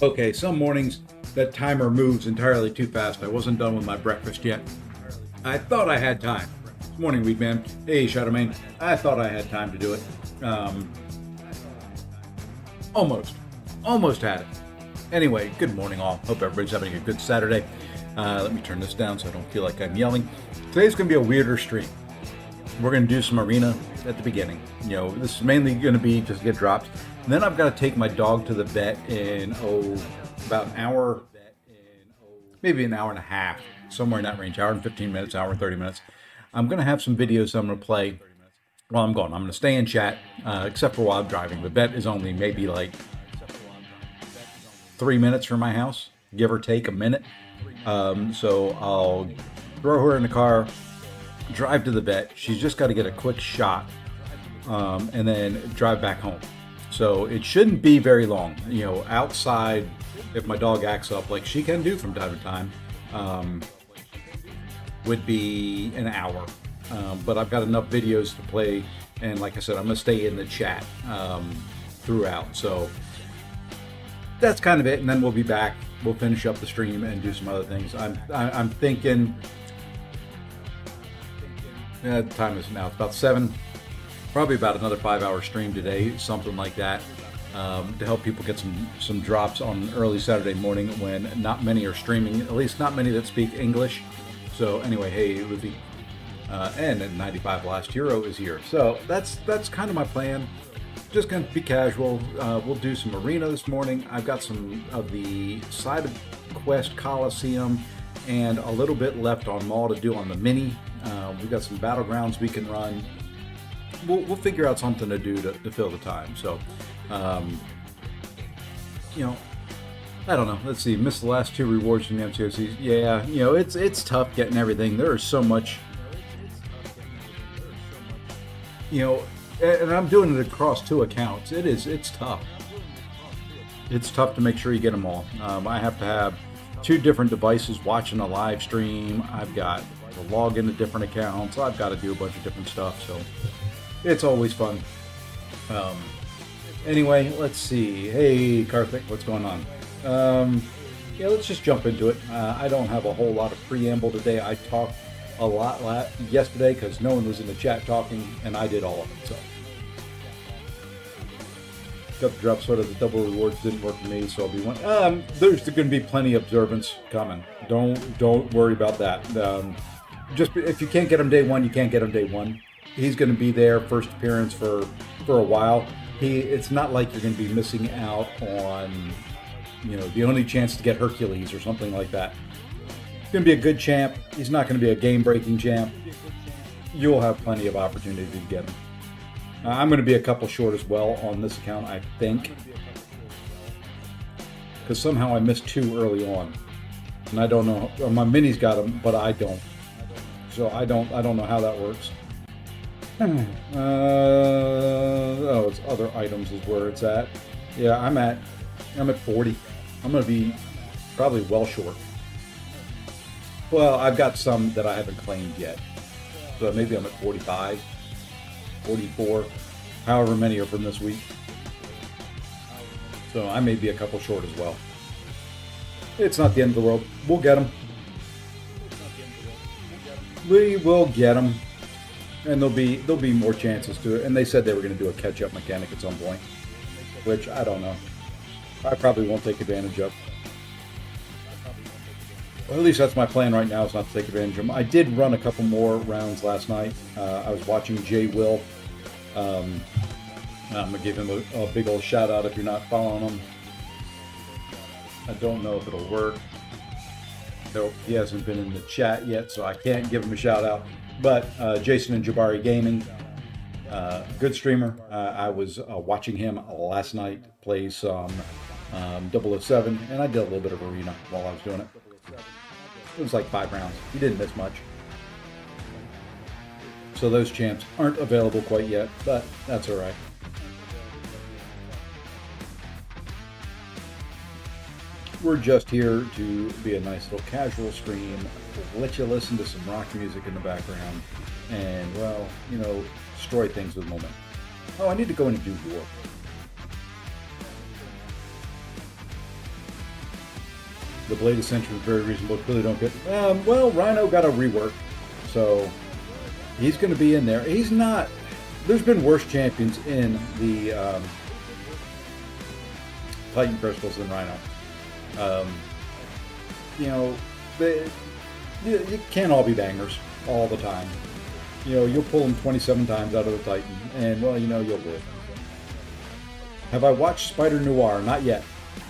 Okay, some mornings that timer moves entirely too fast. I wasn't done with my breakfast yet. I thought I had time. Morning, Weed Man. Hey, Shadowmane. I thought I had time to do it. Um, almost had it. Anyway, good morning, all. Hope everybody's having a good Saturday. Let me turn this down so I don't feel like I'm yelling. Today's going to be a weirder stream. We're going to do some arena at the beginning. You know, this is mainly going to be just to get drops. And then I've got to take my dog to the vet in, about an hour, maybe an hour and a half, somewhere in that range, hour and 15 minutes, hour and 30 minutes. I'm going to have some videos I'm going to play while I'm gone. I'm going to stay in chat, except for while I'm driving. The vet is only maybe like 3 minutes from my house, give or take a minute. So I'll throw her in the car, drive to the vet. She's just got to get a quick shot, and then drive back home. So it shouldn't be very long. You know, outside, if my dog acts up like she can do from time to time, would be an hour. But I've got enough videos to play, and like I said, I'm gonna stay in the chat throughout. So that's kind of it, and then we'll be back. We'll finish up the stream and do some other things. I'm thinking. The time is now, it's about 7. Probably about another 5-hour stream today, something like that, to help people get some drops on an early Saturday morning when not many are streaming, at least not many that speak English. So anyway, hey, Luffy, and at 95 Last Hero is here. So that's kind of my plan. Just gonna be casual. We'll do some arena this morning. I've got some of the side quest Coliseum and a little bit left on Maul to do on the mini. We've got some battlegrounds we can run. We'll figure out something to do to fill the time. So, you know, I don't know. Let's see. Missed the last 2 rewards from the MCOC. Yeah, you know, it's tough getting everything. There is so much. You know, and I'm doing it across 2 accounts. It's tough. It's tough to make sure you get them all. I have to have 2 different devices watching a live stream. I've got to log into different accounts. I've got to do a bunch of different stuff. So it's always fun. Anyway, let's see. Hey, Karthik, what's going on? Yeah, let's just jump into it. I don't have a whole lot of preamble today. I talked a lot yesterday because no one was in the chat talking, and I did all of it. So got the drop sort of the double rewards didn't work for me, so I'll be one. There's going to be plenty of observance coming. Don't worry about that. Just if you can't get him day 1, you can't get him day 1. He's going to be there first appearance for a while. It's not like you're going to be missing out on, you know, the only chance to get Hercules or something like that. He's going to be a good champ. He's not going to be a game-breaking champ. You'll have plenty of opportunity to get him. I'm going to be a couple short as well on this account, I think, because somehow I missed 2 early on, and I don't know. My mini's got them, but I don't. So I don't know how that works. It's other items is where it's at. Yeah, I'm at 40. I'm going to be probably well short. Well, I've got some that I haven't claimed yet. So maybe I'm at 45, 44, however many are from this week. So I may be a couple short as well. It's not the end of the world. We'll get them. We will get them. And there'll be more chances to it. And they said they were going to do a catch-up mechanic at some point, which I don't know. I probably won't take advantage of. Well, at least that's my plan right now, is not to take advantage of them. I did run a couple more rounds last night. I was watching Jay Will. I'm going to give him a big old shout out if you're not following him. I don't know if it'll work. He hasn't been in the chat yet, so I can't give him a shout out. But Jason and Jabari Gaming, good streamer. I was watching him last night play some 007, and I did a little bit of arena while I was doing it. It was like 5 rounds. He didn't miss much. So those champs aren't available quite yet, but that's all right. We're just here to be a nice little casual stream, let you listen to some rock music in the background, and, well, you know, destroy things with moment. Oh, I need to go in and do war. The Blade Ascension is very reasonable. Really don't get. Well, Rhino got a rework, so he's going to be in there. He's not. There's been worse champions in the Titan Crystals than Rhino. You know, you can't all be bangers all the time. You know, you'll pull them 27 times out of the Titan, and well, you know, you'll do it. Have I watched Spider Noir? Not yet.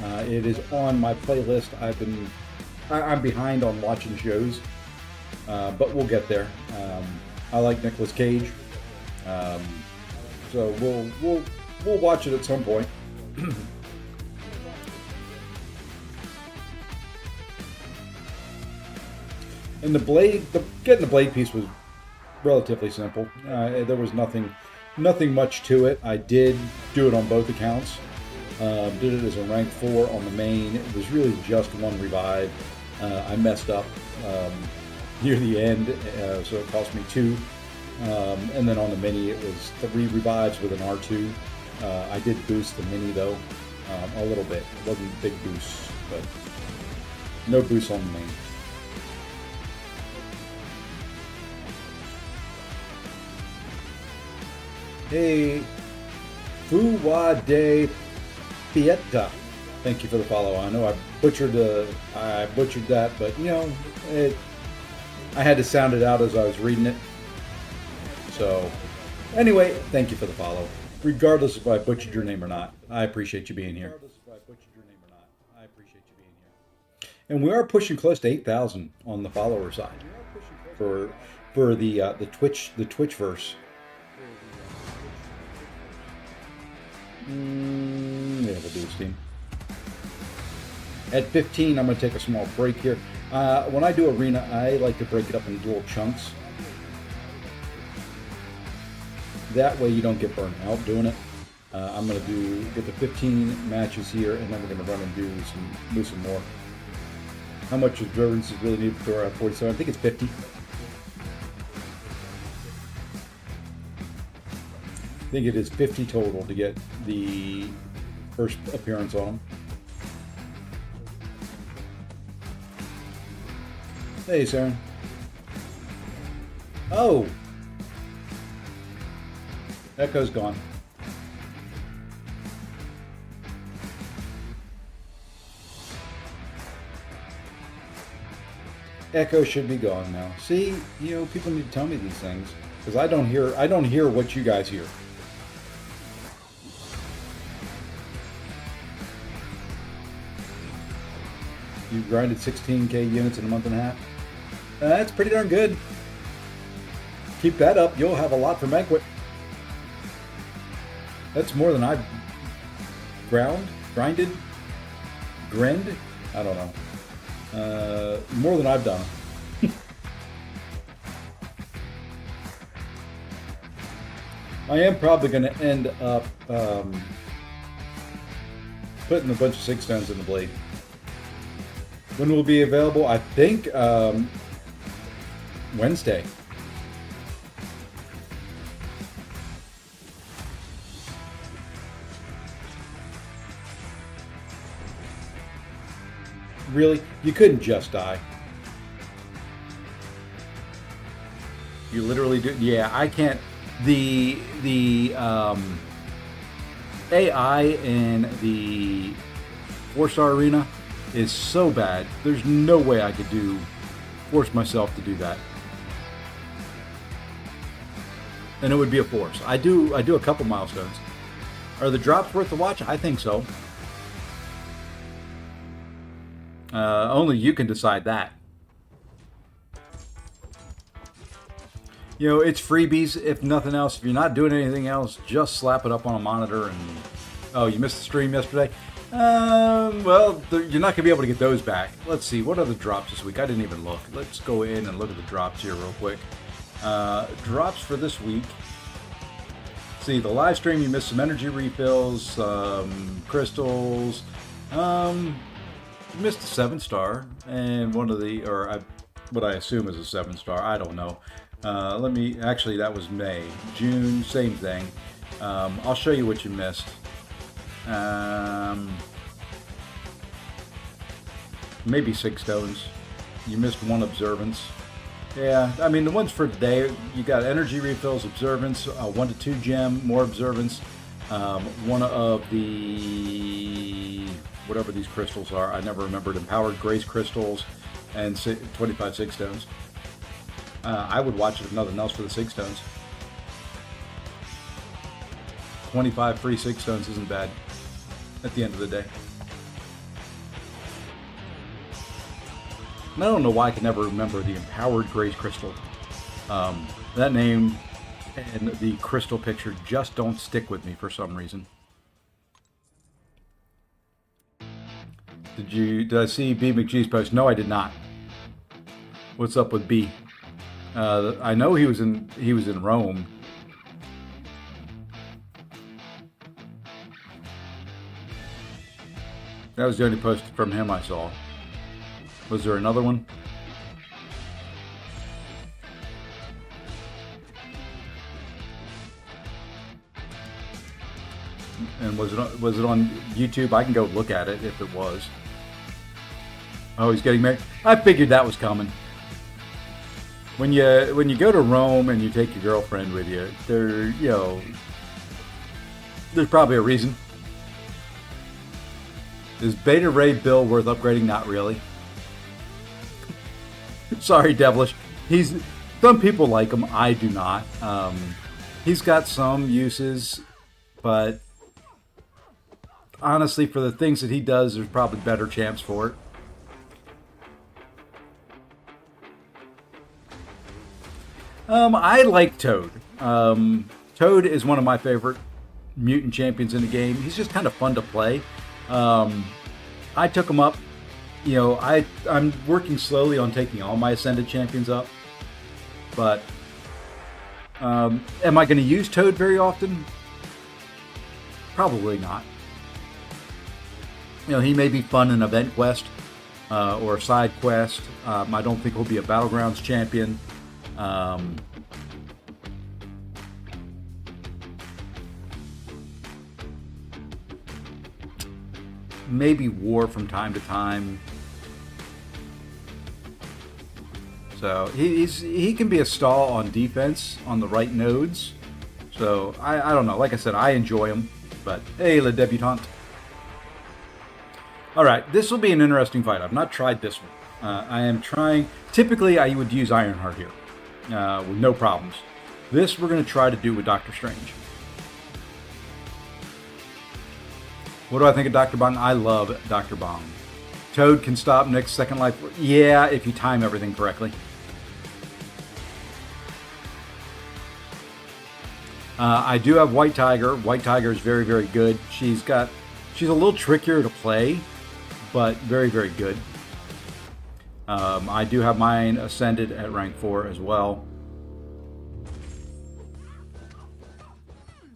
It is on my playlist. I'm behind on watching shows, but we'll get there. I like Nicolas Cage, so we'll watch it at some point. And getting the blade piece was relatively simple. There was nothing much to it. I did do it on both accounts. Did it as a rank 4 on the main. It was really just one revive. I messed up near the end, so it cost me 2. And then on the mini, it was 3 revives with an R2. I did boost the mini though, a little bit. It wasn't big boosts, but no boost on the main. Hey, Fuwade Pieta, thank you for the follow. I know I butchered that, but you know, I had to sound it out as I was reading it. So, anyway, thank you for the follow. Regardless if I butchered your name or not, I appreciate you being here. And we are pushing close to 8,000 on the follower side for the Twitchverse. Yeah, we'll do this team. At 15, I'm going to take a small break here. When I do arena, I like to break it up into little chunks. That way you don't get burnt out doing it. I'm going to get the 15 matches here, and then we're going to run and do some more. How much endurance is really needed for 47? I think it's 50. I think it is 50 total to get the first appearance on them. Hey, Saren. Oh! Echo's gone. Echo should be gone now. See, you know, people need to tell me these things because I don't hear what you guys hear. You grinded 16k units in a month and a half. That's pretty darn good. Keep that up. You'll have a lot for Banquet. That's more than I've grinded, grind. I don't know. More than I've done. I am probably going to end up putting a bunch of 6-tons in the blade. When will it be available? I think Wednesday. Really? You couldn't just die. You literally do? Yeah, I can't. The AI in the 4-star arena is so bad. There's no way I could force myself to do that. And it would be a force. I do a couple milestones. Are the drops worth the watch? I think so. Only you can decide that. You know, it's freebies if nothing else. If you're not doing anything else, just slap it up on a monitor and... Oh, you missed the stream yesterday? Well, you're not going to be able to get those back. Let's see, what are the drops this week? I didn't even look. Let's go in and look at the drops here real quick. Drops for this week. See, the live stream, you missed some energy refills, crystals. You missed a 7-star, and one of the, what I assume is a 7-star. I don't know. Actually, that was May. June, same thing. I'll show you what you missed. maybe 6 stones. You missed 1 observance. Yeah, I mean, the ones for today, you got energy refills, observance, 1 to 2 gem, more observance, 1 of the, whatever these crystals are, I never remembered, empowered grace crystals, and 25 6 stones. I would watch it if nothing else for the 6 stones. 25 free 6 stones isn't bad at the end of the day. And I don't know why I can never remember the empowered grace crystal. That name and the crystal picture just don't stick with me for some reason. Did I see B McGee's post? No, I did not. What's up with B? I know he was in Rome. That was the only post from him I saw. Was there another one? And was it on YouTube? I can go look at it if it was. Oh, he's getting married. I figured that was coming. When you go to Rome and you take your girlfriend with you, there's probably a reason. Is Beta Ray Bill worth upgrading? Not really. Sorry, Devilish. Some people like him. I do not. He's got some uses, but honestly, for the things that he does, there's probably better champs for it. I like Toad. Toad is one of my favorite mutant champions in the game. He's just kind of fun to play. I took him up. I'm working slowly on taking all my Ascended champions up. But am I going to use Toad very often? Probably not. He may be fun in event quest or a side quest. I don't think he'll be a battlegrounds champion. Maybe war from time to time. So he can be a stall on defense on the right nodes. So I don't know. Like I said, I enjoy him. But hey, Le Debutante. All right, this will be an interesting fight. I've not tried this one. I am trying. Typically, I would use Ironheart here with no problems. This we're going to try to do with Doctor Strange. What do I think of Dr. Bong? I love Dr. Bong. Toad can stop Nick's second life. Yeah, if you time everything correctly. I do have White Tiger. White Tiger is very, very good. She's a little trickier to play, but very, very good. I do have mine Ascended at rank 4 as well.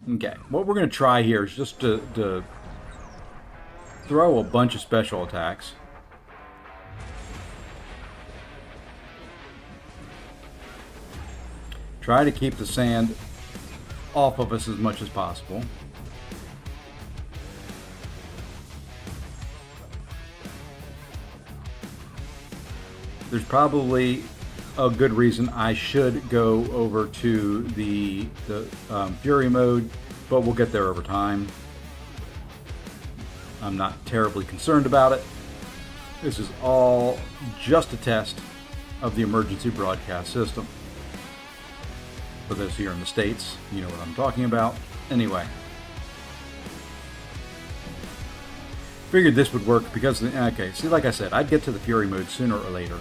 Okay, what we're going to try here is just to throw a bunch of special attacks. Try to keep the sand off of us as much as possible. There's probably a good reason I should go over to the Fury mode, but we'll get there over time. I'm not terribly concerned about it. This is all just a test of the emergency broadcast system. For those here in the States, you know what I'm talking about. Anyway. Figured this would work because, okay, see, like I said, I'd get to the Fury mode sooner or later.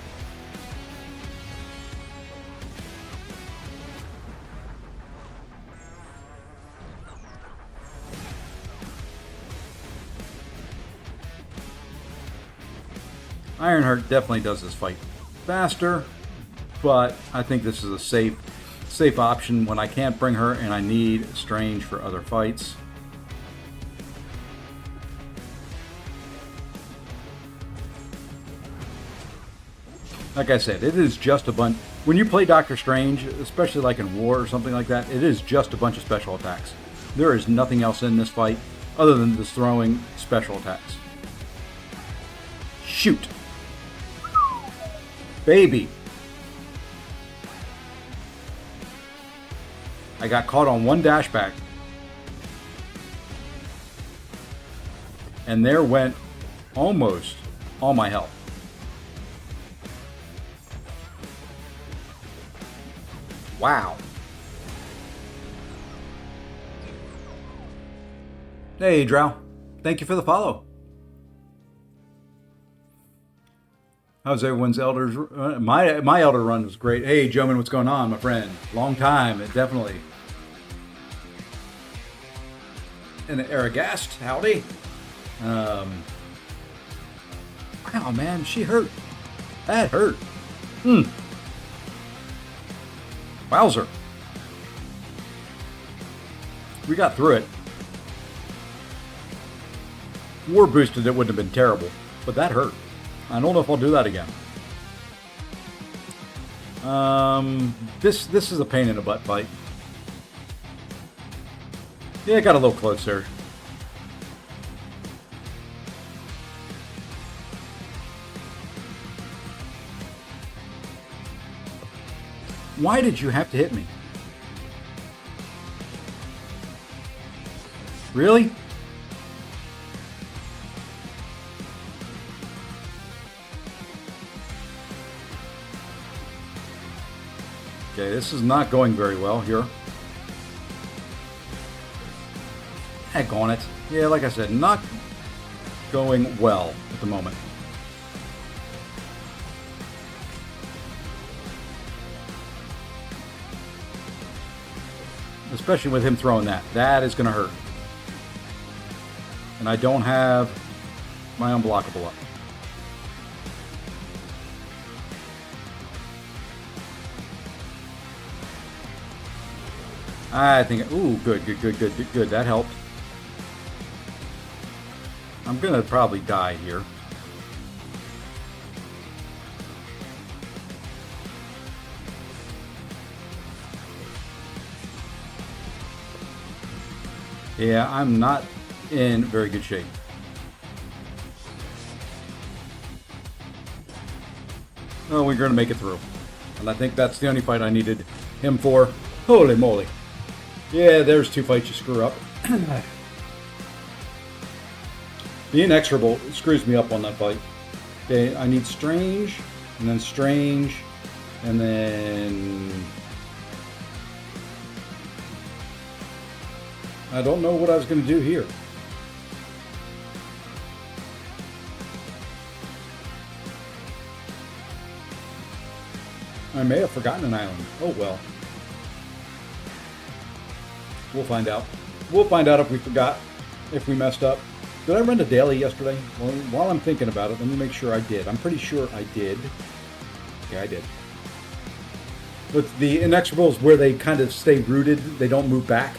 Ironheart definitely does this fight faster, but I think this is a safe option when I can't bring her and I need Strange for other fights. Like I said, it is just a bunch. When you play Doctor Strange, especially like in War or something like that, it is just a bunch of special attacks. There is nothing else in this fight other than just throwing special attacks. Shoot! baby. I got caught on one dashback. And there went almost all my health. Wow. Hey, Drow. Thank you for the follow. How's everyone's Elders? My Elder run was great. Hey, Joman, what's going on, my friend? Long time, definitely. And Aragast, howdy. Wow, man, she hurt. That hurt. Wowzer. We got through it. War boosted, it wouldn't have been terrible, but that hurt. I don't know if I'll do that again. This is a pain in the butt fight. Yeah, I got a little close there. Why did you have to hit me? Really? Okay, this is not going very well here. Heck on it. Yeah, like I said, not going well at the moment. Especially with him throwing that. That is going to hurt. And I don't have my unblockable up. I think, ooh, good. That helped. I'm going to probably die here. Yeah, I'm not in very good shape. Oh, we're going to make it through. And I think that's the only fight I needed him for. Holy moly. Yeah, there's two fights you screw up. The inexorable screws me up on that fight. Okay, I need strange, and then strange, and then... I don't know what I was going to do here. I may have forgotten an island. Oh well. We'll find out. We'll find out if we forgot, if we messed up. Did I run a daily yesterday? Well, while I'm thinking about it, let me make sure I did. I'm pretty sure I did. Yeah, I did. But the inexorables where they kind of stay rooted, they don't move back.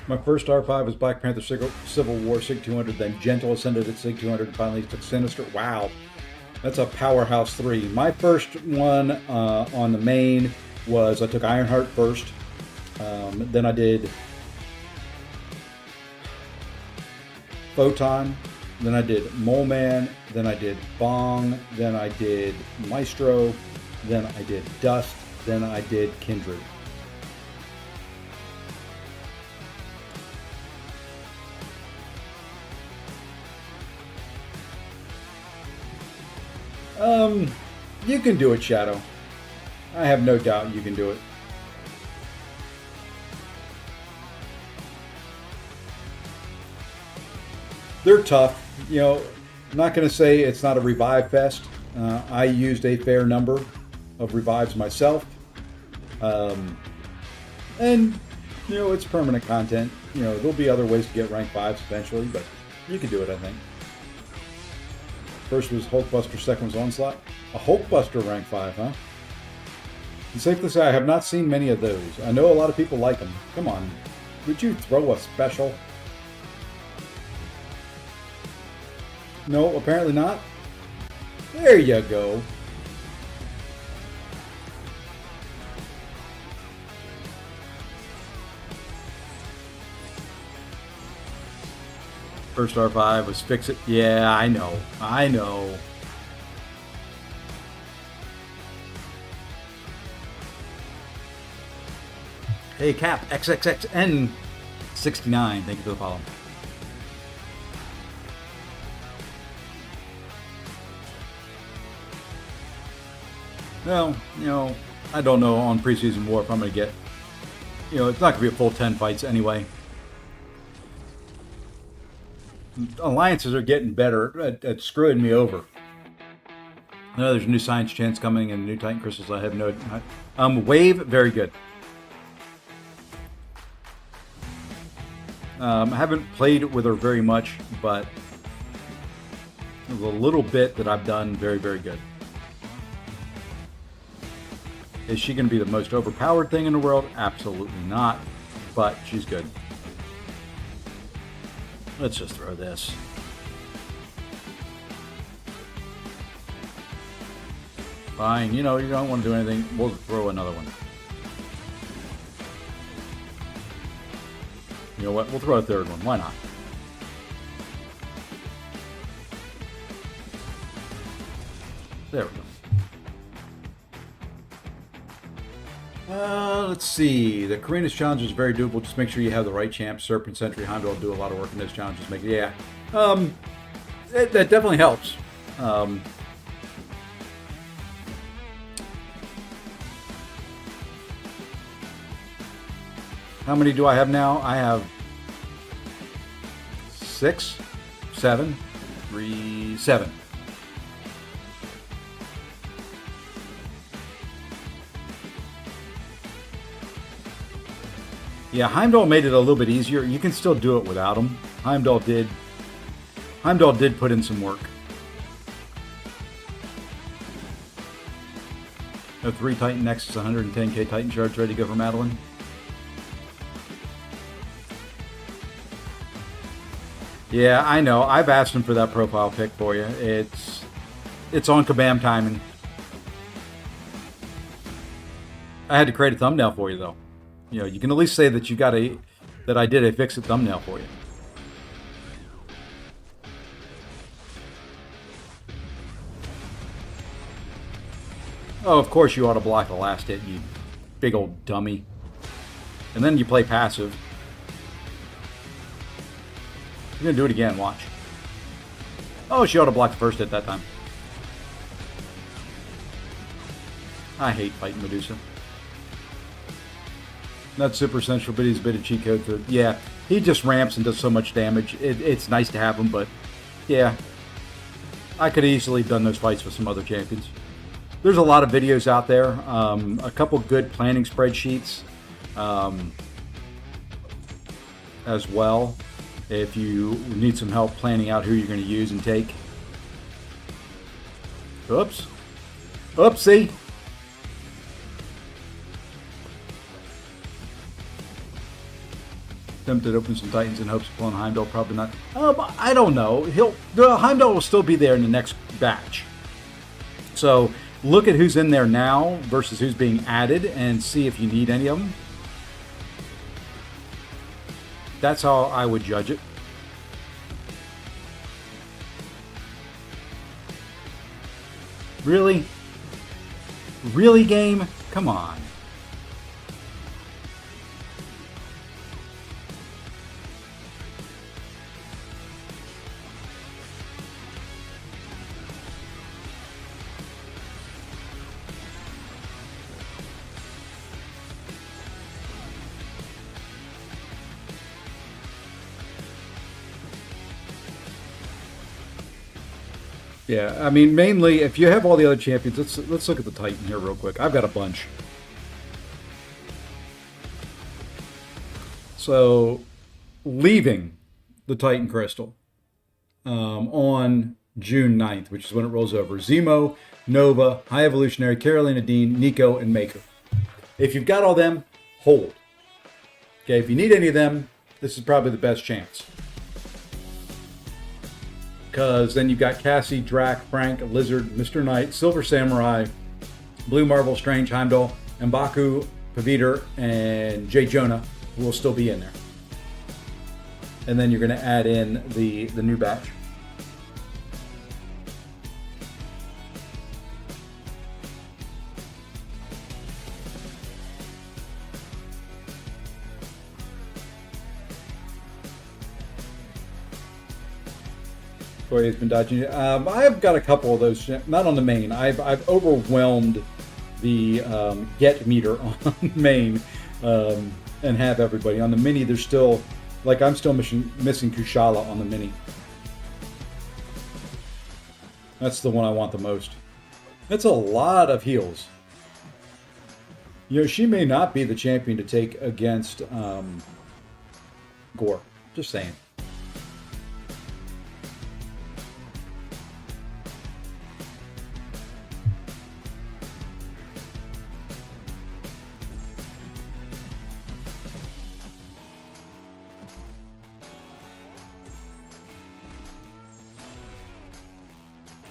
My first R5 was Black Panther Civil War SIG 200, then Gentle ascended at SIG 200, and finally took Sinister. Wow, that's a powerhouse 3. My first one on the main was I took Ironheart first, then I did Photon, then I did Mole Man, then I did Bong, then I did Maestro, then I did Dust, then I did Kindred. You can do it, Shadow. I have no doubt you can do it. They're tough. You know, I'm not going to say it's not a revive fest. I used a fair number of revives myself. And, you know, it's permanent content. You know, there'll be other ways to get rank 5s eventually, but you can do it, I think. First was Hulkbuster, second was Onslaught. A Hulkbuster rank 5, huh? It's safe to say I have not seen many of those. I know a lot of people like them. Come on, would you throw a special? No, apparently not. There you go. First R5 was fix it. Yeah, I know. I know. Hey, Cap, XXXN69. Thank you for the follow. Well, you know, I don't know on preseason war if I'm going to get, you know, it's not going to be a full 10 fights anyway. Alliances are getting better at screwing me over. I know there's a new science chance coming and new Titan crystals. I have no... Wave, very good. I haven't played with her very much, but the little bit that I've done, very, very good. Is she going to be the most overpowered thing in the world? Absolutely not, but she's good. Let's just throw this. Fine, you know, you don't want to do anything. We'll throw another one. You know what? We'll throw a third one. Why not? There we go. Let's see. The Karina's challenge is very doable. Just make sure you have the right champ. Serpent, Sentry, Heimdall do a lot of work in those challenges. Yeah. That definitely helps. How many do I have now? I have 6, 7, 3, 7. Yeah, Heimdall made it a little bit easier. You can still do it without him. Heimdall did put in some work. A 3 Titan Nexus, 110k Titan charge ready to go for Madeline. Yeah, I know. I've asked him for that profile pic for you. It's on Kabam timing. I had to create a thumbnail for you though. You know, you can at least say that that I did a fix-it thumbnail for you. Oh, of course you ought to block the last hit, you big old dummy. And then you play passive. You're going to do it again, watch. Oh, she ought to block the first hit that time. I hate fighting Medusa. Not super essential, but he's a bit of cheat code for... Yeah, he just ramps and does so much damage. It's nice to have him, but... Yeah. I could have easily done those fights with some other champions. There's a lot of videos out there. A couple good planning spreadsheets. As well. If you need some help planning out who you're going to use and take. Oops. Oopsie. Tempted to open some Titans in hopes of pulling Heimdall. Probably not. I don't know. Heimdall will still be there in the next batch. So look at who's in there now versus who's being added and see if you need any of them. That's how I would judge it. Really? Really, game? Come on. Yeah, I mean, mainly, if you have all the other champions, let's look at the Titan here real quick. I've got a bunch. So, leaving the Titan Crystal on June 9th, which is when it rolls over. Zemo, Nova, High Evolutionary, Carolina Dean, Nico, and Maker. If you've got all them, hold. Okay, if you need any of them, this is probably the best chance. because then you've got Cassie, Drac, Frank, Lizard, Mr. Knight, Silver Samurai, Blue Marvel, Strange, Heimdall, M'Baku, Paviter, and Jay Jonah who will still be in there. And then you're going to add in the new batch. Corey has been dodging. I've got a couple of those, not on the main. I've overwhelmed the get meter on main and have everybody. On the mini, there's still, like, I'm still missing Kushala on the mini. That's the one I want the most. That's a lot of heals. You know, she may not be the champion to take against Gore. Just saying.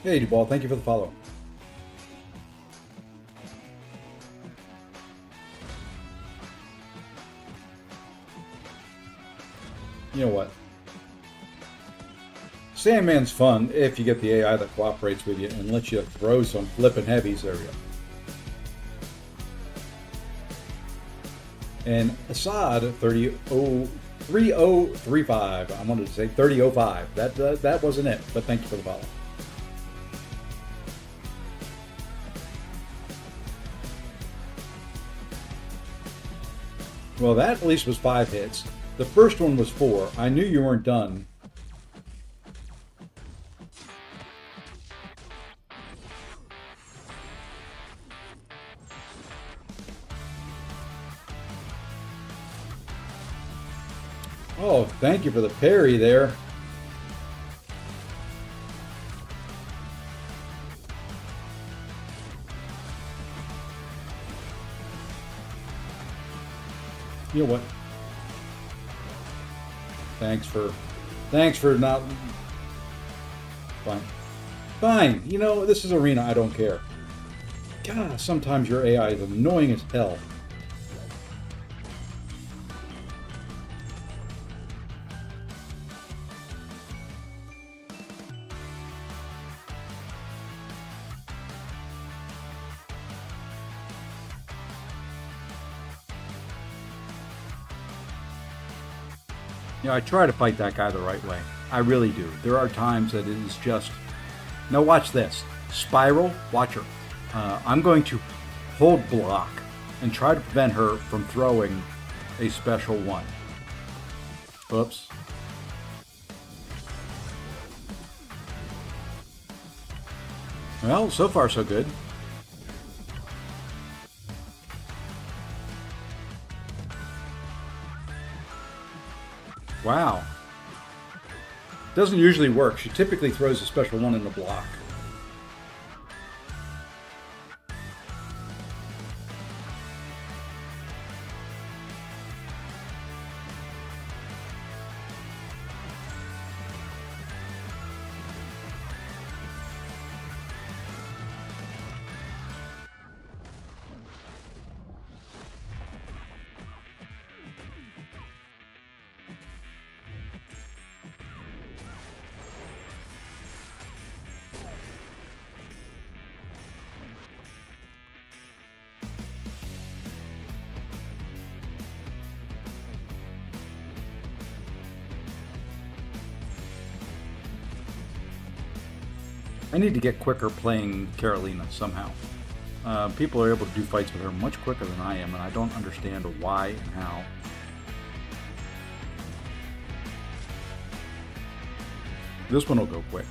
Hey, Duball, thank you for the follow. You know what? Sandman's fun if you get the AI that cooperates with you and lets you throw some flippin' heavies. There we go. And Assad 3035. I wanted to say 3005. That wasn't it, but thank you for the follow. Well, that at least was 5 hits. The first one was 4. I knew you weren't done. Oh, thank you for the parry there. You know what? Thanks for not. Fine. You know, this is Arena. I don't care. God, sometimes your AI is annoying as hell. You know, I try to fight that guy the right way. I really do. There are times that it is just... Now watch this. Spiral, watch her. I'm going to hold block and try to prevent her from throwing a special one. Oops. Well, so far so good. Wow. Doesn't usually work. She typically throws a special one in the block. I need to get quicker playing Carolina somehow. People are able to do fights with her much quicker than I am, and I don't understand why and how. This one will go quick.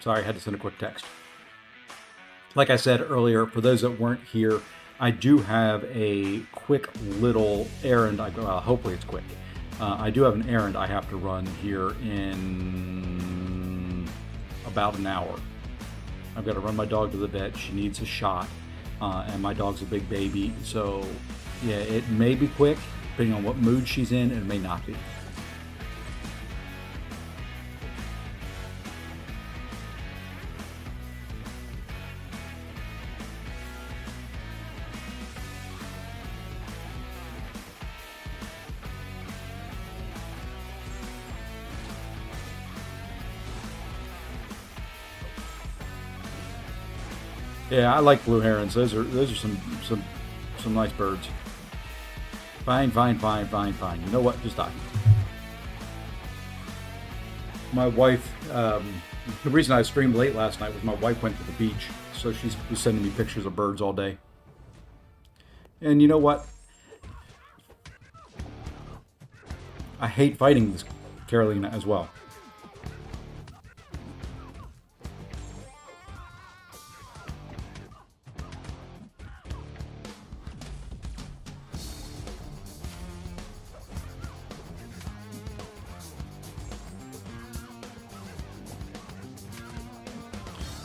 Sorry, I had to send a quick text. Like I said earlier, for those that weren't here, I do have a quick little errand. Hopefully it's quick. I do have an errand I have to run here in about an hour. I've got to run my dog to the vet. She needs a shot, and my dog's a big baby. So, yeah, it may be quick, depending on what mood she's in, and it may not be. Yeah, I like blue herons. Those are some nice birds. Fine. You know what? Just die. My wife. The reason I streamed late last night was my wife went to the beach, so she was sending me pictures of birds all day. And you know what? I hate fighting this Carolina as well.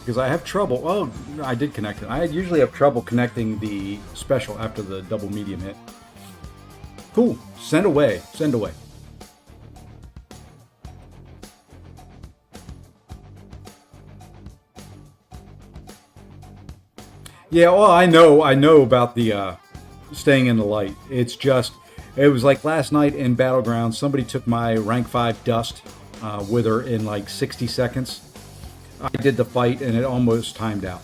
Because I have trouble. Oh, I did connect it. I usually have trouble connecting the special after the double medium hit. Cool. Send away. Yeah, well, I know about the staying in the light. It was like last night in Battlegrounds, somebody took my rank 5 dust with her in like 60 seconds. I did the fight and it almost timed out.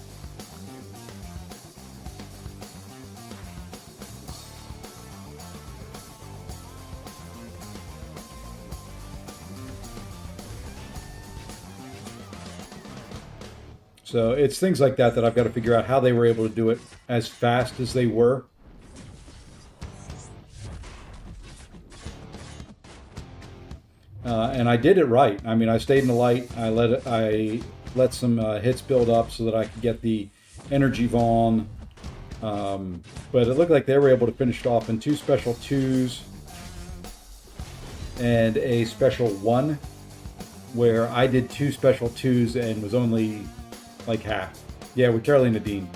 So it's things like that that I've got to figure out how they were able to do it as fast as they were. And I did it right. I mean, I stayed in the light. I let some hits build up so that I could get the energy Vaughn. But it looked like they were able to finish it off in 2 special 2s and a special 1, where I did 2 special 2s and was only like half. Yeah, with Carolina Dean.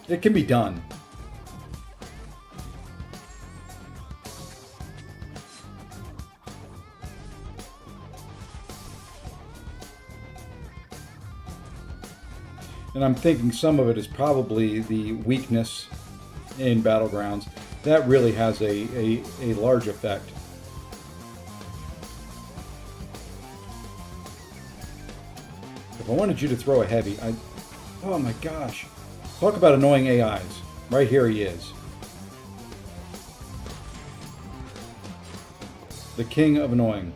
It can be done. And I'm thinking some of it is probably the weakness in Battlegrounds. That really has a large effect. If I wanted you to throw a heavy, oh my gosh. Talk about annoying AIs. Right here he is. The king of annoying.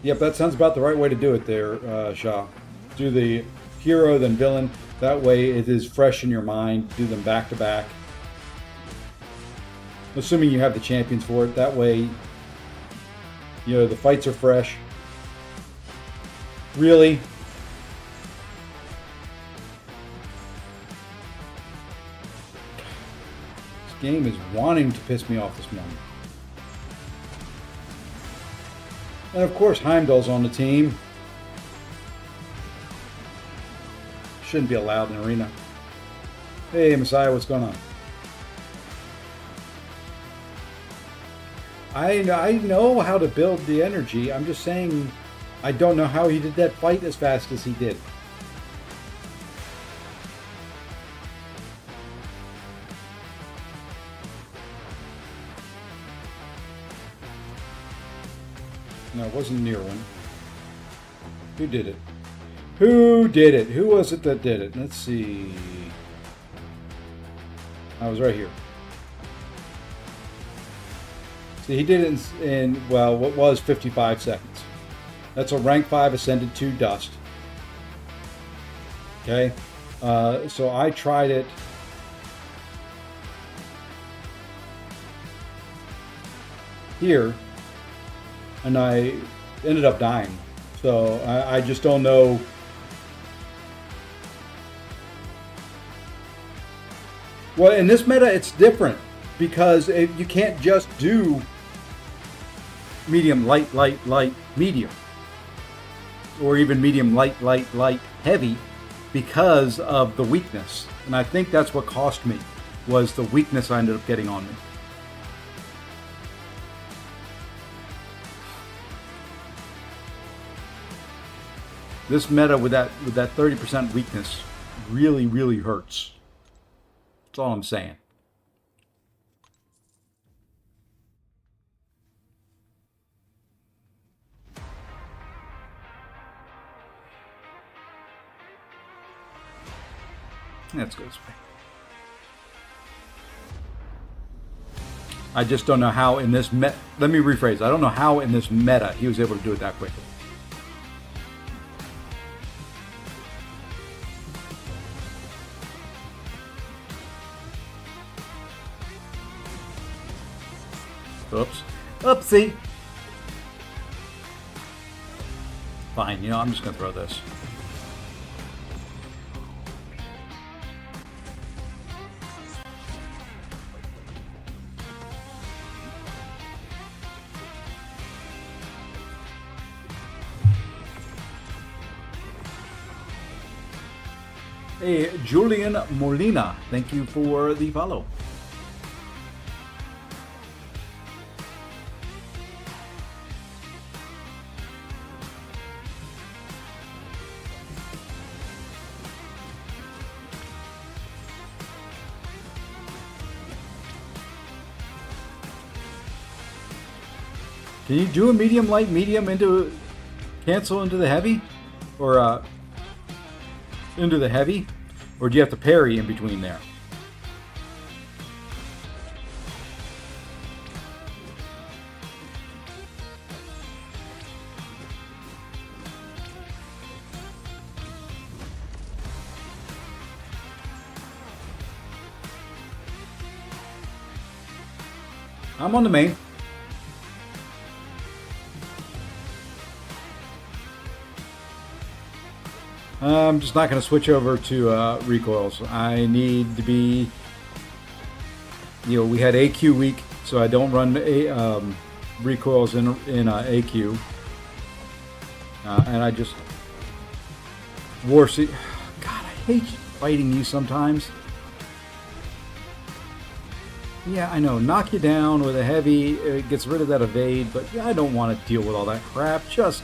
Yep, that sounds about the right way to do it there, Shah. Do the hero, then villain. That way it is fresh in your mind. Do them back to back. Assuming you have the champions for it. That way, you know, the fights are fresh. Really? This game is wanting to piss me off this morning. And of course, Heimdall's on the team. Shouldn't be allowed in the arena. Hey, Messiah, what's going on? I know how to build the energy. I'm just saying I don't know how he did that fight as fast as he did. No, it wasn't near one. Who did it? Who did it? Who was it that did it? Let's see. I was right here. See, he did it in well, what was 55 seconds. That's a rank 5 ascended 2 dust. Okay, so I tried it. Here, and I ended up dying. So I just don't know. Well, in this meta, it's different because you can't just do medium, light, light, light, medium, or even medium, light, light, light, heavy, because of the weakness. And I think that's what cost me, was the weakness I ended up getting on me. This meta with that 30% weakness really, really hurts. That's all I'm saying. Let's go this way. I just don't know how in this let me rephrase. I don't know how in this meta he was able to do it that quickly. Oops. Oopsie. Fine, I'm just going to throw this. Hey, Julian Molina, thank you for the follow. Can you do a medium, light, medium into cancel into the heavy? Or into the heavy? Or do you have to parry in between there? I'm on the main. I'm just not going to switch over to recoils. I need to be, we had AQ week, so I don't run recoils in AQ. And I just, God, I hate fighting you sometimes. Yeah, I know, knock you down with a heavy, it gets rid of that evade, but I don't want to deal with all that crap, just...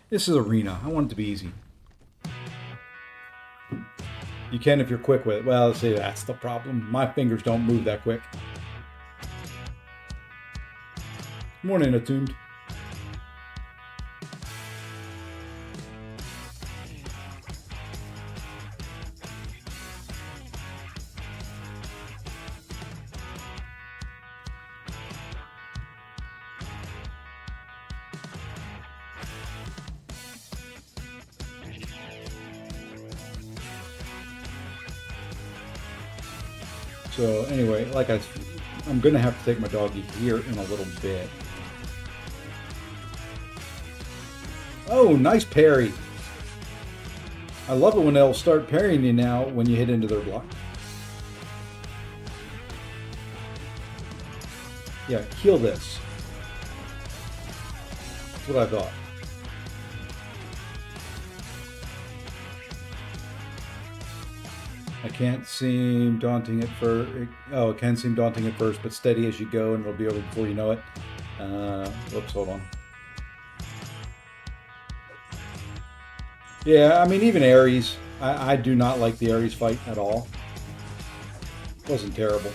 This is arena. I want it to be easy. You can if you're quick with it. Well, see, that's the problem. My fingers don't move that quick. Morning, Attuned. So anyway, I'm going to have to take my doggy here in a little bit. Oh, nice parry. I love it when they'll start parrying you now when you hit into their block. Yeah, heal this. That's what I thought. I can't seem daunting at first. Oh, it can seem daunting at first, but steady as you go, and it'll be over before you know it. Whoops, hold on. Yeah, I mean, even Ares. I do not like the Ares fight at all. It wasn't terrible.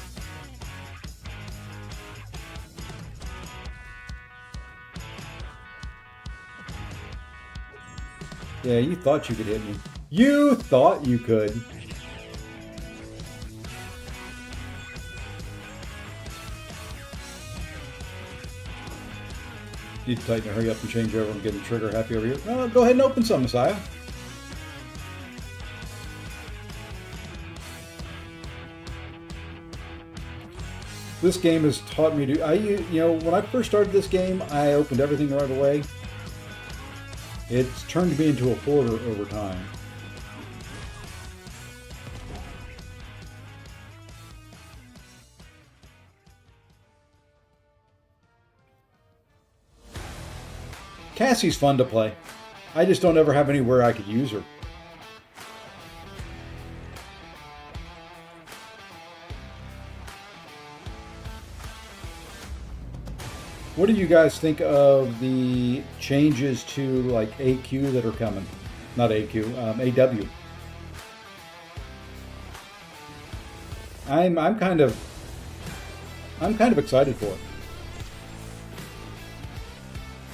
Yeah, you thought you could hit me. You thought you could. Need to tighten, hurry up and change over and get the trigger happy over here. No, go ahead and open some, Messiah. This game has taught me to, when I first started this game, I opened everything right away. It's turned me into a hoarder over time. Cassie's fun to play. I just don't ever have anywhere I could use her. What do you guys think of the changes to like AQ that are coming? Not AQ, AW. I'm kind of excited for it.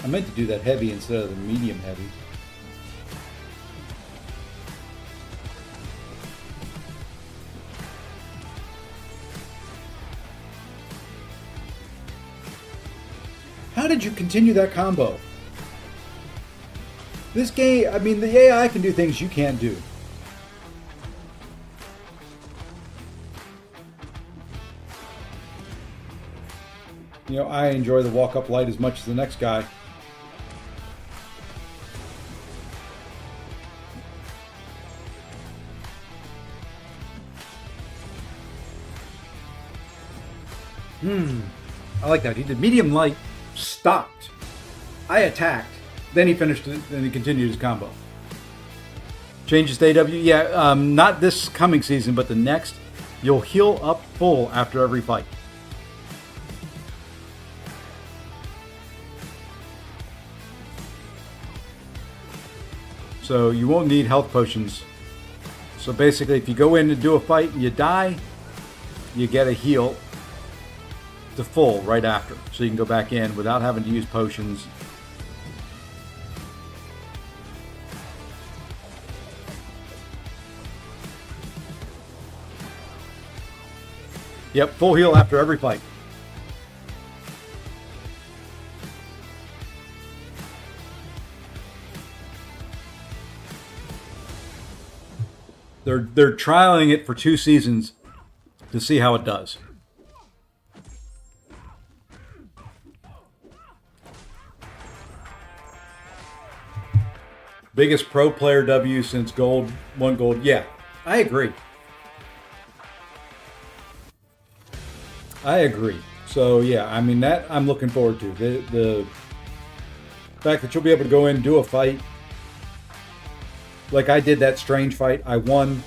I meant to do that heavy instead of the medium heavy. How did you continue that combo? This game, I mean, the AI can do things you can't do. You know, I enjoy the walk-up light as much as the next guy. I like that. He did medium light, stopped. I attacked. Then he finished it, then he continued his combo. Changes to AW? Yeah, not this coming season, but the next. You'll heal up full after every fight. So you won't need health potions. So basically, if you go in and do a fight and you die, you get a heal to full right after. So you can go back in without having to use potions. Yep, full heal after every fight. They're trialing it for 2 seasons to see how it does. Biggest pro player W since Gold, 1 Gold. Yeah, I agree. I agree. So yeah, I mean that I'm looking forward to. The fact that you'll be able to go in and do a fight. Like I did that strange fight. I won,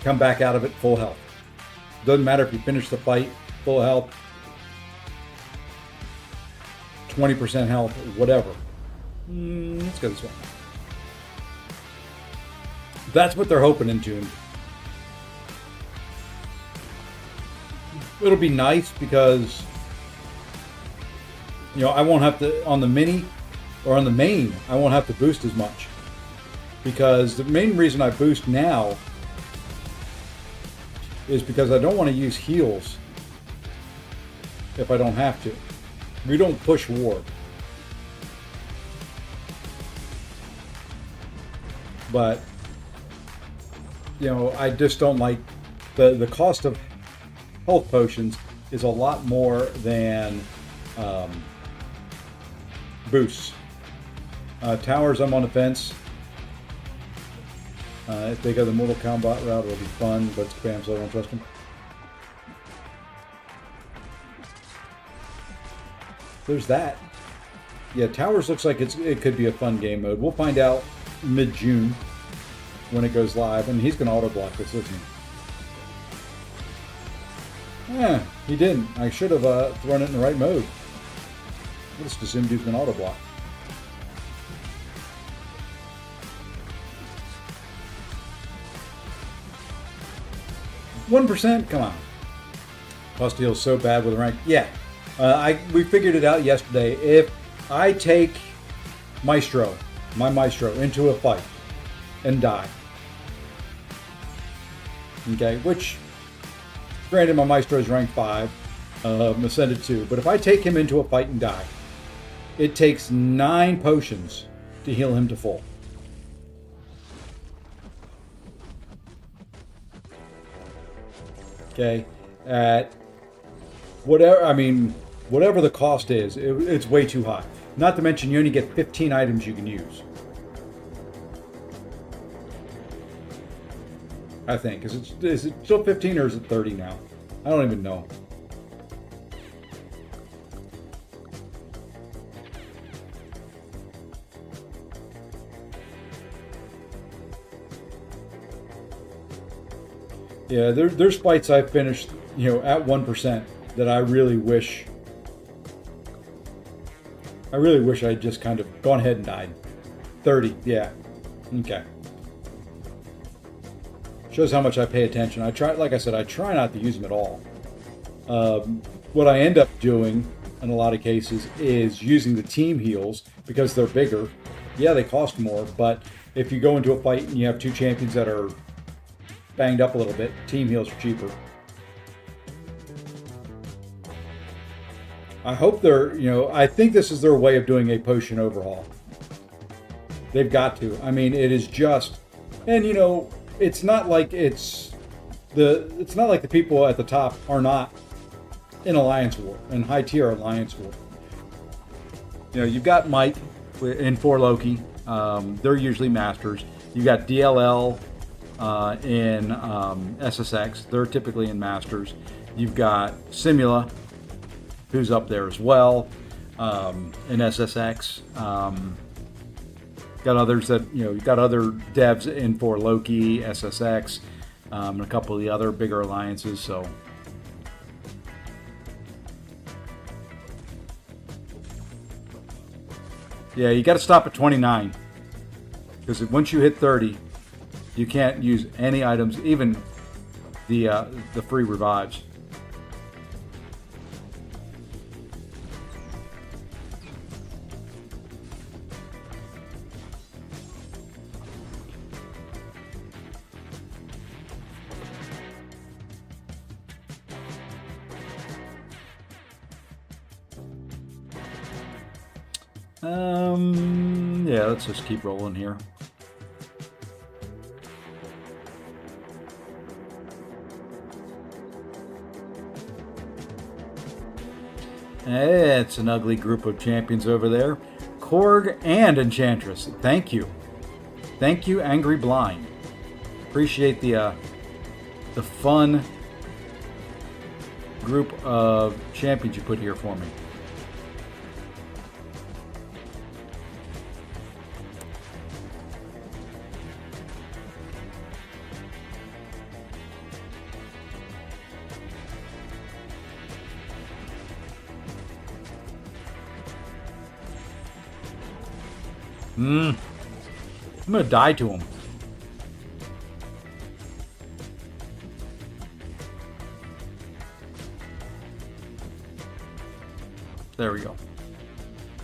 come back out of it full health. Doesn't matter if you finish the fight, full health, 20% health, whatever. Let's go this way. That's what they're hoping in June. It'll be nice because, you know, I won't have to, on the mini or on the main, I won't have to boost as much. Because the main reason I boost now is because I don't want to use heals if I don't have to. We don't push ward. But, you know, I just don't like the cost of health potions is a lot more than boosts. Towers, I'm on the fence. If they go the Mortal Kombat route, it'll be fun, but it's spam, so I don't trust them. There's that. Yeah, Towers looks like it could be a fun game mode. We'll find out mid-June when it goes live, and he's going to auto-block this, isn't he? Yeah, he didn't. I should have thrown it in the right mode. I just assumed he was going to auto-block. 1%? Come on. Hostile's so bad with rank. Yeah. We figured it out yesterday. If I take my Maestro into a fight and die, Okay, which, granted, my Maestro is rank 5, Ascended 2, but if I take him into a fight and die, it takes 9 potions to heal him to full. Okay, at whatever the cost is, it's way too high. Not to mention, you only get 15 items you can use. I think. Is it still 15 or is it 30 now? I don't even know. Yeah, there's fights I've finished, at 1% that I really wish I had just kind of gone ahead and died. 30, yeah. Okay. Shows how much I pay attention. Like I said, I try not to use them at all. What I end up doing in a lot of cases is using the team heals because they're bigger. Yeah, they cost more, but if you go into a fight and you have 2 champions that are banged up a little bit, team heals are cheaper. I hope I think this is their way of doing a potion overhaul. They've got to. I mean, it is just, and it's not like the people at the top are not in Alliance War, in high tier Alliance War. You've got Mike in 4 Loki. They're usually masters. You got DLL in SSX. They're typically in masters. You've got Simula, who's up there as well in SSX. Got others that, you've got other devs in for Loki, SSX, and a couple of the other bigger alliances. So, yeah, you got to stop at 29 because once you hit 30, you can't use any items, even the free revives. Yeah, let's just keep rolling here. It's an ugly group of champions over there. Korg and Enchantress. Thank you. Thank you, Angry Blind. Appreciate the fun group of champions you put here for me. I'm gonna die to him. There we go.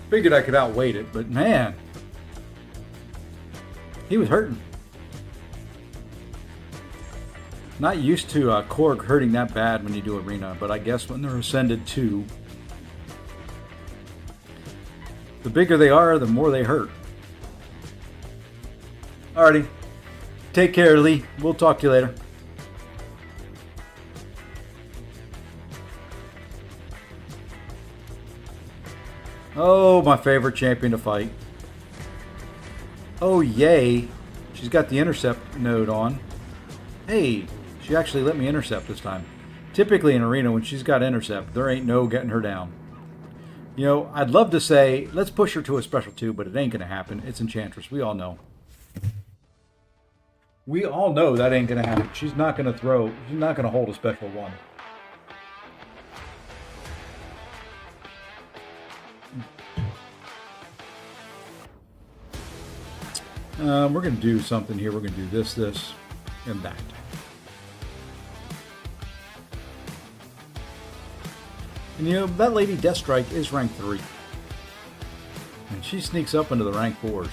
Figured I could outweight it, but man, he was hurting. Not used to Korg hurting that bad when you do arena, but I guess when they're Ascended 2, the bigger they are, the more they hurt. Alrighty. Take care, Lee. We'll talk to you later. Oh, my favorite champion to fight. Oh, yay. She's got the intercept node on. Hey, she actually let me intercept this time. Typically in arena, when she's got intercept, there ain't no getting her down. I'd love to say, let's push her to a special 2, but it ain't going to happen. It's Enchantress. We all know. We all know that ain't going to happen. She's not going to throw. She's not going to hold a special 1. We're going to do something here. We're going to do this, and that. And that lady Deathstrike is rank 3. And she sneaks up into the rank 4s.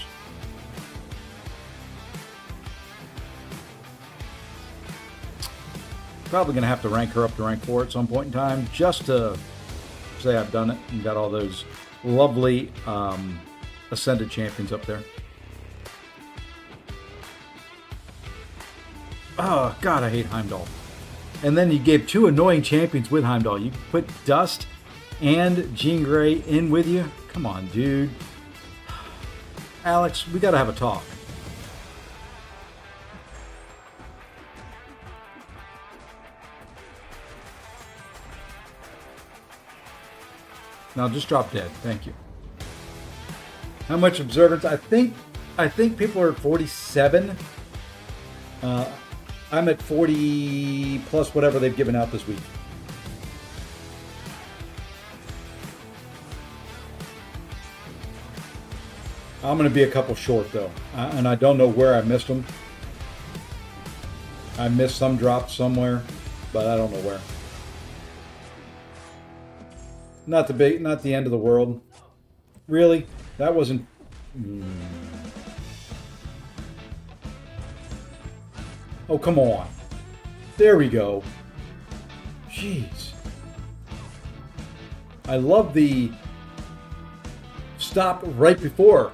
probably going to have to rank her up to rank 4 at some point in time, just to say I've done it and got all those lovely Ascended champions up there. Oh, God, I hate Heimdall. And then you gave 2 annoying champions with Heimdall. You put Dust and Jean Grey in with you? Come on, dude. Alex, we got to have a talk. Now just drop dead. Thank you. How much observance? I think people are at 47. I'm at 40 plus whatever they've given out this week. I'm going to be a couple short though, and I don't know where I missed them. I missed some drops somewhere, but I don't know where. Not the end of the world. Really? That wasn't... Oh, come on. There we go. Jeez. I love the stop right before.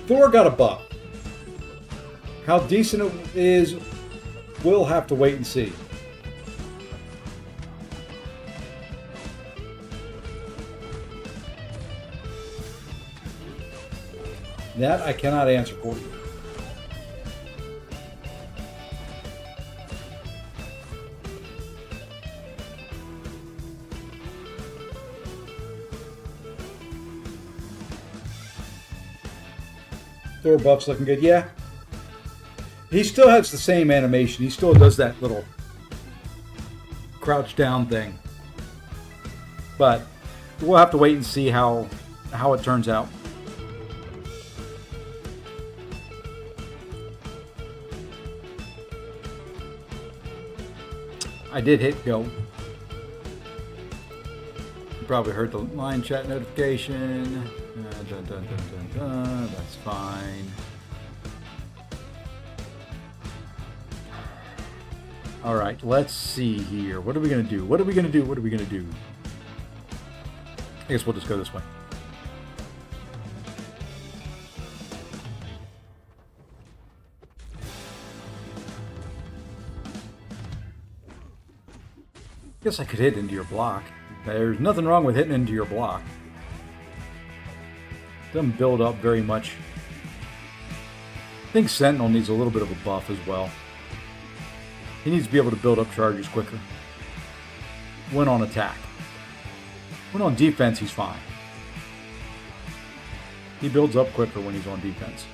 Thor got a buff. How decent it is, we'll have to wait and see. That I cannot answer for you. Thor buff's looking good. Yeah. He still has the same animation. He still does that little crouch down thing. But we'll have to wait and see how it turns out. I did hit go. You probably heard the line chat notification. Dun, dun, dun, dun, dun. That's fine. All right, let's see here. What are we going to do? What are we going to do? What are we going to do? I guess we'll just go this way. Guess I could hit into your block. There's nothing wrong with hitting into your block. Doesn't build up very much. I think Sentinel needs a little bit of a buff as well. He needs to be able to build up charges quicker. When on attack. When on defense, he's fine. He builds up quicker when he's on defense.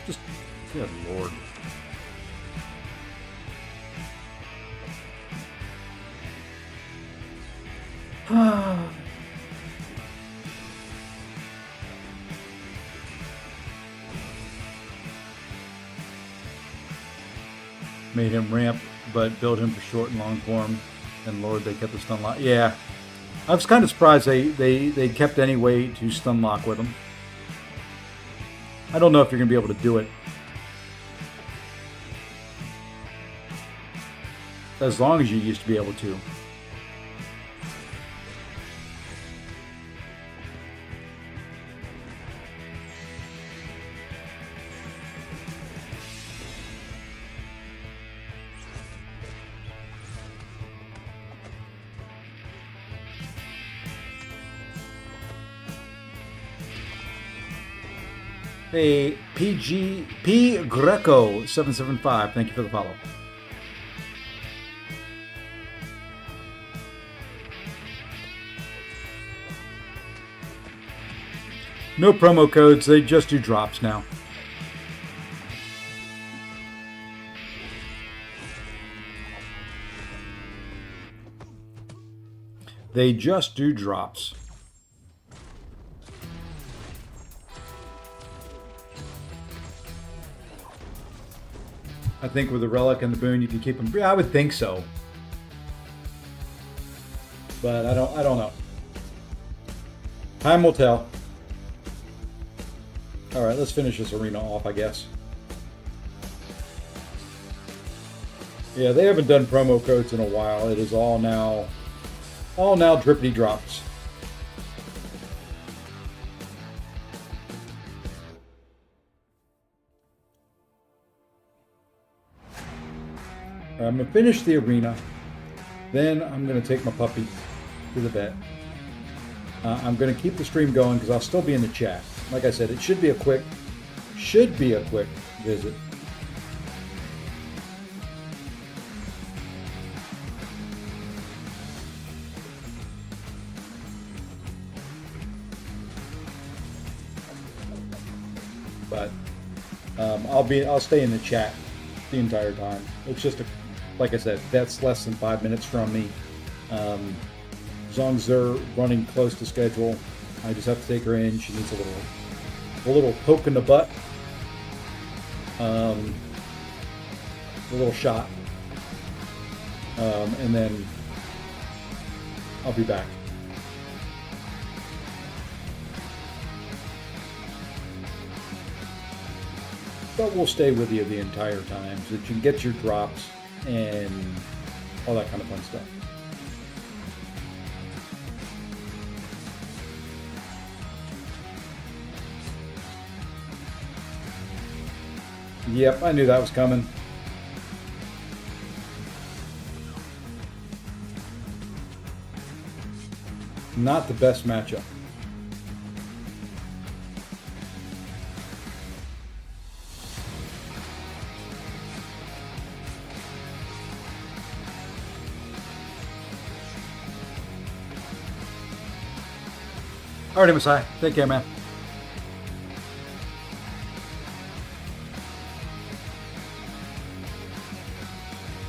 Just, good lord. Made him ramp, but build him for short and long form. And Lord, they kept the stun lock. Yeah, I was kind of surprised they kept any way to stun lock with him. I don't know if you're going to be able to do it. As long as you used to be able to. Hey, P Greco 775. Thank you for the follow. No promo codes, they just do drops now. They just do drops. I think with the relic and the boon, you can keep them. Yeah, I would think so. but I don't know. Time will tell. All right, let's finish this arena off, I guess. Yeah, they haven't done promo codes in a while. It is all now drippity drops. I'm going to finish the arena. Then I'm going to take my puppy to the vet. I'm going to keep the stream going because I'll still be in the chat. Like I said, it should be a quick visit. But I'll stay in the chat the entire time. It's just like I said, that's less than 5 minutes from me. As long as they're running close to schedule, I just have to take her in. She needs a little poke in the butt, a little shot, and then I'll be back. But we'll stay with you the entire time so that you can get your drops and all that kind of fun stuff. Yep, I knew that was coming. Not the best matchup. Alrighty, Messiah. Take care, man.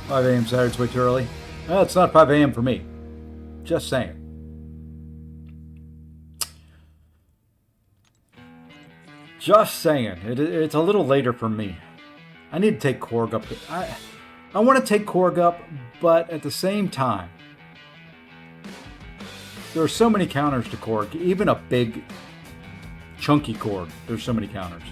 $5 a.m. Saturday's way too early. Well, it's not 5 a.m. for me. Just saying. Just saying. It's a little later for me. I need to take Korg up. I want to take Korg up, but at the same time, there are so many counters to Korg. Even a big, chunky Korg, there's so many counters.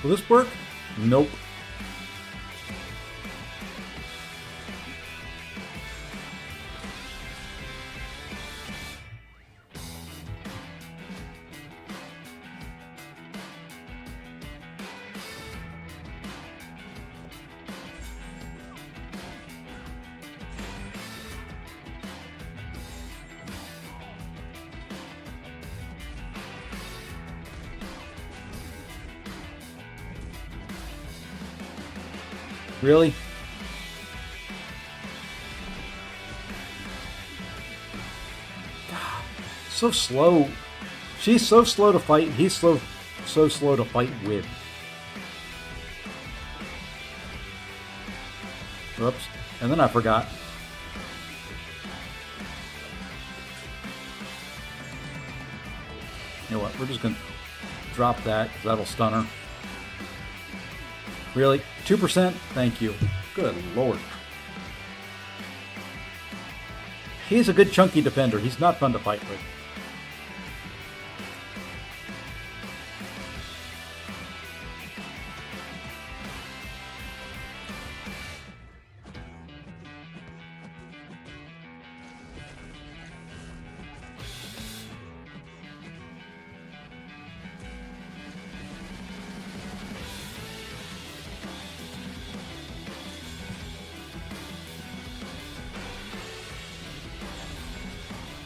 Will this work? Nope. Really? So slow. She's so slow to fight. He's so slow to fight with. Whoops. And then I forgot. You know what? We're just going to drop that because that'll stun her. Really? 2%? Thank you. Good Lord. He's a good chunky defender. He's not fun to fight with.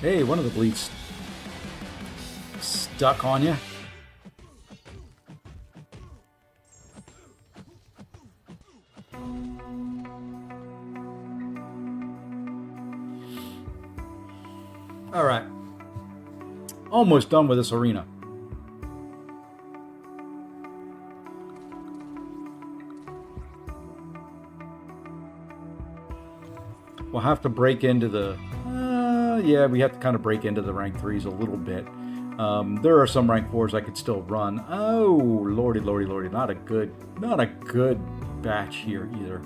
Hey, one of the bleeds stuck on you. All right. Almost done with this arena. we'll have to break into the... yeah, we have to kind of break into the rank 3s a little bit. There are some rank 4s I could still run. Oh, lordy, lordy, lordy. Not a good batch here either.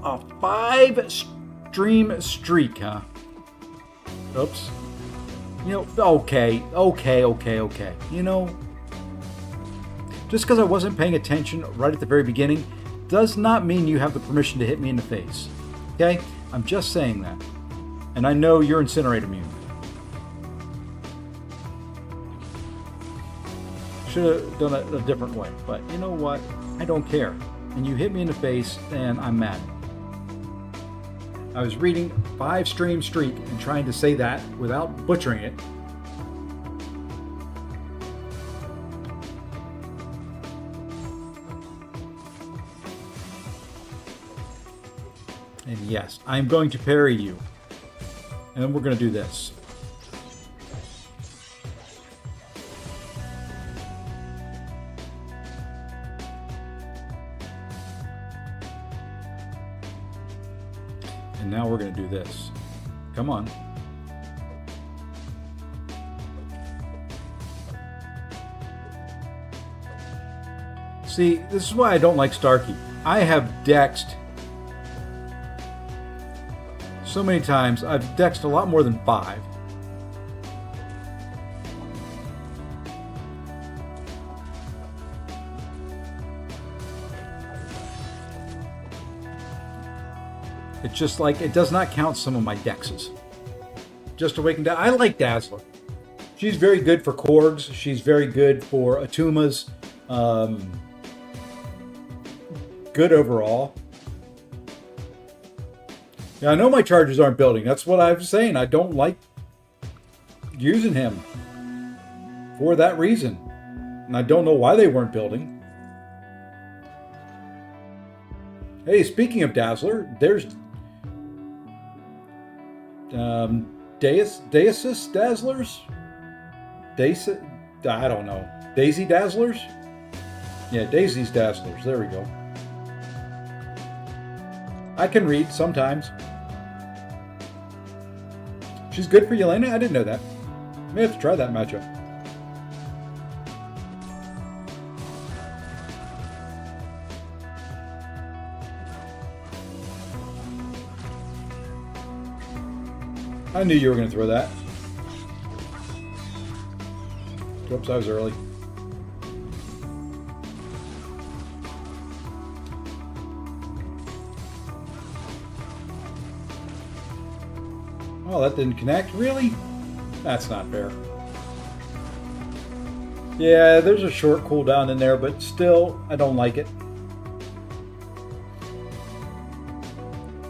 A 5-stream streak, huh? Oops. You know, okay. You know, just because I wasn't paying attention right at the very beginning does not mean you have the permission to hit me in the face. Okay? I'm just saying that. And I know you're incinerate immune. Should have done it a different way. But you know what? I don't care. And you hit me in the face and I'm mad. I was reading 5-stream streak and trying to say that without butchering it. And yes, I'm going to parry you. And then we're going to do this. And now we're going to do this. Come on. See, this is why I don't like Starkey. I have dexed so many times. I've dexed a lot more than 5. It's just like, it does not count some of my dexes. Just Awakened. I like Dazzler. She's very good for Korgs. She's very good for Atumas. Good overall. Yeah, I know my charges aren't building. That's what I was saying. I don't like using him for that reason. And I don't know why they weren't building. Hey, speaking of Dazzler, there's Deasis Dazzlers? I don't know. Daisy Dazzlers? Yeah, Daisy's Dazzlers. There we go. I can read sometimes. She's good for Yelena? I didn't know that. May have to try that matchup. I knew you were going to throw that. Oops, I was early. Oh, that didn't connect? Really? That's not fair. Yeah, there's a short cooldown in there, but still, I don't like it.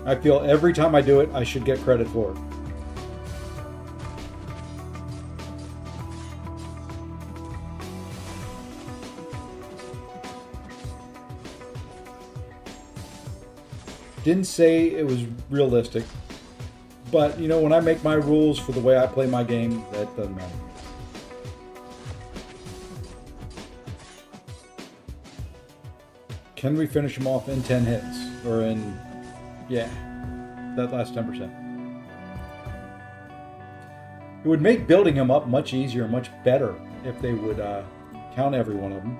I feel every time I do it, I should get credit for it. Didn't say it was realistic, but you know, when I make my rules for the way I play my game, that doesn't matter. Can we finish him off in 10 hits? Or in, yeah, that last 10%. It would make building him up much easier and much better if they would count every one of them.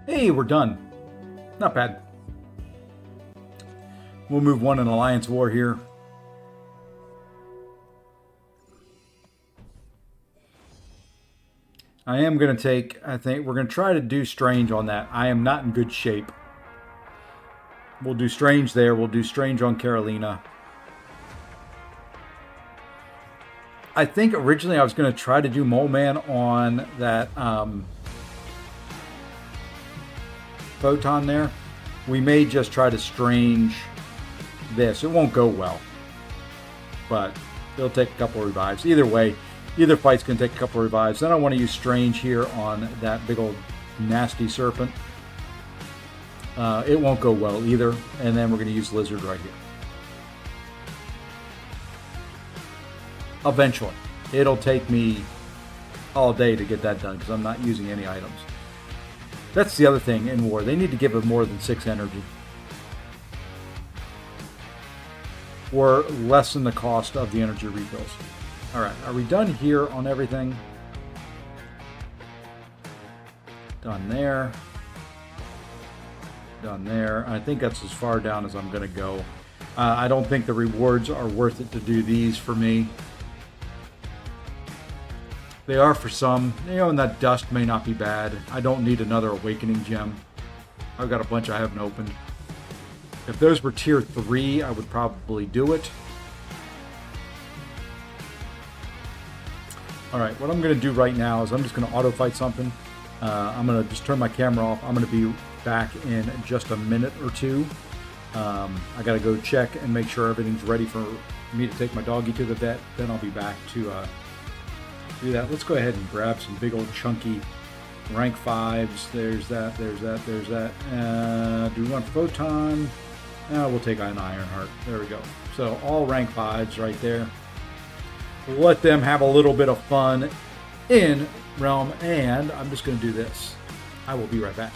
Hey, we're done. Not bad. We'll move one in Alliance War here. I am going to take, I think, we're going to try to do Strange on that. I am not in good shape. We'll do Strange there. We'll do Strange on Carolina. I think originally I was going to try to do Mole Man on that Photon there. We may just try to Strange this. It won't go well, but it'll take a couple revives. Either way, Either fight's going to take a couple of revives. Then I want to use Strange here on that big old nasty serpent. It won't go well either. And then we're going to use Lizard right here. Eventually. It'll take me all day to get that done because I'm not using any items. That's the other thing in war. They need to give it more than 6 energy. Or lessen the cost of the energy refills. Alright, are we done here on everything? Done there. Done there. I think that's as far down as I'm going to go. I don't think the rewards are worth it to do these for me. They are for some. You know, and that dust may not be bad. I don't need another awakening gem. I've got a bunch I haven't opened. If those were tier 3, I would probably do it. Alright, what I'm going to do right now is I'm just going to auto fight something. I'm going to just turn my camera off. I'm going to be back in just a minute or two. I got to go check and make sure everything's ready for me to take my doggy to the vet. Then I'll be back to do that. Let's go ahead and grab some big old chunky rank 5s. There's that, there's that, there's that. Do we want Photon? We'll take an Ironheart. There we go. So all rank 5s right there. Let them have a little bit of fun in Realm, and I'm just going to do this. I will be right back.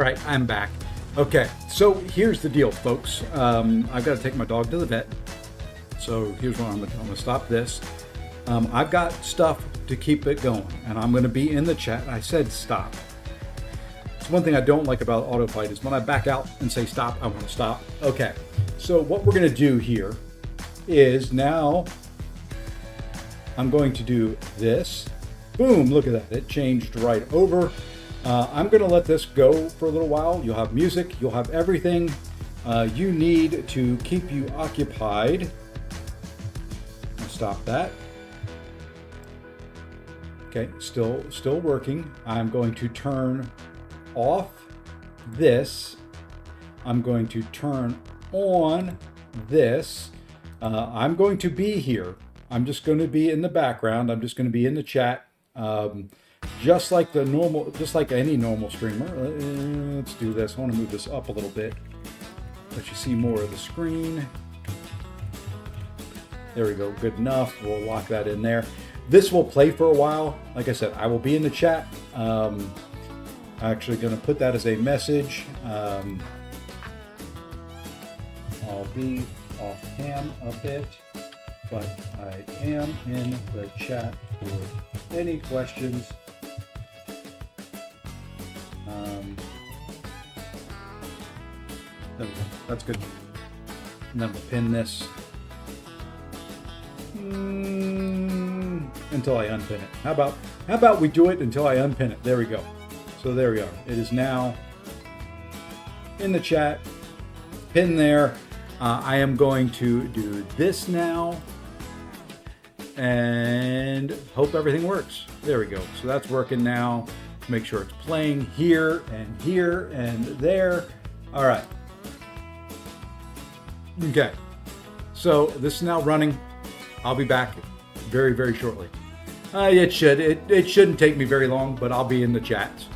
All right, I'm back. Okay, so here's the deal, folks. I've got to take my dog to the vet. So here's what I'm going to stop this. I've got stuff to keep it going, and I'm going to be in the chat. I said stop. It's one thing I don't like about autofight is when I back out and say stop, I want to stop. Okay, so what we're going to do here is now I'm going to do this. Boom, look at that. It changed right over. I'm going to let this go for a little while. You'll have music. You'll have everything you need to keep you occupied. I'll stop that. Okay, still working. I'm going to turn off this. I'm going to turn on this. I'm going to be here. I'm just going to be in the background. I'm just going to be in the chat. Just like any normal streamer. Let's do this. I want to move this up a little bit. Let you see more of the screen. There we go. Good enough. We'll lock that in there. This will play for a while. Like I said, I will be in the chat. I'm actually going to put that as a message. I'll be off cam a bit, but I am in the chat for any questions. There we go. That's good. And then we'll pin this until I unpin it. How about we do it until I unpin it? There we go. So there we are. It is now in the chat, pin there. I am going to do this now and hope everything works. There we go. So that's working now. Make sure it's playing here and there. All right. Okay. So this is now running. I'll be back very, very shortly. It shouldn't take me very long, but I'll be in the chats.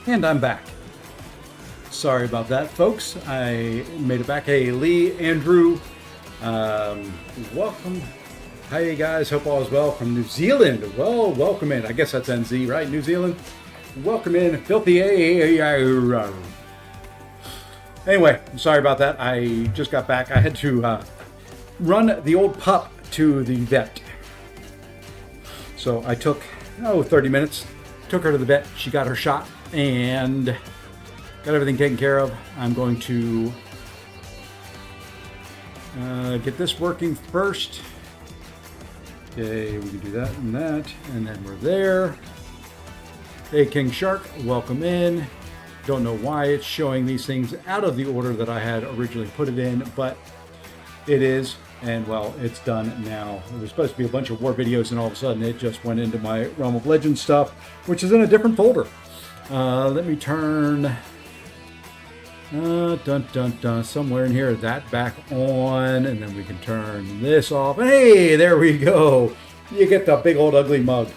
And I'm back. Sorry about that, folks. I made it back. Hey, Lee, Andrew, welcome. Hi, you guys. Hope all is well from New Zealand. Well, welcome in. I guess that's NZ, right? New Zealand. Welcome in, filthy. Anyway, I'm sorry about that. I just got back. I had to run the old pup to the vet. So I took, 30 minutes. Took her to the vet. She got her shot and got everything taken care of. I'm going to get this working first. Okay, we can do that, and then we're there. Hey, King Shark, welcome in. Don't know why it's showing these things out of the order that I had originally put it in, but it is. And well, it's done now. It was supposed to be a bunch of war videos, and all of a sudden it just went into my Realm of Legends stuff, which is in a different folder. Let me turn somewhere in here that back on, and then we can turn this off. Hey, there we go. You get the big old ugly mug.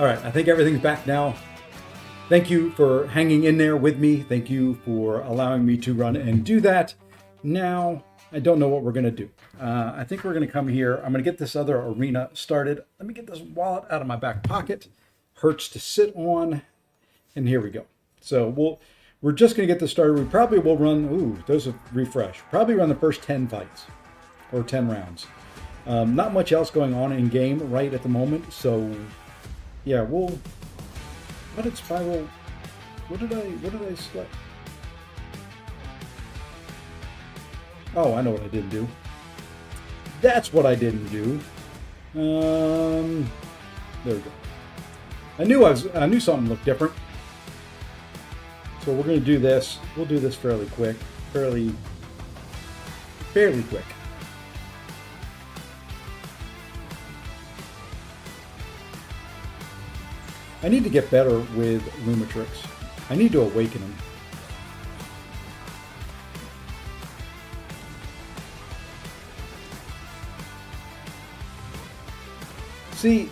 All right, I think everything's back now. Thank you for hanging in there with me. Thank you for allowing me to run and do that. Now, I don't know what we're going to do. I think we're going to come here. I'm going to get this other arena started. Let me get this wallet out of my back pocket. Hurts to sit on. And here we go. So we're just going to get this started. We probably will run, those are refresh. Probably run the first 10 fights or 10 rounds. Not much else going on in game right at the moment. So, yeah, what did Spiral, what did I select? Oh, I know what I didn't do. That's what I didn't do. There we go. I knew something looked different. So we're going to do this. We'll do this fairly quick. Fairly quick. I need to get better with Lumitrix. I need to awaken him. See,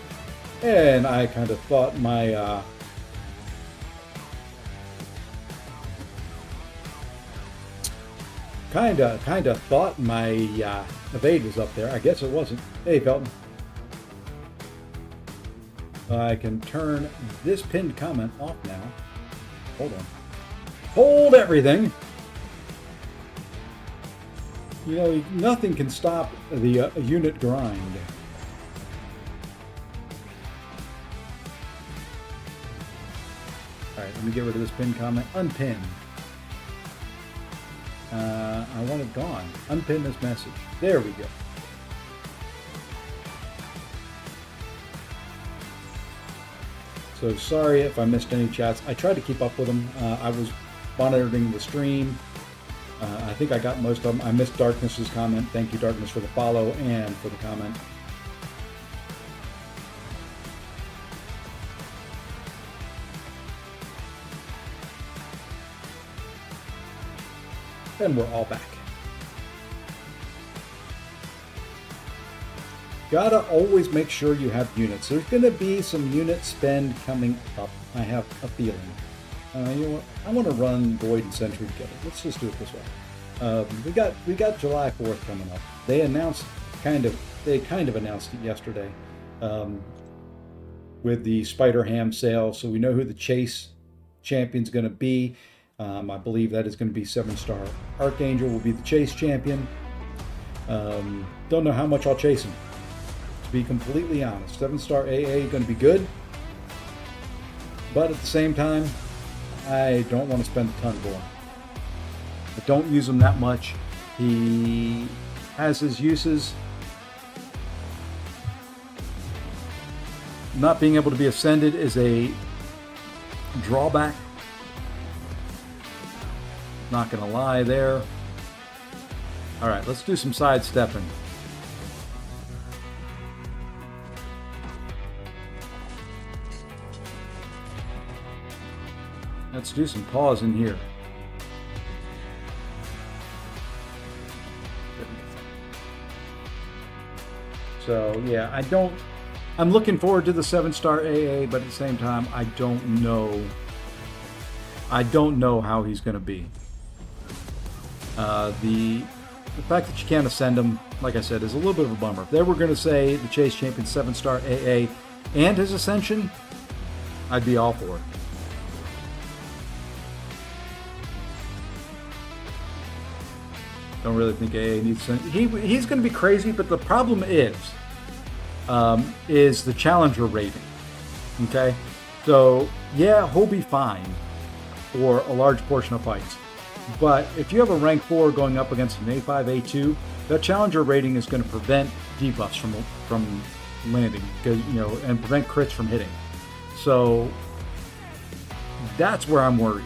and I kind of thought my kind of thought my evade was up there. I guess it wasn't. Hey, Felton. I can turn this pinned comment off now. Hold on. Hold everything. You know, nothing can stop the unit grind. All right, let me get rid of this pinned comment. Unpin. I want it gone. Unpin this message. There we go. So sorry if I missed any chats. I tried to keep up with them. I was monitoring the stream. I think I got most of them. I missed Darkness's comment. Thank you, Darkness, for the follow and for the comment. And we're all back. Gotta always make sure you have units. There's gonna be some unit spend coming up. I have a feeling. You know what? I want to run Void and Sentry together. Let's just do it this way. We got July 4th coming up. They announced they kind of announced it yesterday with the Spider Ham sale, so we know who the Chase champion's going to be. I believe that is going to be 7-star Archangel will be the Chase champion. Don't know how much I'll chase him, to be completely honest. 7-star AA going to be good, but at the same time, I don't want to spend a ton for him. I don't use him that much. He has his uses. Not being able to be ascended is a drawback. Not gonna lie there. All right, let's do some sidestepping. Let's do some pause in here. So yeah, I don't I'm looking forward to the 7-star AA, but at the same time, I don't know how he's going to be. The fact that you can't ascend him, like I said, is a little bit of a bummer. If they were going to say the Chase Champion 7-star AA and his ascension, I'd be all for it. Don't really think AA needs to. He's going to be crazy, but the problem is the challenger rating. Okay, so yeah, he'll be fine for a large portion of fights. But if you have a rank 4 going up against an A5, A2, that challenger rating is going to prevent debuffs from landing, because and prevent crits from hitting. So that's where I'm worried.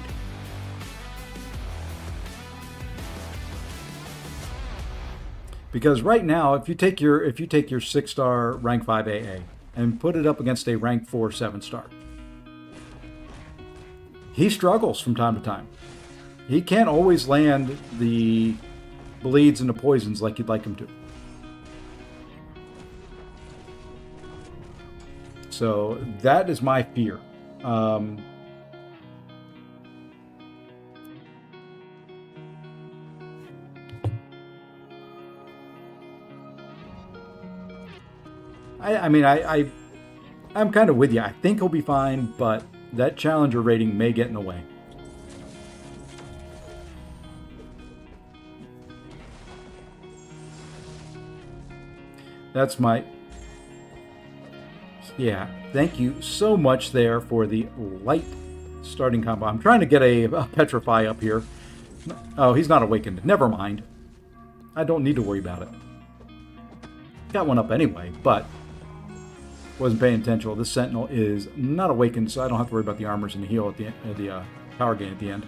Because right now, if you take your 6-star rank 5 AA and put it up against a rank 4 7-star, he struggles from time to time. He can't always land the bleeds and the poisons like you'd like him to. So that is my fear. I'm kind of with you. I think he'll be fine, but that challenger rating may get in the way. That's my... Yeah, thank you so much there for the light starting combo. I'm trying to get a Petrify up here. Oh, he's not awakened. Never mind. I don't need to worry about it. Got one up anyway, but wasn't paying attention. This Sentinel is not awakened, so I don't have to worry about the armors and the heal at the power gain at the end.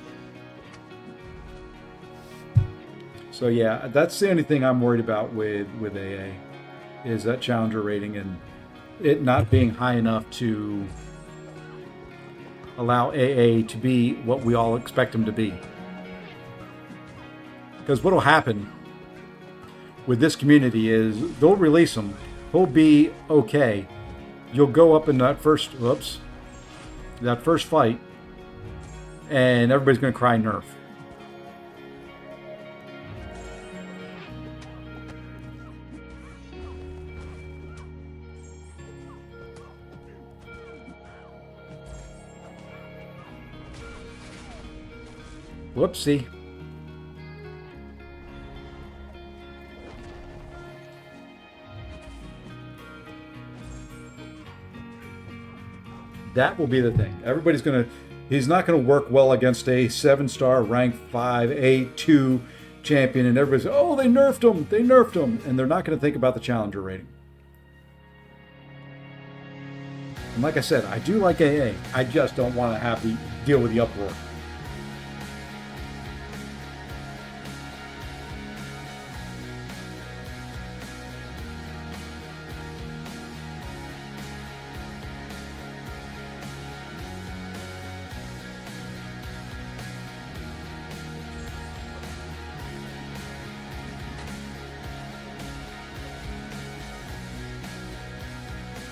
So yeah, that's the only thing I'm worried about with AA. Is that challenger rating and it not being high enough to allow AA to be what we all expect him to be. Because what will happen with this community is they'll release him, he'll be okay. You'll go up in that first fight, and everybody's going to cry nerf. Whoopsie. That will be the thing. He's not going to work well against a 7-star rank 5 A2 champion, and everybody's, oh, they nerfed him, and they're not going to think about the challenger rating. And like I said, I do like AA. I just don't want to have to deal with the uproar.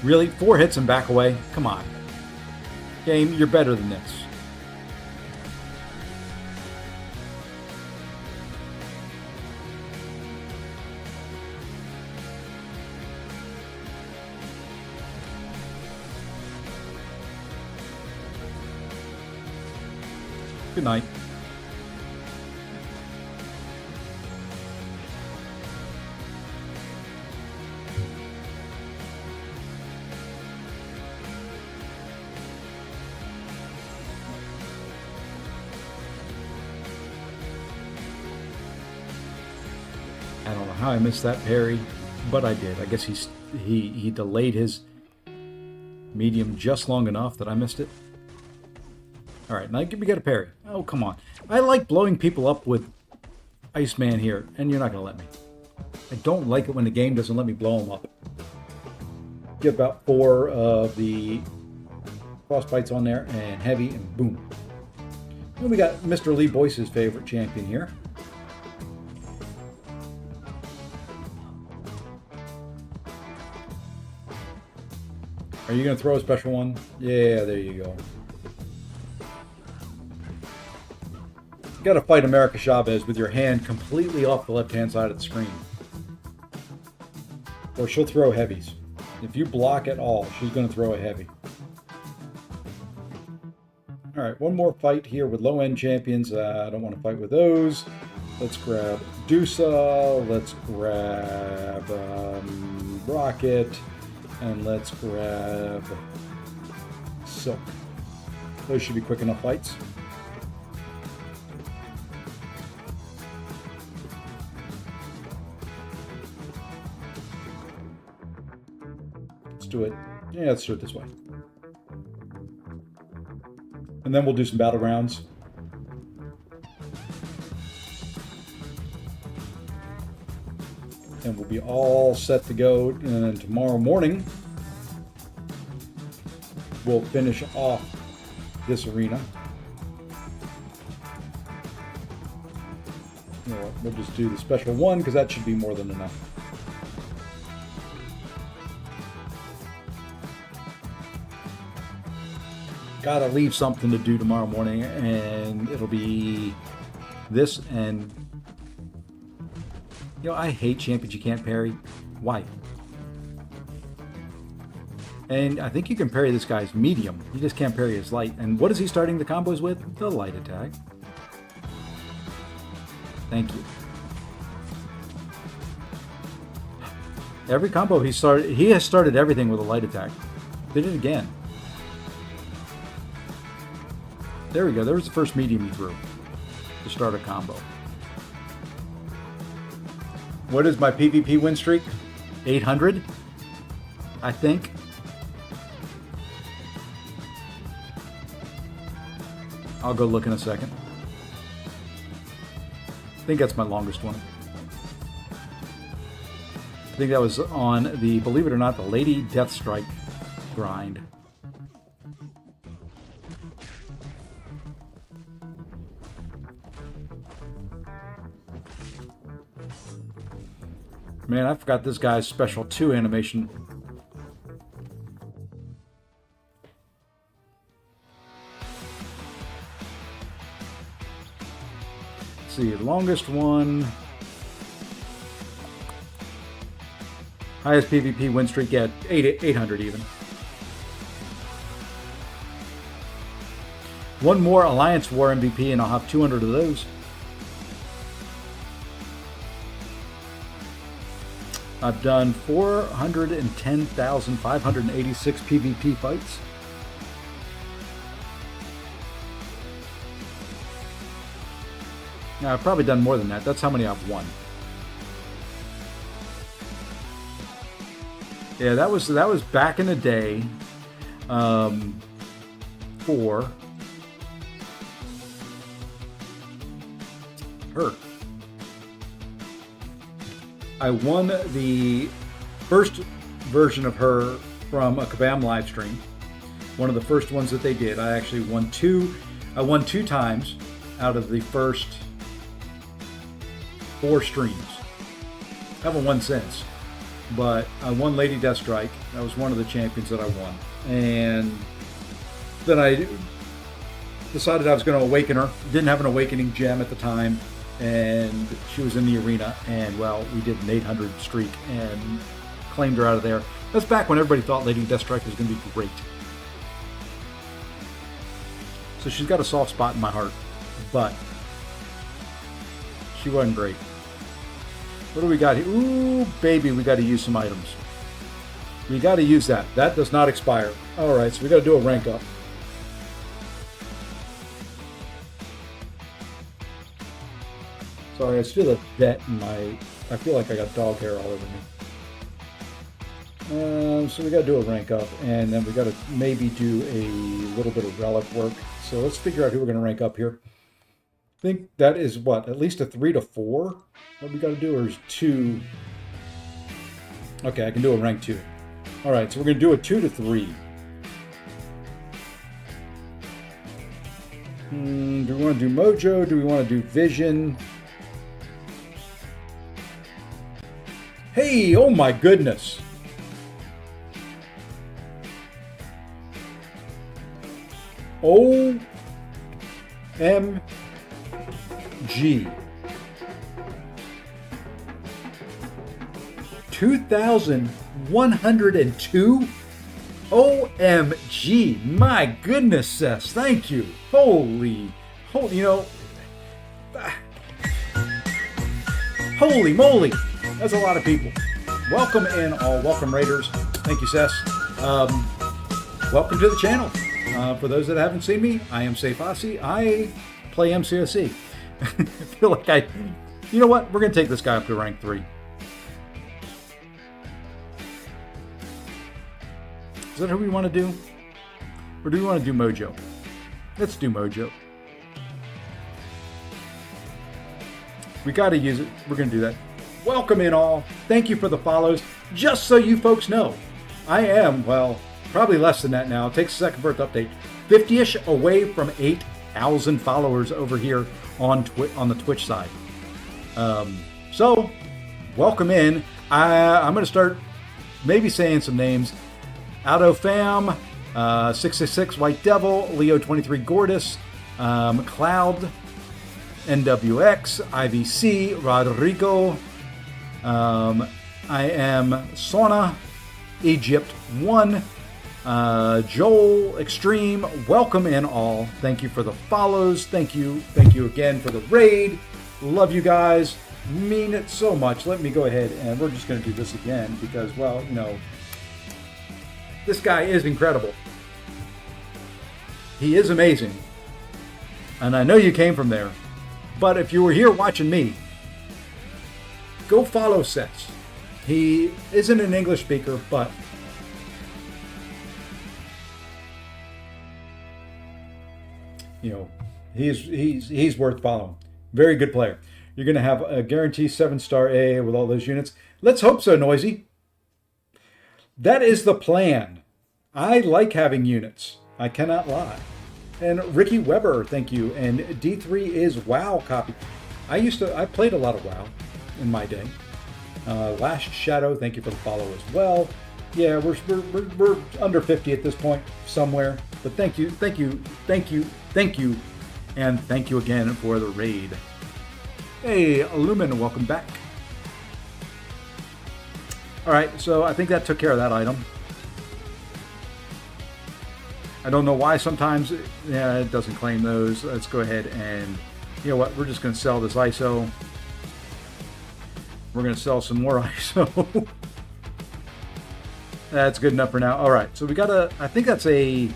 Really? 4 hits and back away? Come on. Game, you're better than this. Good night. I don't know how I missed that parry, but I did. I guess he delayed his medium just long enough that I missed it. All right, now we got a parry. Oh, come on. I like blowing people up with Iceman here, and you're not going to let me. I don't like it when the game doesn't let me blow them up. Get about 4 of the frostbites on there, and heavy, and boom. Then we got Mr. Lee Boyce's favorite champion here. Are you going to throw a special one? Yeah, there you go. You got to fight America Chavez with your hand completely off the left-hand side of the screen. Or she'll throw heavies. If you block at all, she's going to throw a heavy. All right, one more fight here with low-end champions. I don't want to fight with those. Let's grab Dusa. Let's grab Rocket. And let's grab Silk. Those should be quick enough fights. Let's do it. Yeah, let's do it this way. And then we'll do some battlegrounds. And we'll be all set to go. And then tomorrow morning, we'll finish off this arena. You know what, we'll just do the special one because that should be more than enough. Gotta leave something to do tomorrow morning, and it'll be this. And you know, I hate champions you can't parry. Why? And I think you can parry this guy's medium. You just can't parry his light. And what is he starting the combos with? The light attack. Thank you. Every combo he has started everything with a light attack. Did it again. There we go. There was the first medium he threw to start a combo. What is my PvP win streak? 800, I think. I'll go look in a second. I think that's my longest one. I think that was on the, believe it or not, the Lady Deathstrike grind. Man, I forgot this guy's special 2 animation. Let's see, the longest one. Highest PvP win streak at 800 even. One more Alliance War MVP and I'll have 200 of those. I've done 410,586 PvP fights. Now, I've probably done more than that. That's how many I've won. Yeah, that was back in the day for her. I won the first version of her from a Kabam live stream. One of the first ones that they did. I actually won two. I won 2 times out of the first 4 streams. I haven't won since, but I won Lady Deathstrike. That was one of the champions that I won. And then I decided I was going to awaken her. Didn't have an awakening gem at the time. And she was in the arena, and well, we did an 800 streak and claimed her out of there. That's back when everybody thought Lady Deathstrike was going to be great. So she's got a soft spot in my heart, but she wasn't great. What do we got here? Ooh, baby, we got to use some items. We got to use that. That does not expire. All right, so we got to do a rank up. Sorry, I still have vet in my... I feel like I got dog hair all over me. So we got to do a rank up, and then we got to maybe do a little bit of relic work. So let's figure out who we're going to rank up here. I think that is what, at least a 3 to 4 that we got to do, or is 2? Okay, I can do a rank 2. All right, so we're going to do a 2 to 3. Do we want to do Mojo? Do we want to do Vision? Hey, oh my goodness. OMG. 2,102? OMG. My goodness, Sess. Thank you. Holy, holy moly. That's a lot of people. Welcome in all. Welcome, Raiders. Thank you, Sess. Welcome to the channel. For those that haven't seen me, I am Safe Aussie. I play MCOC. I feel like you know what? We're going to take this guy up to rank 3. Is that who we want to do? Or do we want to do Mojo? Let's do Mojo. We got to use it. We're going to do that. Welcome in all. Thank you for the follows. Just so you folks know, I am, well, probably less than that now. It takes a second for it to update. 50-ish away from 8,000 followers over here on the Twitch side. So, welcome in. I'm going to start maybe saying some names. Auto Fam, 666 White Devil, Leo 23 Gordis, Cloud, NWX, IVC, Rodrigo, I am Sona, Egypt 1, Joel Extreme. Welcome in all. Thank you for the follows. Thank you again for the raid. Love you guys. Mean it so much. Let me go ahead and we're just going to do this again because, well, this guy is incredible. He is amazing. And I know you came from there. But if you were here watching me, go follow Sets. He isn't an English speaker, but he's worth following. Very good player. You're going to have a guaranteed 7-star AA with all those units. Let's hope so, Noisy. That is the plan. I like having units. I cannot lie. And Ricky Weber, thank you. And D3 is WoW copy. I played a lot of WoW in my day. Last Shadow, thank you for the follow as well. Yeah, we're under 50 at this point somewhere. But thank you. And thank you again for the raid. Hey, Lumen, welcome back. All right, so I think that took care of that item. I don't know why sometimes it doesn't claim those. Let's go ahead and, you know what, we're just going to sell this ISO. We're going to sell some more ISO. That's good enough for now. All right, so we got I think that's I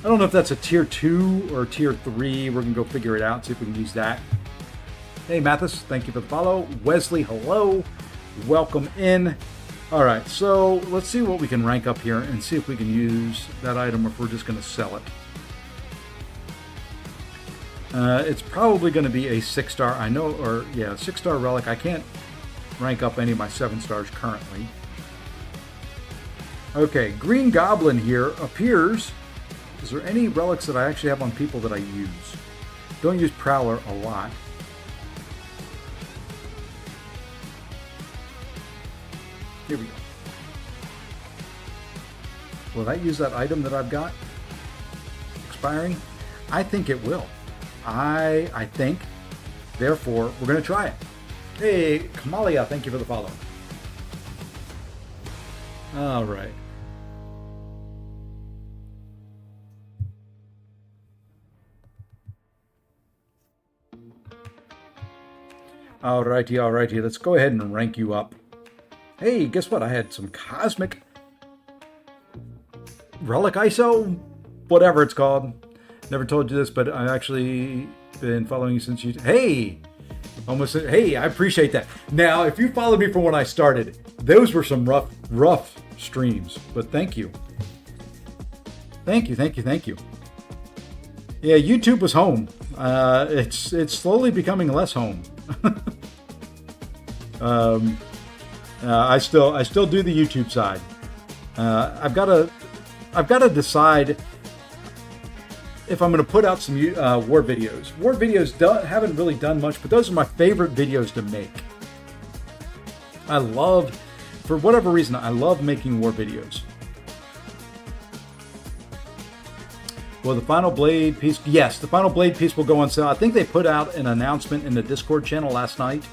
don't know if that's a tier 2 or tier 3. We're going to go figure it out, see if we can use that. Hey, Mathis, thank you for the follow. Wesley, hello. Welcome in. All right, so let's see what we can rank up here and see if we can use that item or if we're just going to sell it. It's probably going to be a 6-star. I know, or yeah, 6-star relic. I can't rank up any of my 7-stars currently. Okay, Green Goblin here appears. Is there any relics that I actually have on people that I use? Don't use Prowler a lot. Here we go. Will that use that item that I've got expiring? I think it will. I think. Therefore, we're going to try it. Hey, Kamalia, thank you for the follow. All right. Alrighty. Let's go ahead and rank you up. Hey, guess what? I had some Cosmic Relic ISO, whatever it's called. Never told you this, but I've actually been following you since you... Hey! Hey, I appreciate that. Now, if you followed me from when I started, those were some rough streams, but thank you. Thank you. Yeah, YouTube was home. It's slowly becoming less home. I still do the YouTube side. I've got to decide if I'm going to put out some war videos. War videos haven't really done much, but those are my favorite videos to make. For whatever reason, I love making war videos. Will the final blade piece? Yes, the final blade piece will go on sale. I think they put out an announcement in the Discord channel last night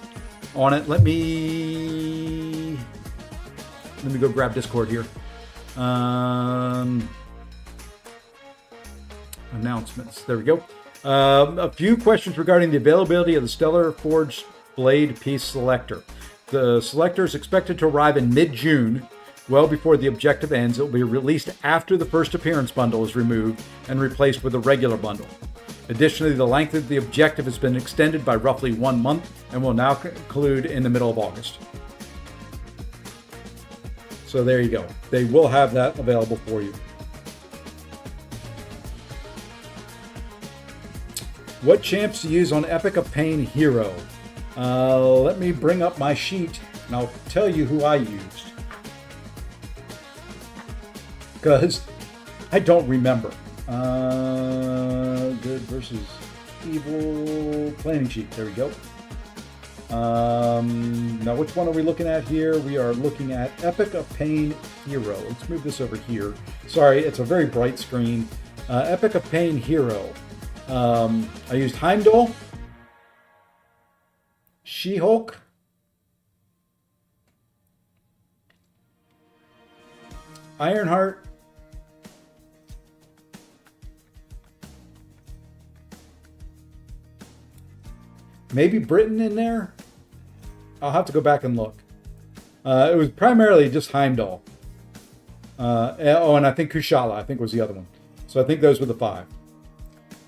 on it. Let me go grab Discord here. Announcements. There we go. A few questions regarding the availability of the Stellar Forged Blade Piece Selector. The selector is expected to arrive in mid-June, well before the objective ends. It will be released after the first appearance bundle is removed and replaced with a regular bundle. Additionally, the length of the objective has been extended by roughly 1 month and will now conclude in the middle of August. So there you go. They will have that available for you. What champs to use on Epic of Pain Hero? Let me bring up my sheet and I'll tell you who I used. Because I don't remember. Good versus evil planning sheet. There we go. Now, which one are we looking at here? We are looking at Epic of Pain Hero. Let's move this over here. Sorry, it's a very bright screen. Epic of Pain Hero. I used Heimdall, She-Hulk, Ironheart, maybe Britain in there. I'll have to go back and look. It was primarily just Heimdall. And I think Kushala, I think was the other one. So I think those were the 5.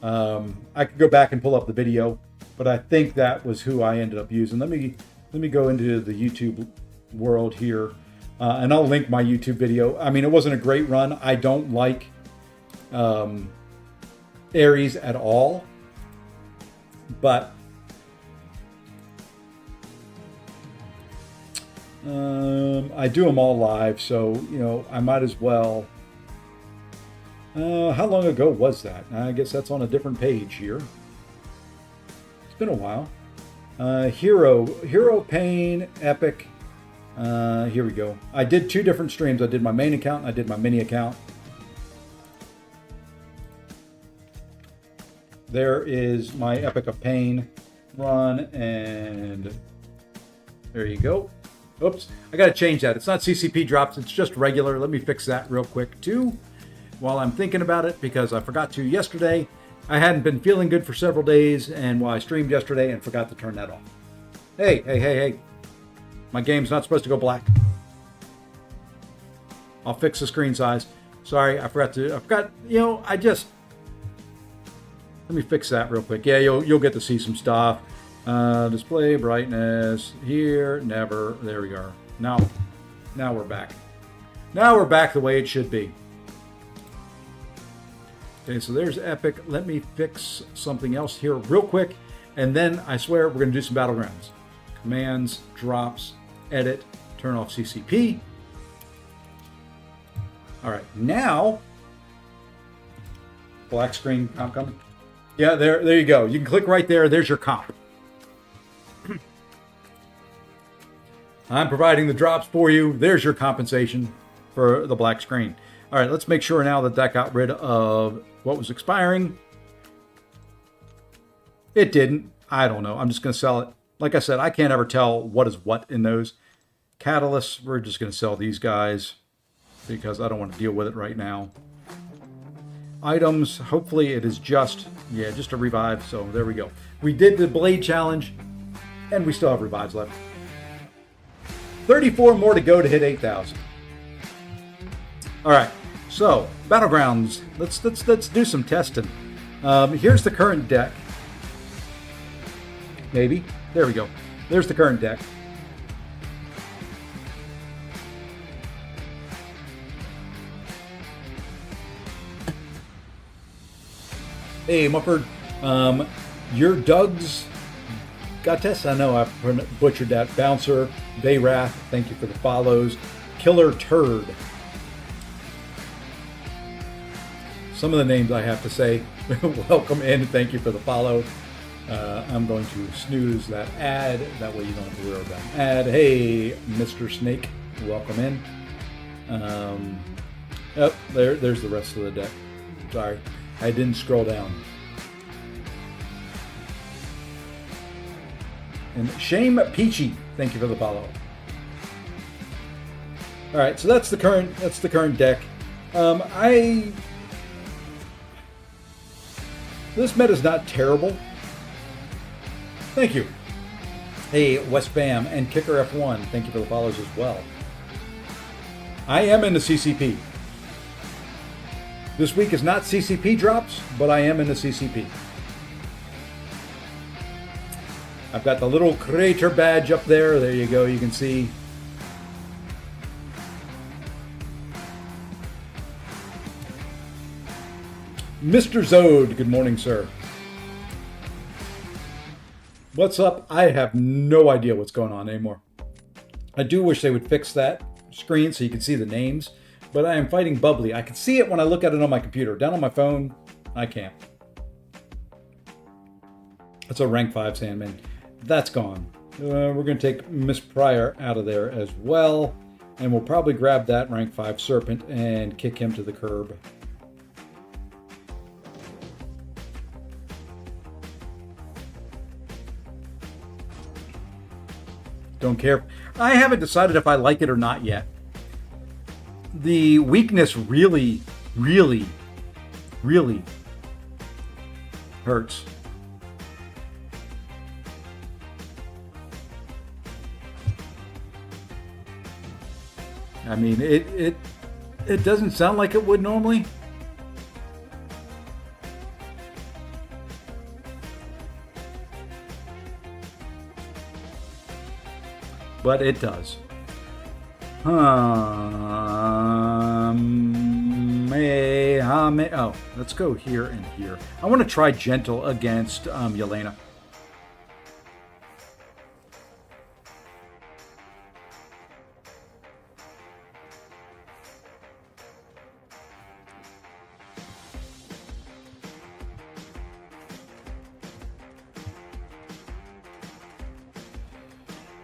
I could go back and pull up the video, but I think that was who I ended up using. Let me go into the YouTube world here, and I'll link my YouTube video. I mean, it wasn't a great run. I don't like Ares at all, but I do them all live, so I might as well. How long ago was that? I guess that's on a different page here. It's been a while. Hero Pain Epic. Here we go. I did 2 different streams. I did my main account and I did my mini account. There is my Epic of Pain run, and there you go. Oops, I got to change that. It's not CCP drops, it's just regular. Let me fix that real quick too, while I'm thinking about it, because I forgot to yesterday. I hadn't been feeling good for several days, and while I streamed yesterday and forgot to turn that off. Hey. My game's not supposed to go black. I'll fix the screen size. Sorry, I forgot. Let me fix that real quick. Yeah, you'll get to see some stuff. Display brightness here, never. There we are. Now we're back. Now we're back the way it should be. Okay, so there's Epic. Let me fix something else here real quick, and then I swear we're going to do some battlegrounds. Commands, drops, edit, turn off CCP. All right, now black screen comp coming. Yeah, there you go. You can click right there. There's your comp. I'm providing the drops for you. There's your compensation for the black screen. All right, let's make sure now that got rid of what was expiring. It didn't. I don't know. I'm just going to sell it. Like I said, I can't ever tell what is what in those. Catalysts, we're just going to sell these guys because I don't want to deal with it right now. Items, hopefully it is just a revive. So there we go. We did the Blade Challenge, and we still have revives left. 34 more to go to hit 8,000. All right, so battlegrounds. Let's do some testing. Here's the current deck. Maybe there we go. There's the current deck. Hey, Mufford. Your Doug's Gates. I know I butchered that. Bouncer, Bayrath. Thank you for the follows. Killer Turd. Some of the names I have to say. Welcome in. Thank you for the follow. I'm going to snooze that ad. That way you don't have to worry about an ad. Hey, Mr. Snake. Welcome in. There's the rest of the deck. Sorry. I didn't scroll down. And Shame Peachy, thank you for the follow. All right, so that's the current deck. This meta's not terrible. Thank you. Hey, West Bam and Kicker F1, thank you for the follows as well. I am into CCP. This week is not CCP drops, but I am into CCP. I've got the little crater badge up there. There you go. You can see. Mr. Zode, good morning, sir. What's up? I have no idea what's going on anymore. I do wish they would fix that screen so you can see the names, but I am fighting Bubbly. I can see it when I look at it on my computer. Down on my phone, I can't. That's a rank 5 Sandman. That's gone. We're going to take Miss Pryor out of there as well, and we'll probably grab that rank 5 Serpent and kick him to the curb. Don't care. I haven't decided if I like it or not yet. The weakness really, really, really hurts. I mean, it doesn't sound like it would normally. But it does. Oh, let's go here and here. I want to try Gentle against Yelena.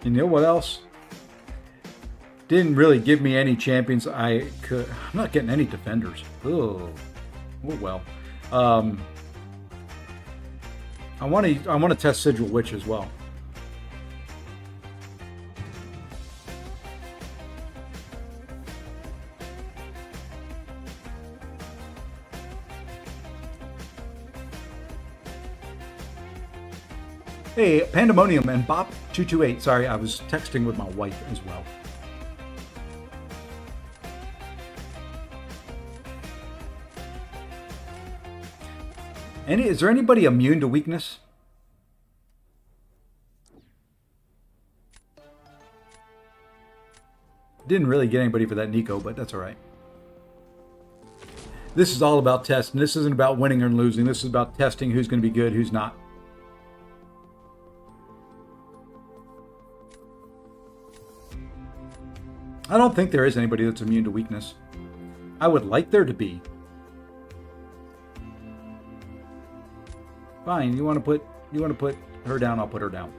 You know what else? Didn't really give me any champions I could. I'm not getting any defenders. Oh well. I want to test Sigil Witch as well. Hey, Pandemonium and Bop228. Sorry, I was texting with my wife as well. Is there anybody immune to weakness? Didn't really get anybody for that Nico, but that's all right. This is all about testing. This isn't about winning or losing. This is about testing who's going to be good, who's not. I don't think there is anybody that's immune to weakness. I would like there to be. Fine, you want to put her down, I'll put her down.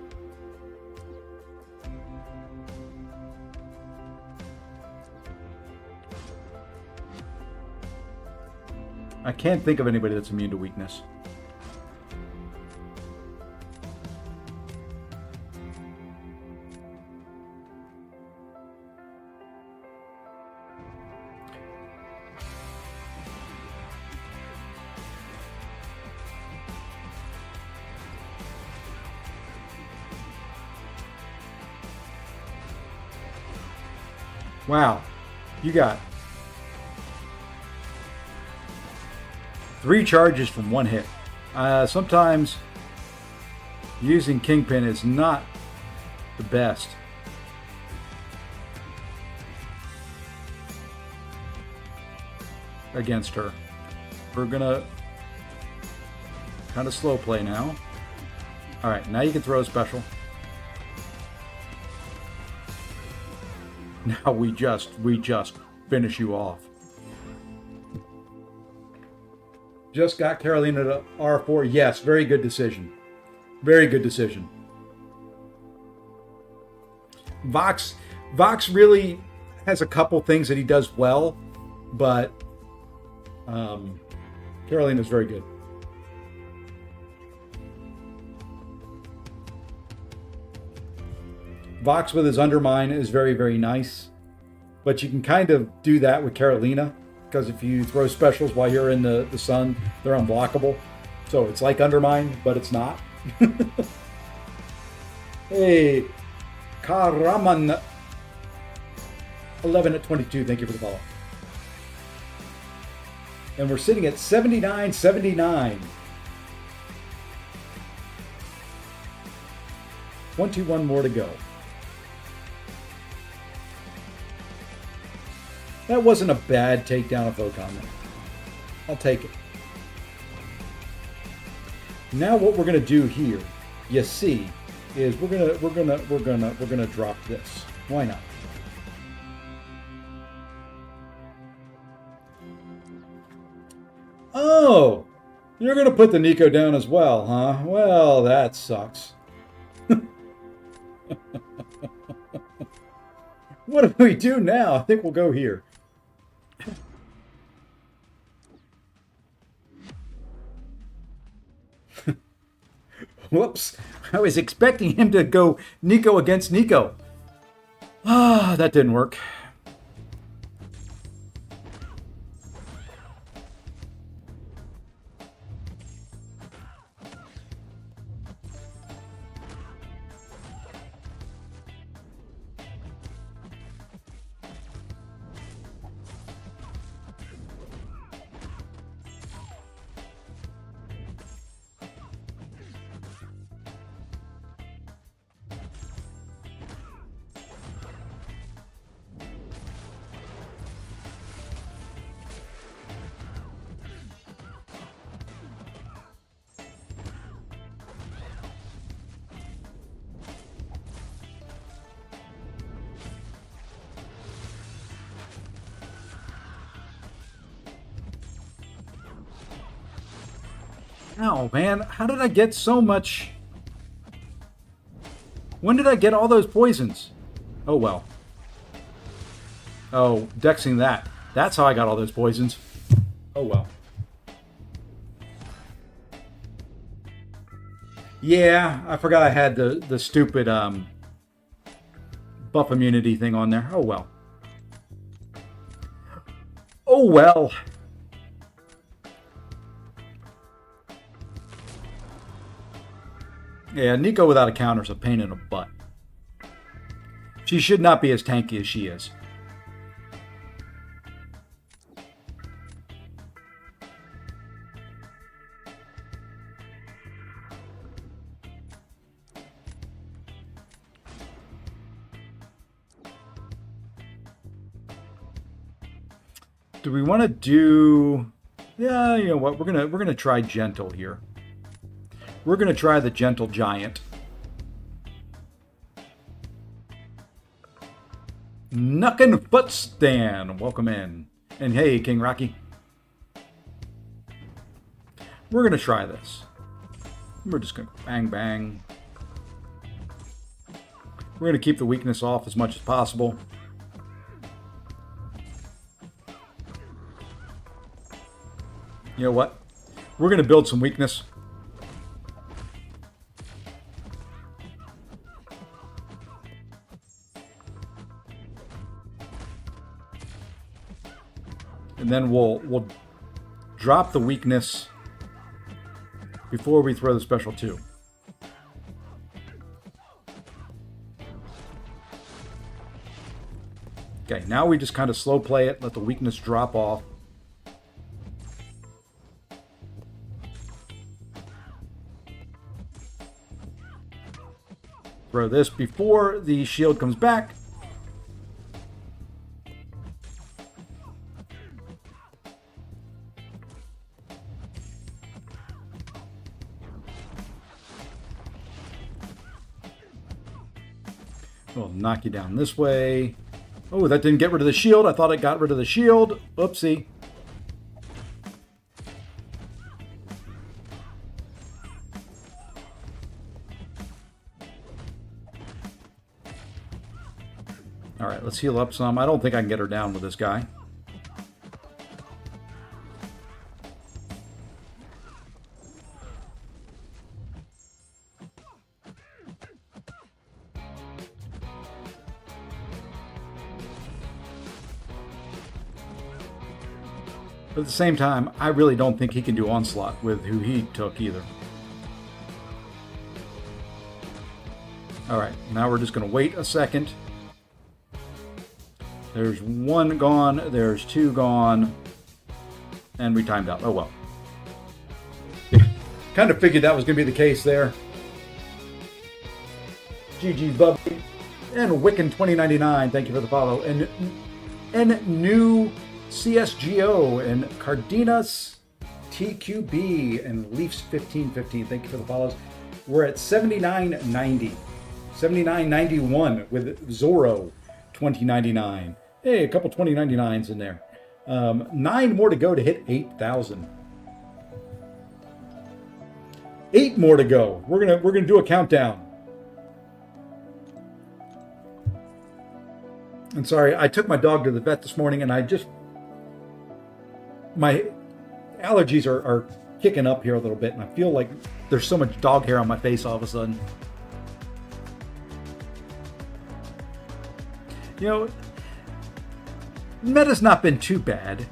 I can't think of anybody that's immune to weakness. Wow, you got 3 charges from 1 hit. Sometimes using Kingpin is not the best. Against her. We're gonna kind of slow play now. All right, now you can throw a special. Now we just finish you off. Just got Carolina to R4. Yes, very good decision. Very good decision. Vox really has a couple things that he does well, but Carolina's very good. Vox with his Undermine is very, very nice. But you can kind of do that with Carolina, because if you throw specials while you're in the sun, they're unblockable. So it's like Undermine, but it's not. Hey, Karaman 11 at 22. Thank you for the follow. And we're sitting at 79-79. 21 more to go. That wasn't a bad takedown of Vocon. I'll take it. Now what we're gonna do here, you see, is we're gonna drop this. Why not? Oh, you're gonna put the Nico down as well, huh? Well, that sucks. What do we do now? I think we'll go here. Whoops. I was expecting him to go Nico against Nico. Ah, that didn't work. Oh man, how did I get so much? When did I get all those poisons? Oh well. Oh, dexing that. That's how I got all those poisons. Oh well. Yeah, I forgot I had the stupid buff immunity thing on there. Oh well. Oh well. Yeah, Nico without a counter is a pain in the butt. She should not be as tanky as she is. Do we want to do? Yeah, you know what? We're gonna try gentle here. We're going to try the Gentle Giant. Knuckin' Footstand. Welcome in. And hey, King Rocky. We're going to try this. We're just going to bang, bang. We're going to keep the weakness off as much as possible. You know what? We're going to build some weakness. And then we'll drop the weakness before we throw the special 2. Okay, now we just kind of slow play it, let the weakness drop off. Throw this before the shield comes back. We'll knock you down this way. Oh, that didn't get rid of the shield. I thought it got rid of the shield. Oopsie. All right, let's heal up some. I don't think I can get her down with this guy. But at the same time, I really don't think he can do Onslaught with who he took either. All right, now we're just going to wait a second. There's one gone, there's two gone, and we timed out. Oh well. Kind of figured that was going to be the case there. GG's Bubby. And Wiccan 2099, thank you for the follow. And new CSGO and Cardenas TQB and Leafs 1515, thank you for the follows. We're at 79.90. 79.91 with Zorro 2099. Hey, a couple 2099s in there. 9 more to go to hit 8,000. 8 more to go. We're gonna do a countdown. And sorry, I took my dog to the vet this morning, and my allergies are kicking up here a little bit, and I feel like there's so much dog hair on my face all of a sudden. You know, meta's not been too bad.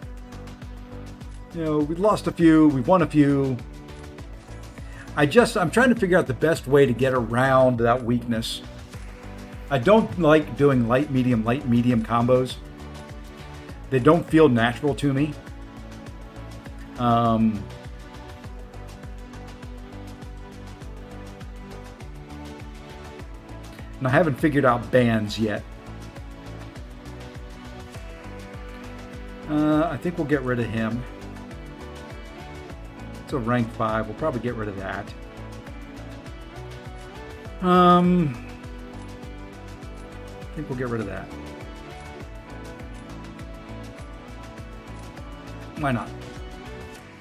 You know, we've lost a few, we've won a few. I'm trying to figure out the best way to get around that weakness. I don't like doing light, medium combos. They don't feel natural to me. And I haven't figured out bans yet. I think we'll get rid of him. It's a rank 5. We'll probably get rid of that. I think we'll get rid of that. Why not?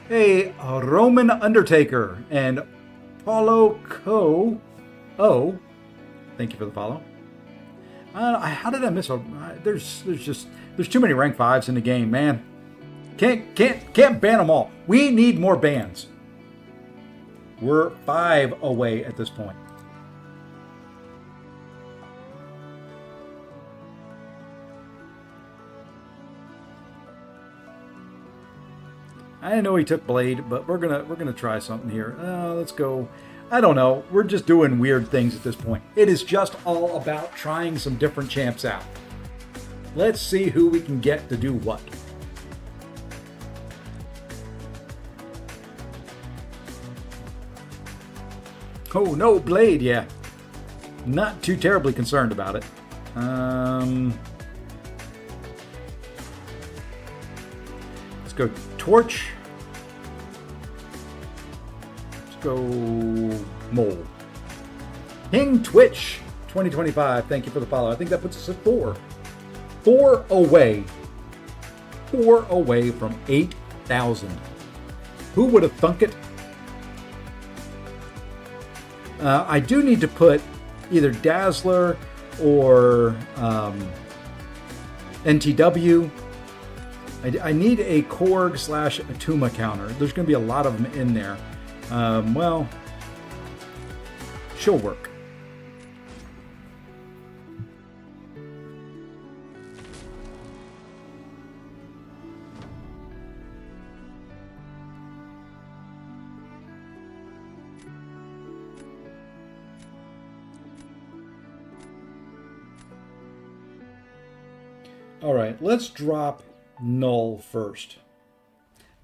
Hey, Roman Undertaker and Paulo Co. Oh, thank you for the follow. How did I miss a? There's too many rank 5s in the game, man. Can't ban them all. We need more bans. We're 5 away at this point. I didn't know he took Blade, but we're gonna try something here. Let's go. I don't know. We're just doing weird things at this point. It is just all about trying some different champs out. Let's see who we can get to do what. Oh no, Blade, yeah. Not too terribly concerned about it. Let's go Torch. Let's go Mole. King Twitch 2025, thank you for the follow. I think that puts us at 4. 4 away. 4 away from 8,000. Who would have thunk it? I do need to put either Dazzler or NTW. I need a Korg / Atuma counter. There's going to be a lot of them in there. Well, she'll work. All right, let's drop Null first.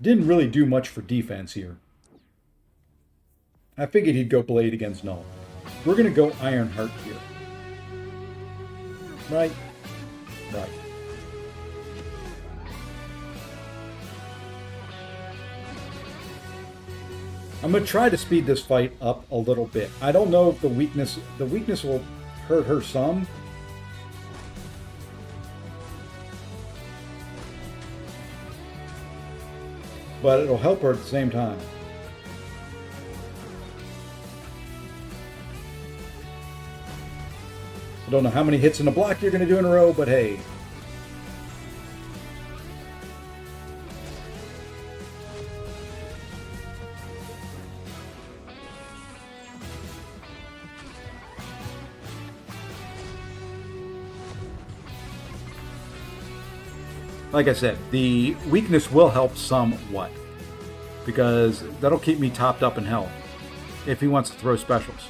Didn't really do much for defense here. I figured he'd go Blade against Null. We're going to go Ironheart here. Right? Right. I'm going to try to speed this fight up a little bit. I don't know if the weakness will hurt her some. But it'll help her at the same time. I don't know how many hits in a block you're going to do in a row, but hey. like I said, the weakness will help somewhat, because that'll keep me topped up in health if he wants to throw specials.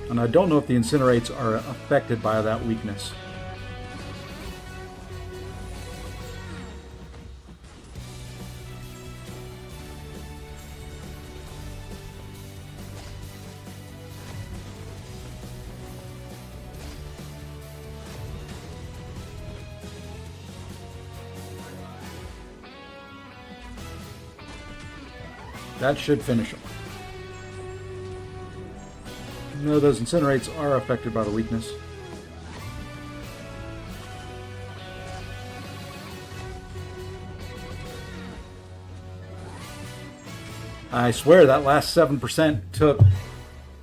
And I don't know if the incinerates are affected by that weakness. That should finish him. No, those incinerates are affected by the weakness. I swear that last 7% took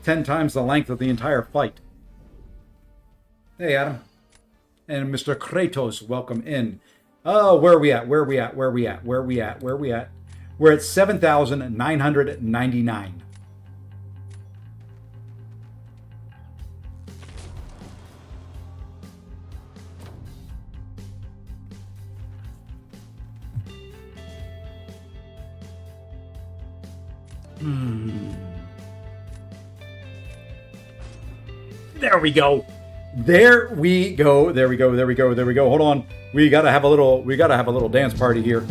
10 times the length of the entire fight. Hey, Adam. And Mr. Kratos, welcome in. Oh, where are we at? Where are we at? Where are we at? Where are we at? Where are we at? We're at 7,999. There we go. There we go. There we go. There we go. There we go. Hold on. We gotta have a little dance party here.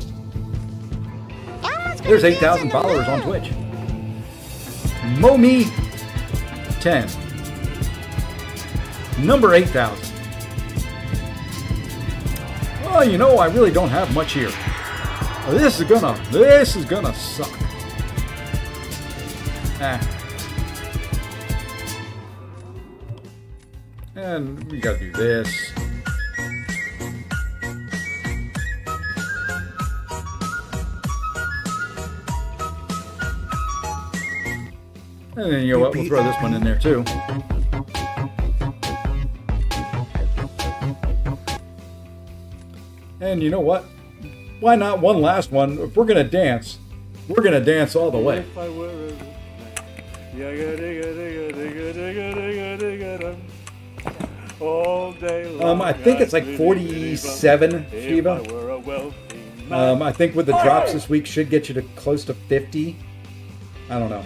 There's 8,000 followers on Twitch. Momi 10. Number 8,000. Well, you know, I really don't have much here. This is gonna suck. And we gotta do this. And then, you know what, we'll throw this one in there too. And you know what? Why not one last one? If we're gonna dance all the way. I think it's like 47, Shiva. I think with the drops this week should get you to close to 50. I don't know.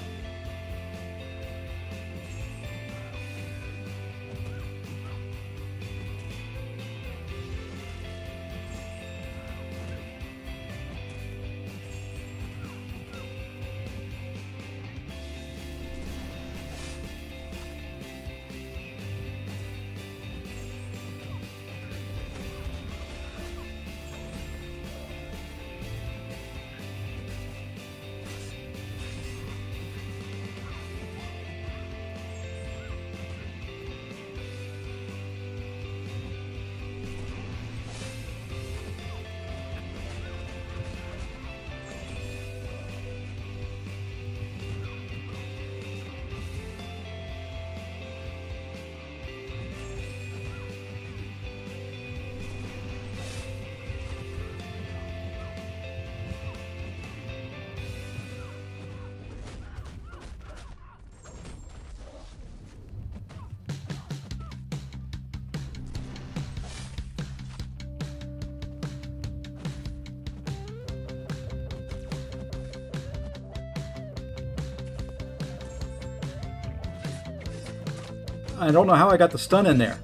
I don't know how I got the stun in there.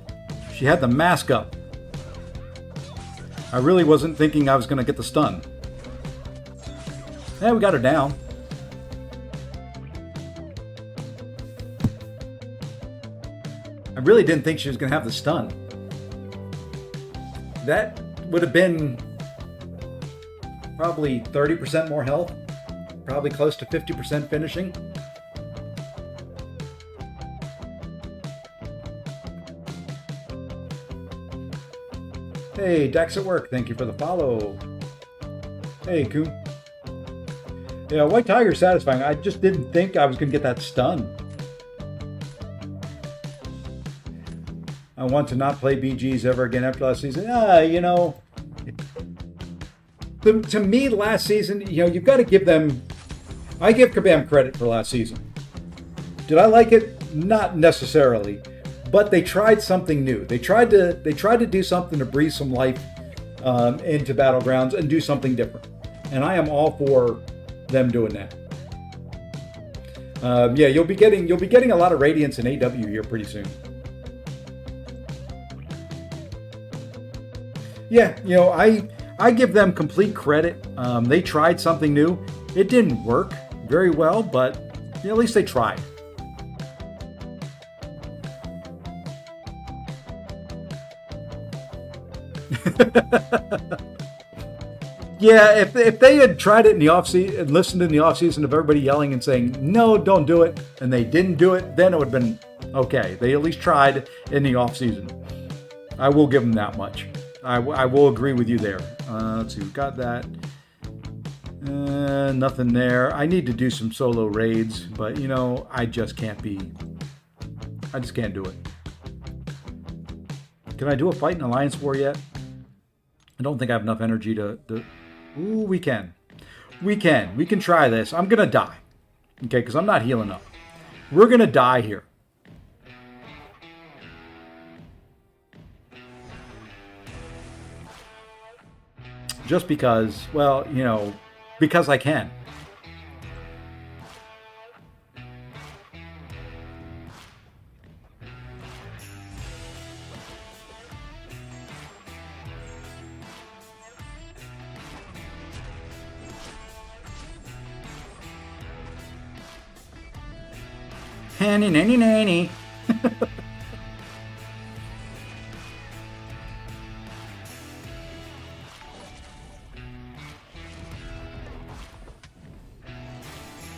She had the mask up. I really wasn't thinking I was going to get the stun. Yeah, we got her down. I really didn't think she was going to have the stun. That would have been probably 30% more health. Probably close to 50% finishing. Hey, Dex at work, thank you for the follow. Hey, Coon. Yeah, White Tiger's satisfying. I just didn't think I was going to get that stun. I want to not play BGs ever again after last season. To me, last season, you've got to give them. I give Kabam credit for last season. Did I like it? Not necessarily, but they tried something new. They tried to do something to breathe some life into Battlegrounds and do something different. And I am all for them doing that. You'll be getting a lot of Radiance in AW here pretty soon. Yeah, I give them complete credit. They tried something new. It didn't work very well, but at least they tried. Yeah, if they had tried it in the offseason and listened in the offseason of everybody yelling and saying, no, don't do it, and they didn't do it, then it would have been okay. They at least tried in the offseason. I will give them that much. I will agree with you there. Let's see, we got that. Nothing there. I need to do some solo raids, but I just can't do it. Can I do a fight in Alliance War yet? I don't think I have enough energy to ooh, we can. We can try this. I'm gonna die. Okay, because I'm not healing up. We're gonna die here. Just because, well, because I can. Nanny, nanny, nanny.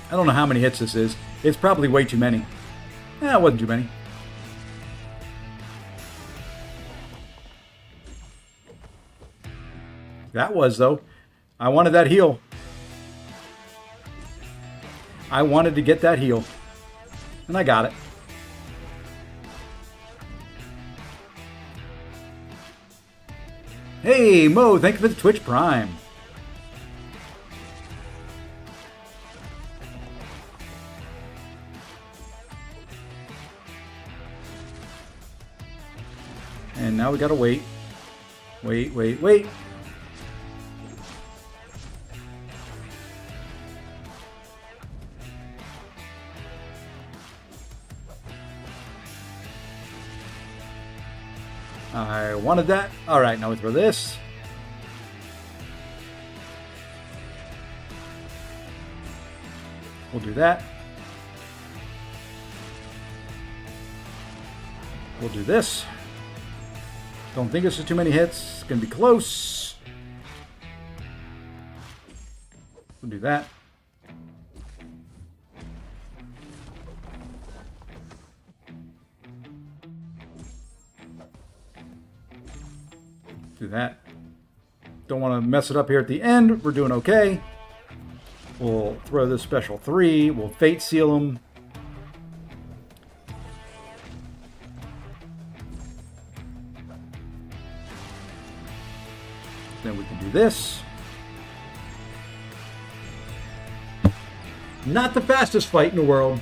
I don't know how many hits this is. It's probably way too many. It wasn't too many. That was, though. I wanted that heal. I wanted to get that heal. And I got it. Hey, Mo, thank you for the Twitch Prime. And now we gotta wait. Wait. I wanted that. All right, now we throw this. We'll do that. We'll do this. Don't think this is too many hits. It's going to be close. We'll do that. Do that. Don't want to mess it up here at the end. We're doing okay. We'll throw this special 3. We'll Fate Seal them. Then we can do this. Not the fastest fight in the world,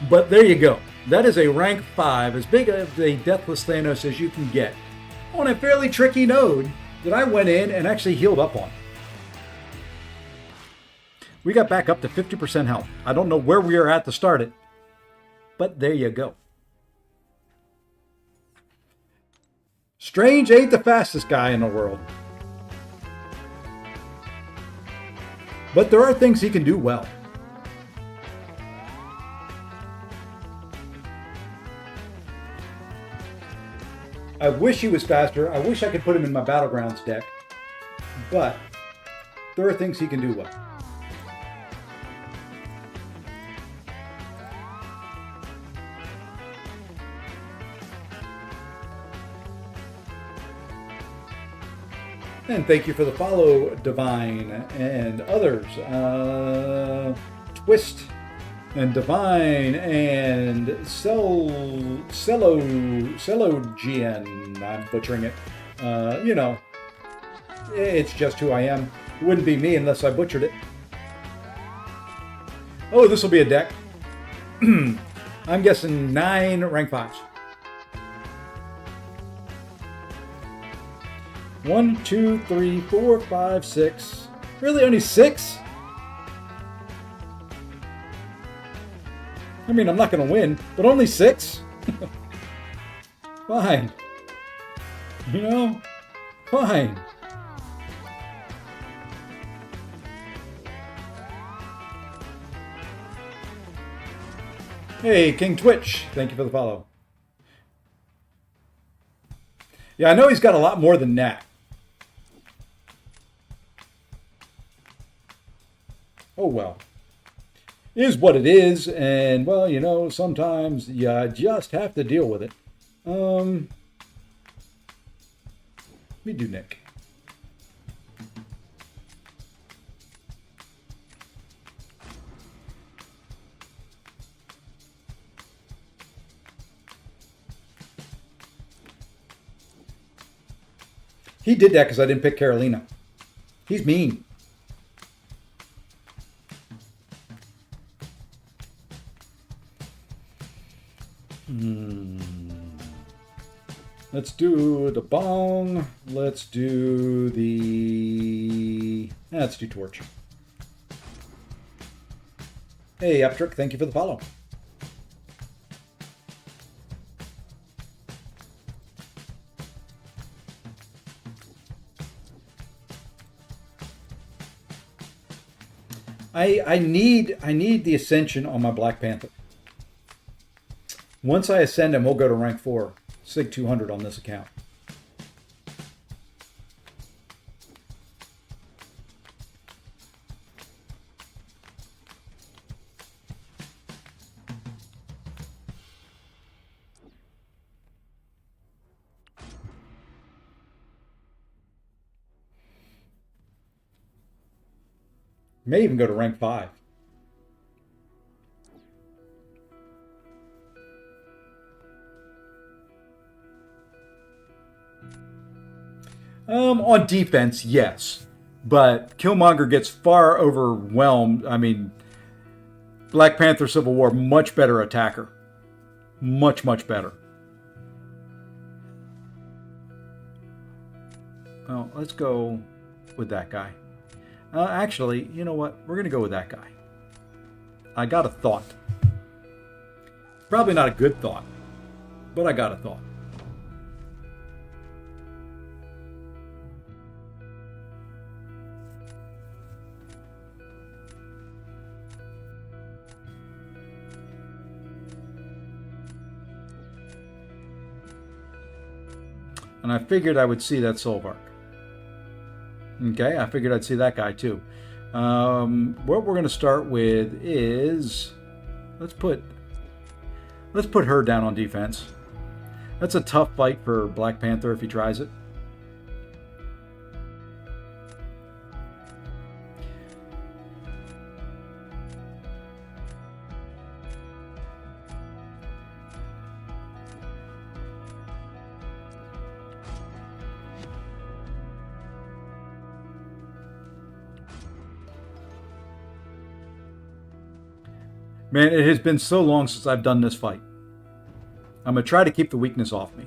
but there you go. That is a rank 5, as big of a Deathless Thanos as you can get, on a fairly tricky node that I went in and actually healed up on. We got back up to 50% health. I don't know where we are at to start it, but there you go. Strange ain't the fastest guy in the world. But there are things he can do well. I wish he was faster. I wish I could put him in my Battlegrounds deck. But there are things he can do well. And thank you for the follow, Divine, and others. Twist, and Divine and Celogian. I'm butchering it. You know, it's just who I am. It wouldn't be me unless I butchered it. Oh, this will be a deck. I'm guessing 9 rank 5s. 1, 2, 3, 4, 5, 6. Really, only 6? I mean, I'm not going to win, but only 6? Fine. You know? Fine. Hey, King Twitch. Thank you for the follow. Yeah, I know he's got a lot more than that. Oh, well. It is what it is, and, well, you know, sometimes you just have to deal with it. Let me do Nick. He did that because I didn't pick Carolina. He's mean. Let's do the bong. Let's do the... Let's do torch. Hey, Uptrick, thank you for the follow. I need the ascension on my Black Panther. Once I ascend him, we'll go to rank 4. Sig 200 on this account. May even go to rank 5. On defense, yes. But Killmonger gets far overwhelmed. I mean, Black Panther Civil War, much better attacker. Much, much better. Well, let's go with that guy. Actually, you know what? We're going to go with that guy. I got a thought. Probably not a good thought, but I got a thought. And I figured I would see that Soulbark. Okay, I figured I'd see that guy too. What we're going to start with is... Let's put her down on defense. That's a tough fight for Black Panther if he tries it. Man, it has been so long since I've done this fight. I'm going to try to keep the weakness off me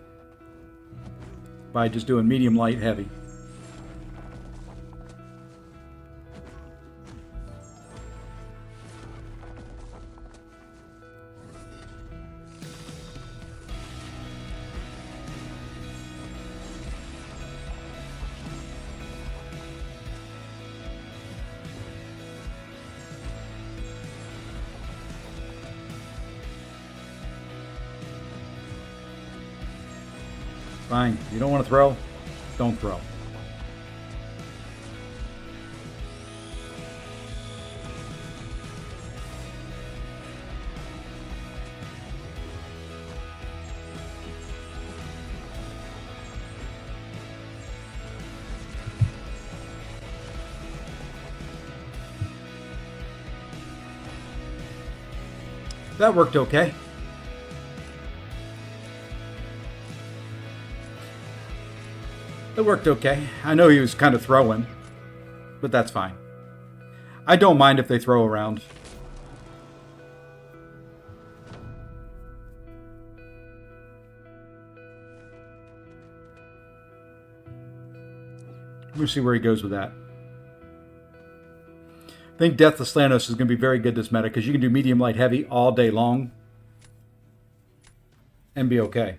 by just doing medium, light, heavy. Fine. You don't want to throw? Don't throw. That worked okay. It worked okay. I know he was kind of throwing, but that's fine. I don't mind if they throw around. We'll see where he goes with that. I think Deathless Slanos is going to be very good this meta because you can do medium, light, heavy all day long and be okay.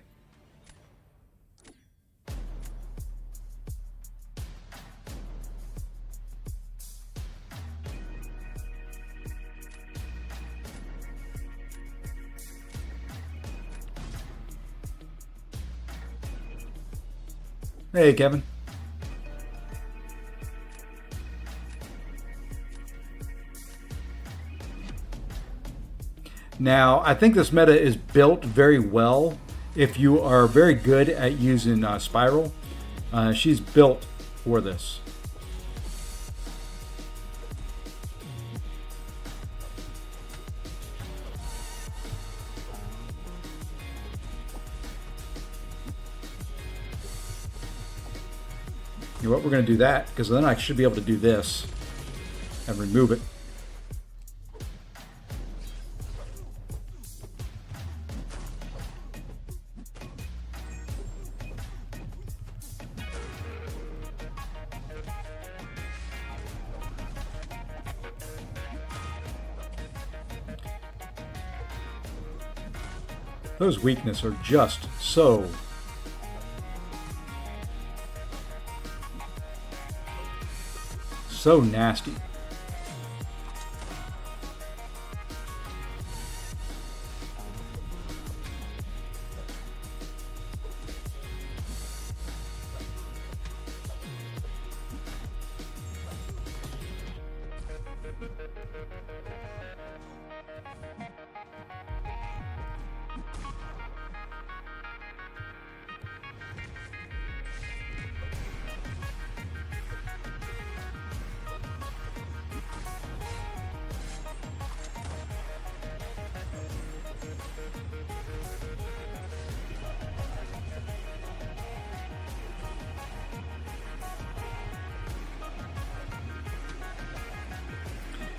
Hey, Kevin. Now, I think this meta is built very well if you are very good at using Spiral. She's built for this. You know what, we're going to do that, because then I should be able to do this and remove it. Those weaknesses are just so nasty.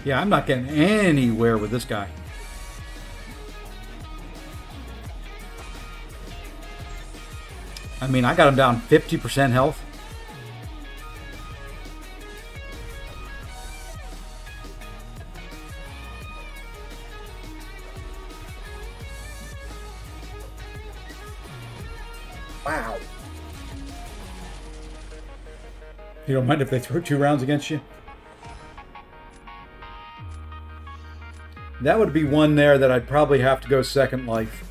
Yeah, I'm not getting anywhere with this guy. I mean, I got him down 50% health. Wow. You don't mind if they throw 2 rounds against you? That would be one there that I'd probably have to go second life.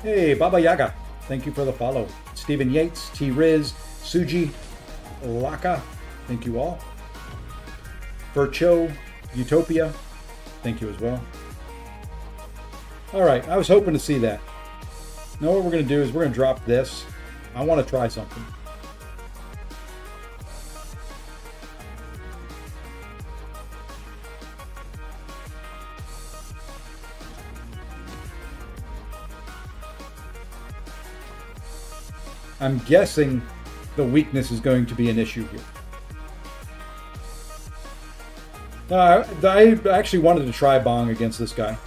Hey, Baba Yaga. Thank you for the follow. Stephen Yates, T. Riz, Suji, Laka. Thank you all. Vircho, Utopia. Thank you as well. All right, I was hoping to see that. Now what we're going to do is we're going to drop this. I want to try something. I'm guessing the weakness is going to be an issue here. I actually wanted to try Bong against this guy.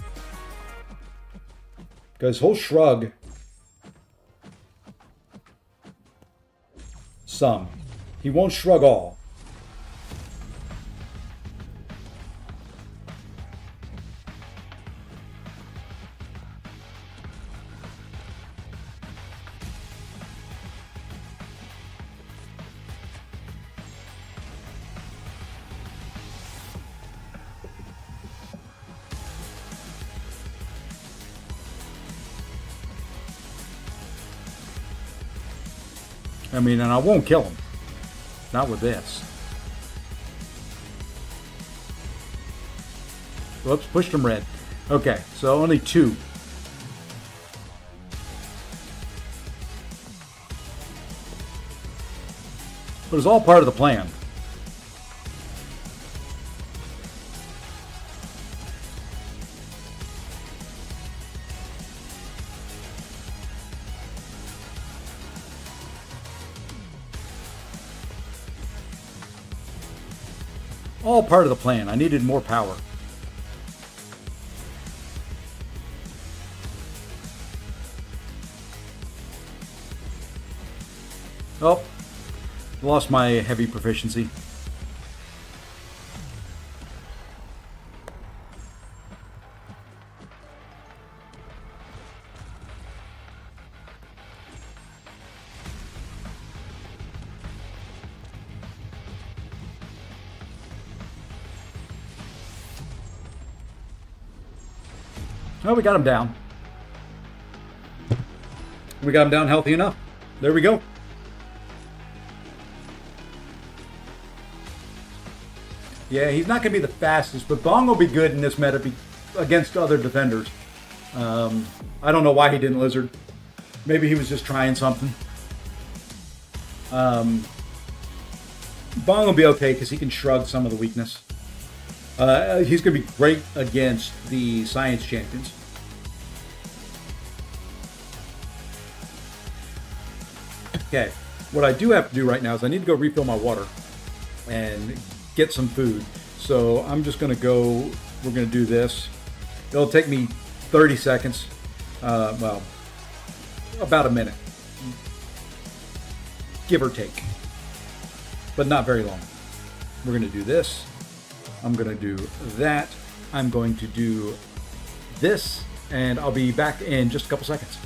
Because he'll shrug some. He won't shrug all. I mean, and I won't kill him. Not with this. Whoops, pushed him red. Okay, so only 2. But it's all part of the plan. all part of the plan. I needed more power. Oh, lost my heavy proficiency. Oh, we got him down. We got him down healthy enough. There we go. Yeah, he's not going to be the fastest, but Bong will be good in this meta against other defenders. I don't know why he didn't Lizard. Maybe he was just trying something. Bong will be okay because he can shrug some of the weakness. He's going to be great against the Science Champions. Okay, what I do have to do right now is I need to go refill my water and get some food. So I'm just going to go, we're going to do this. It'll take me 30 seconds. Well, about a minute. Give or take. But not very long. We're going to do this. I'm going to do that. I'm going to do this. And I'll be back in just a couple seconds.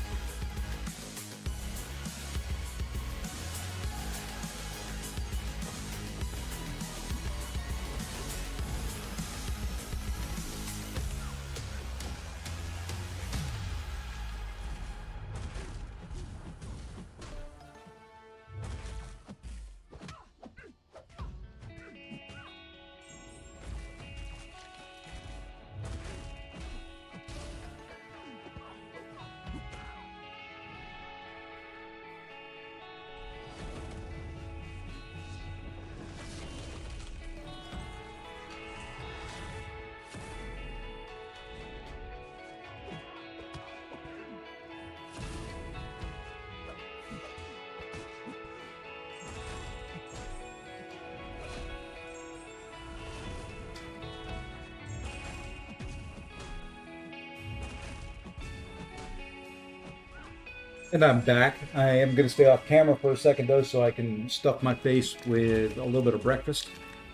And I'm back. I am going to stay off camera for a second though, so I can stuff my face with a little bit of breakfast.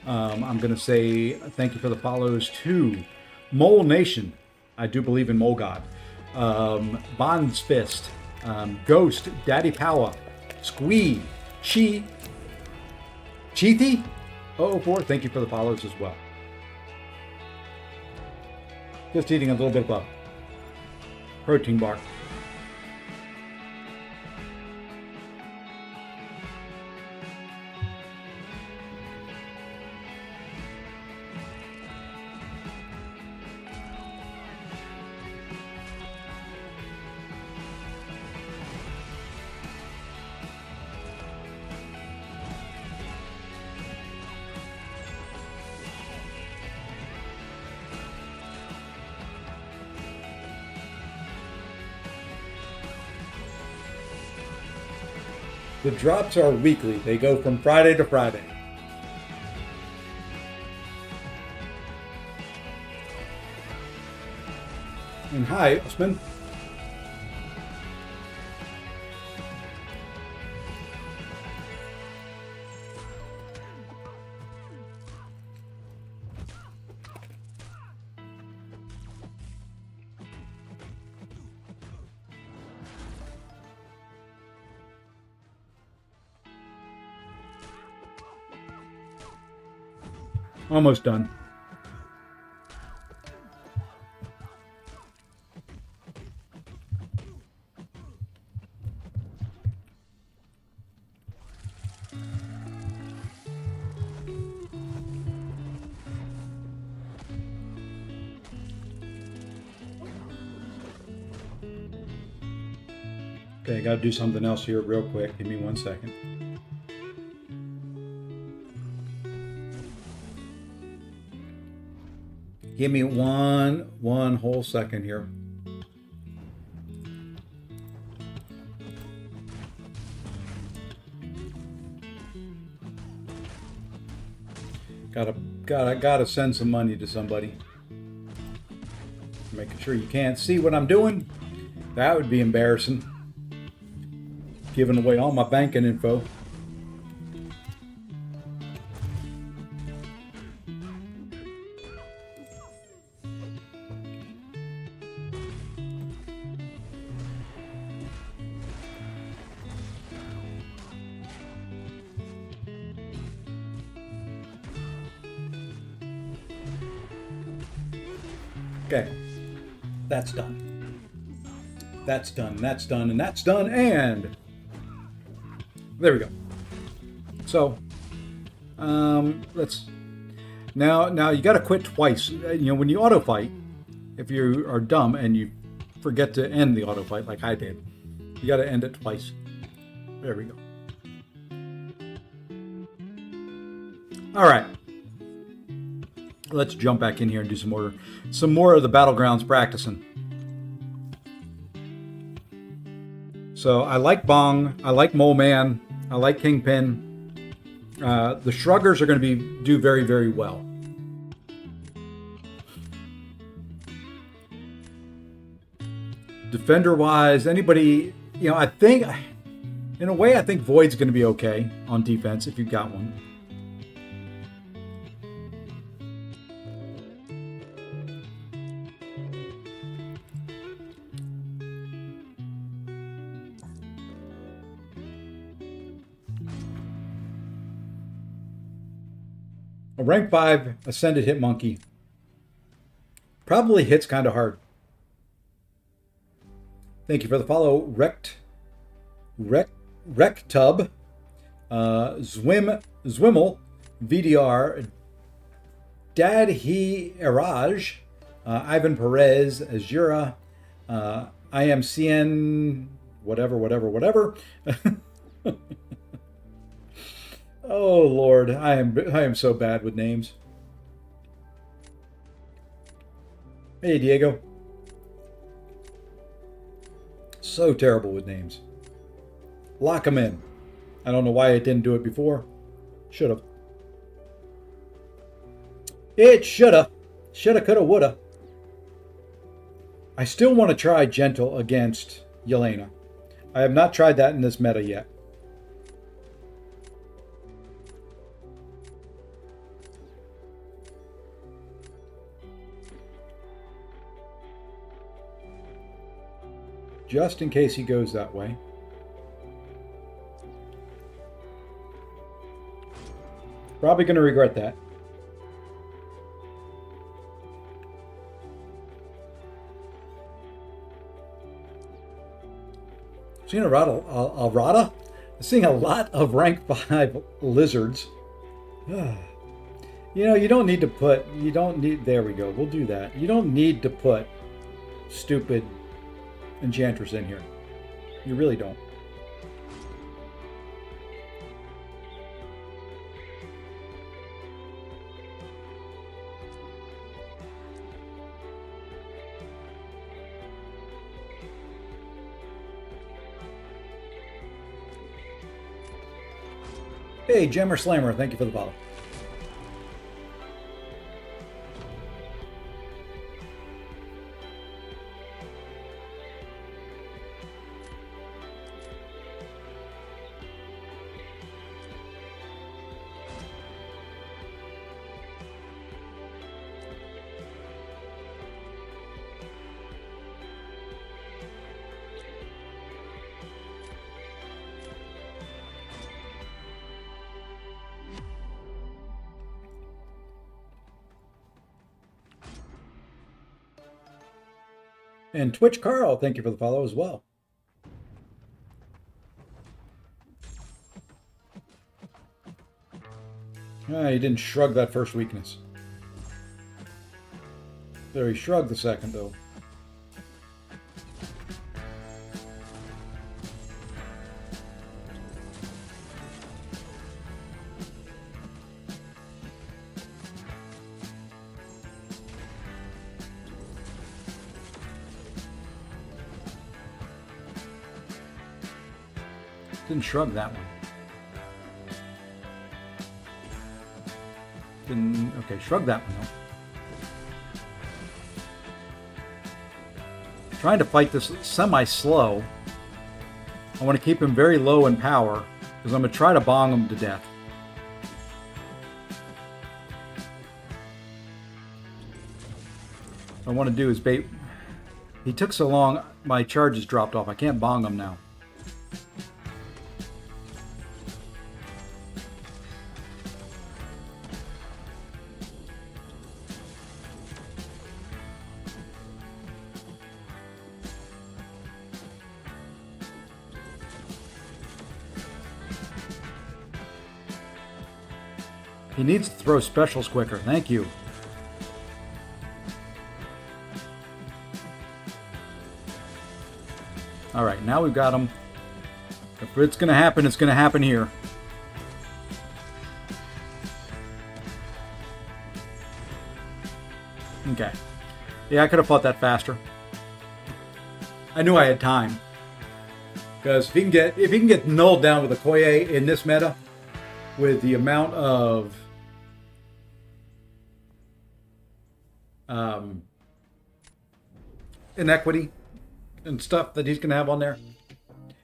I'm going to say thank you for the follows to Mole Nation. I do believe in Mole God. Bond's Fist, Ghost, Daddy Power, Squee, Cheethy 004. Thank you for the follows as well. Just eating a little bit of a protein bar. The drops are weekly. They go from Friday to Friday. And hi, Usman. Almost done. Okay, I gotta do something else here real quick. Give me 1 second. Give me one whole second here. Gotta send some money to somebody. Making sure you can't see what I'm doing. That would be embarrassing. Giving away all my banking info. Okay, that's done. That's done, that's done, and that's done, and there we go. So, let's, now you gotta quit twice. You know, when you auto fight, if you are dumb and you forget to end the auto fight like I did, you gotta end it twice. There we go. All right. Let's jump back in here and do some more of the battlegrounds practicing. So I like Bong, I like Mole Man, I like Kingpin. The Shruggers are going to do very, very well. Defender-wise, anybody, you know, I think, in a way, I think Void's going to be okay on defense if you've got one. A rank 5 Ascended Hit Monkey probably hits kind of hard. Thank you for the follow, Rectub, Zwimmel, VDR, Dadhi Eraj, Ivan Perez, Azura, IMCN, whatever. Oh Lord, I am so bad with names. Hey Diego. So terrible with names. Lock them in. I don't know why it didn't do it before. Should have. It shoulda. Shoulda, coulda, woulda. I still want to try Gentle against Yelena. I have not tried that in this meta yet. Just in case he goes that way. Probably going to regret that. Seeing a Rada? Seeing a lot of rank 5 lizards. You know, you don't need to put, there we go, we'll do that. You don't need to put stupid Enchantress in here. You really don't. Hey, Jammer Slammer, thank you for the follow. And Twitch Carl, thank you for the follow as well. Ah, he didn't shrug that first weakness. There, he shrugged the second, though. Didn't shrug that one. Then, okay, shrug that one though. Trying to fight this semi-slow. I want to keep him very low in power because I'm going to try to bong him to death. What I want to do is bait. He took so long, my charges dropped off. I can't bong him now. He needs to throw specials quicker. Thank you. All right, now we've got him. If it's going to happen, it's going to happen here. Okay. Yeah, I could have fought that faster. I knew I had time. Because if he can get nulled down with a Koye in this meta, with the amount of inequity and stuff that he's going to have on there,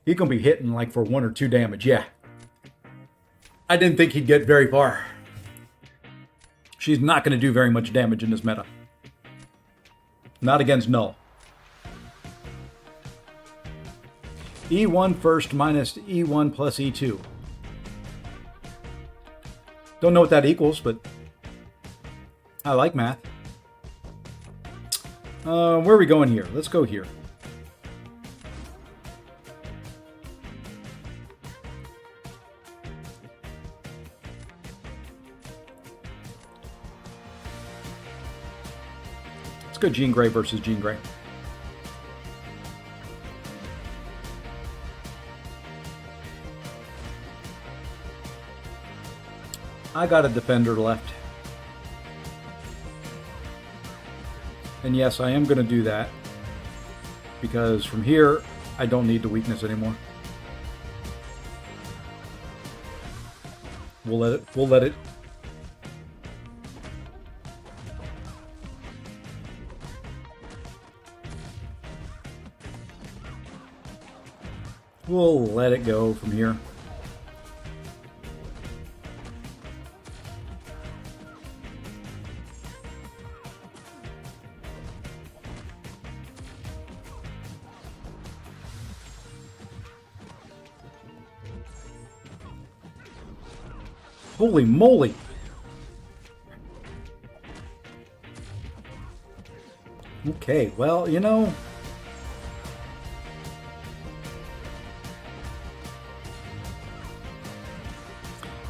he's going to be hitting like for 1 or 2 damage. Yeah. I didn't think he'd get very far. She's not going to do very much damage in this meta. Not against Null. E1 first minus E1 plus E2. Don't know what that equals, but I like math. Where are we going here? Let's go here. Let's go Jean Grey versus Jean Grey. I got a defender left. And yes, I am going to do that. Because from here, I don't need the weakness anymore. We'll let it. We'll let it go from here. Holy moly! Okay, well, you know,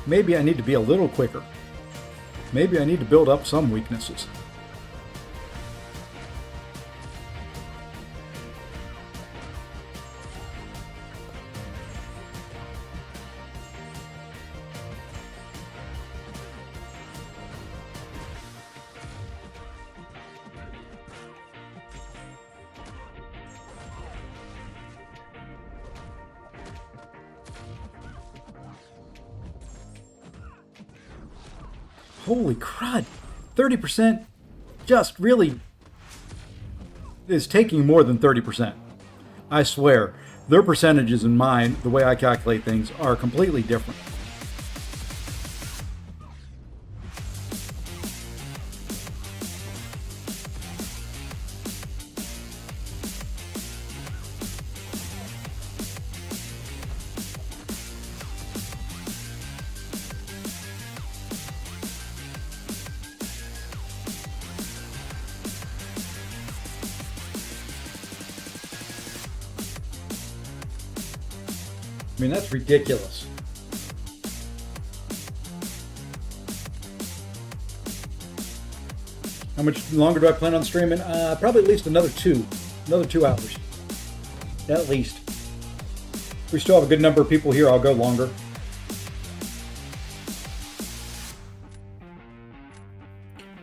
maybe I need to be a little quicker. Maybe I need to build up some weaknesses. Holy crud! 30% just really is taking more than 30%. I swear, their percentages and mine, the way I calculate things, are completely different. I mean, that's ridiculous. How much longer do I plan on streaming? Probably at least another 2 hours. At least. We still have a good number of people here. I'll go longer.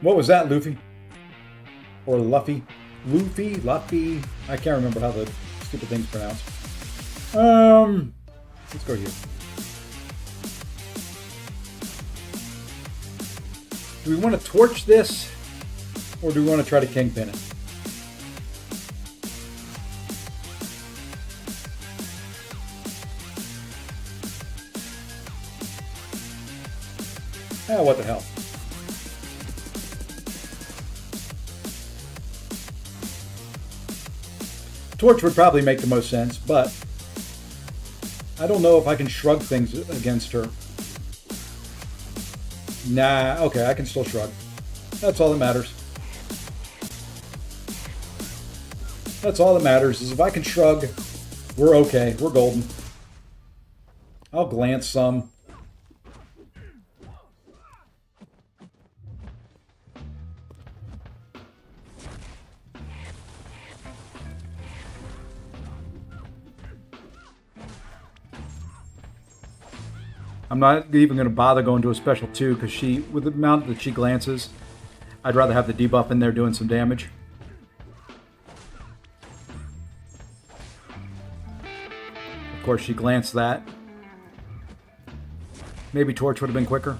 What was that, Luffy? Or Luffy? Luffy? I can't remember how the stupid thing's pronounced. Let's go here. Do we want to torch this, or do we want to try to kingpin it? Oh, what the hell. Torch would probably make the most sense, but I don't know if I can shrug things against her. Nah, okay, I can still shrug. That's all that matters. That's all that matters, is if I can shrug, we're okay. We're golden. I'll glance some. I'm not even going to bother going to a special 2 because with the amount that she glances, I'd rather have the debuff in there doing some damage. Of course, she glanced that. Maybe Torch would have been quicker.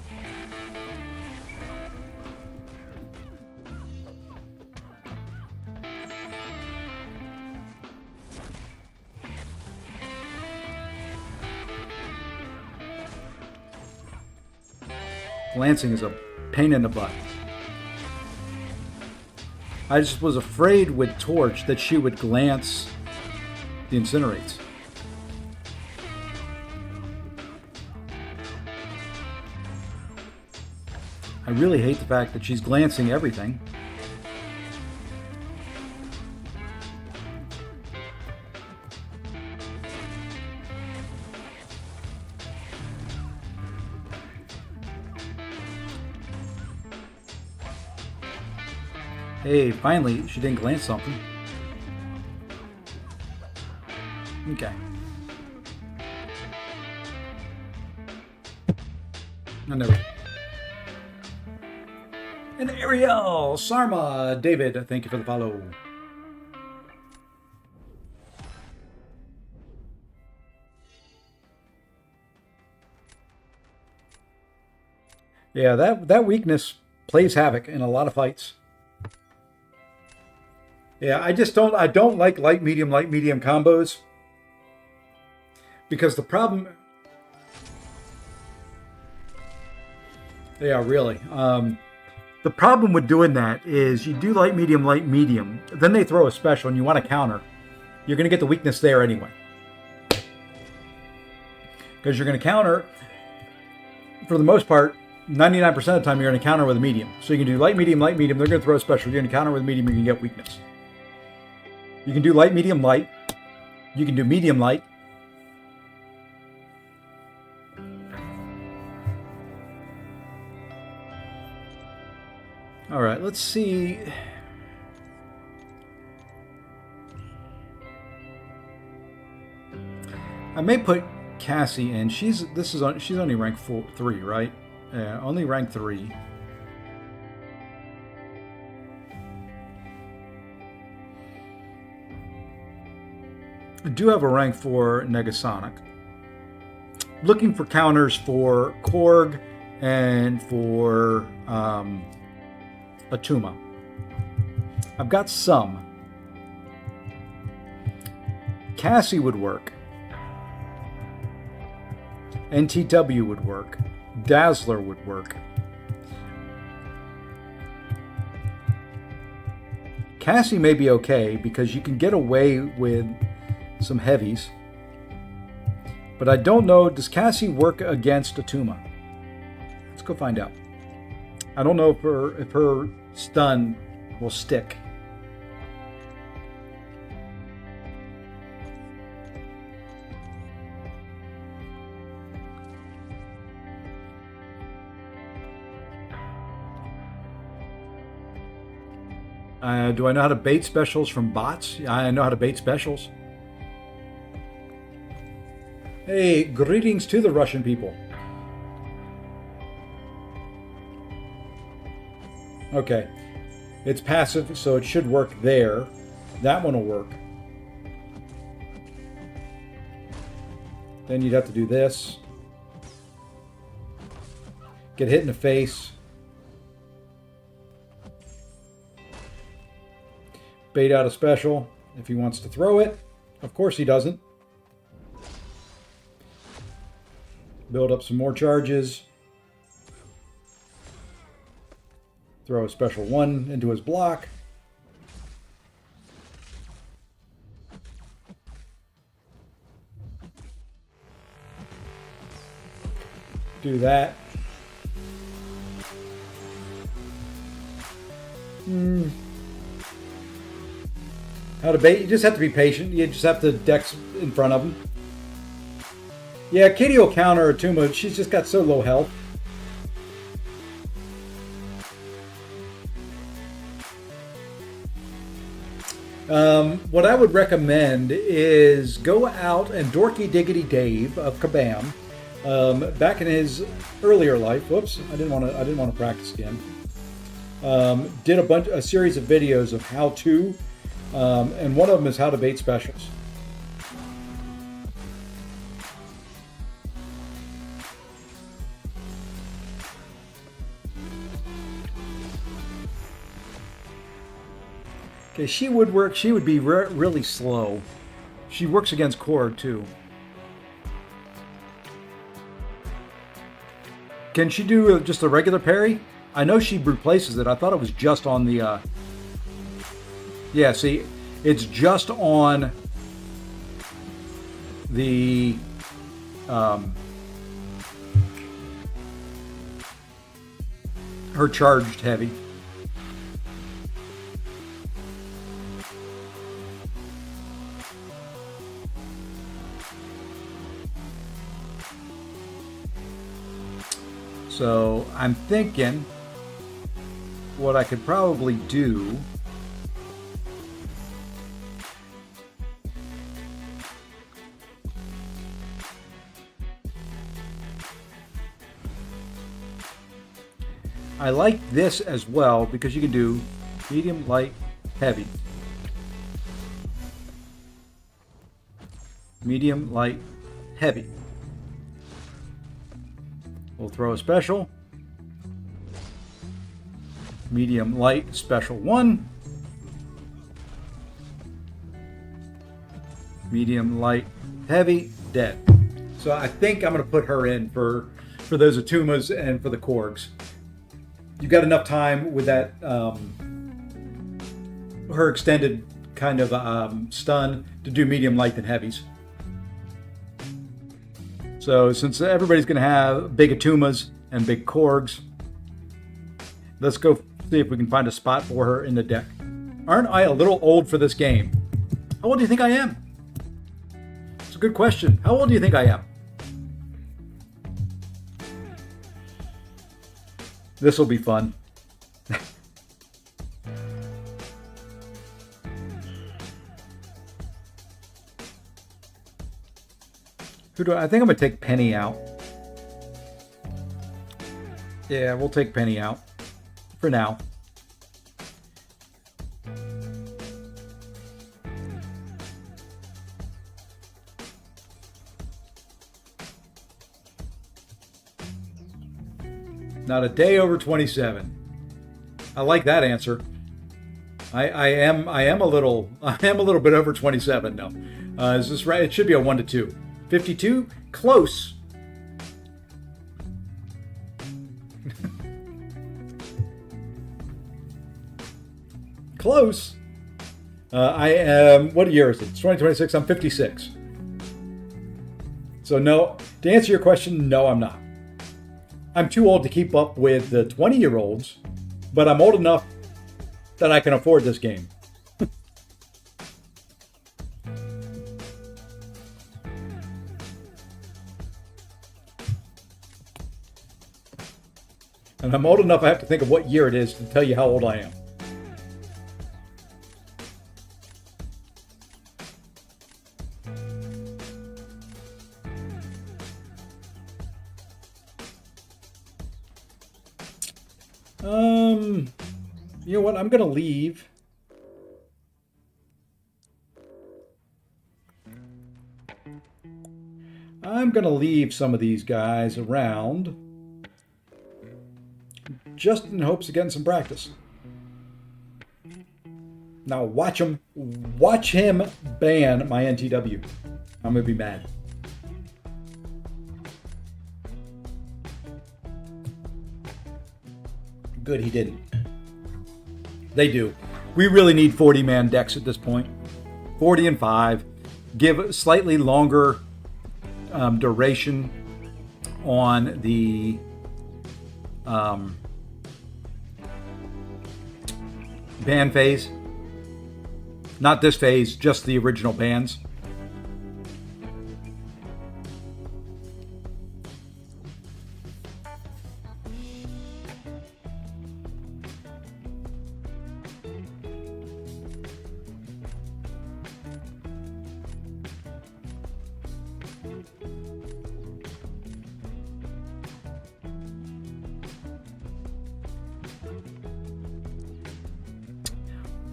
Glancing is a pain in the butt. I just was afraid with Torch that she would glance the incinerates. I really hate the fact that she's glancing everything. Hey, finally, she didn't glance something. Okay. And there we go. And Ariel, Sarma, David, thank you for the follow. Yeah, that weakness plays havoc in a lot of fights. Yeah, I don't like light medium combos. Because the problem... Yeah, really. The problem with doing that is you do light medium, then they throw a special and you want to counter. You're going to get the weakness there anyway. Because you're going to counter, for the most part, 99% of the time you're going to counter with a medium. So you can do light medium, they're going to throw a special. You're going to counter with a medium, you're going to get weakness. You can do light, medium, light. You can do medium, light. All right, let's see. I may put Cassie in. She's only rank 3, right? Yeah, only rank 3. I do have a rank 4 Negasonic. Looking for counters for Korg and for Atuma. I've got some. Cassie would work. NTW would work. Dazzler would work. Cassie may be okay because you can get away with some heavies. But I don't know, does Cassie work against Atuma? Let's go find out. I don't know if her stun will stick. Do I know how to bait specials from bots? I know how to bait specials. Hey, greetings to the Russian people. Okay, it's passive, so it should work there. That one will work. Then you'd have to do this. Get hit in the face. bait out a special if he wants to throw it. Of course he doesn't. Build up some more charges. Throw a special 1 into his block. Do that. How to bait? You just have to be patient. You just have to dex in front of him. Yeah, Katie will counter Atuma. She's just got so low health. What I would recommend is go out and Dorky Diggity Dave of Kabam, back in his earlier life. Whoops, I didn't want to practice again. Did a series of videos of how to, and one of them is how to bait specials. Okay, she would work. She would be really slow. She works against Korg too. Can she do just a regular parry? I know she replaces it. I thought it was just on the... Yeah, see, it's just on the... her charged heavy. So I'm thinking what I could probably do I like this as well because you can do medium, light, heavy. Medium, light, heavy. We'll throw a special. Medium, light, special 1. Medium, light, heavy, dead. So I think I'm going to put her in for those Atumas and for the Korgs. You got enough time with that, her extended kind of stun to do medium, light, and heavies. So since everybody's going to have big Atumas and big Korgs, let's go see if we can find a spot for her in the deck. Aren't I a little old for this game? How old do you think I am? It's a good question. How old do you think I am? This will be fun. I think I'm going to take Penny out. Yeah, we'll take Penny out for now. Not a day over 27. I like that answer. I am a little bit over 27 now. Is this right? It should be a 1 to 2. 52? Close. Close. I am, what year is it? It's 2026. I'm 56. So no, to answer your question, no, I'm not. I'm too old to keep up with the 20-year-olds, but I'm old enough that I can afford this game. And I'm old enough I have to think of what year it is to tell you how old I am. You know what? I'm going to leave. I'm going to leave some of these guys around just in hopes of getting some practice. Now watch him ban my NTW. I'm gonna be mad. Good, he didn't. They do. We really need 40-man decks at this point. 40 and 5. Give slightly longer duration on the ban phase. Not this phase, just the original bans.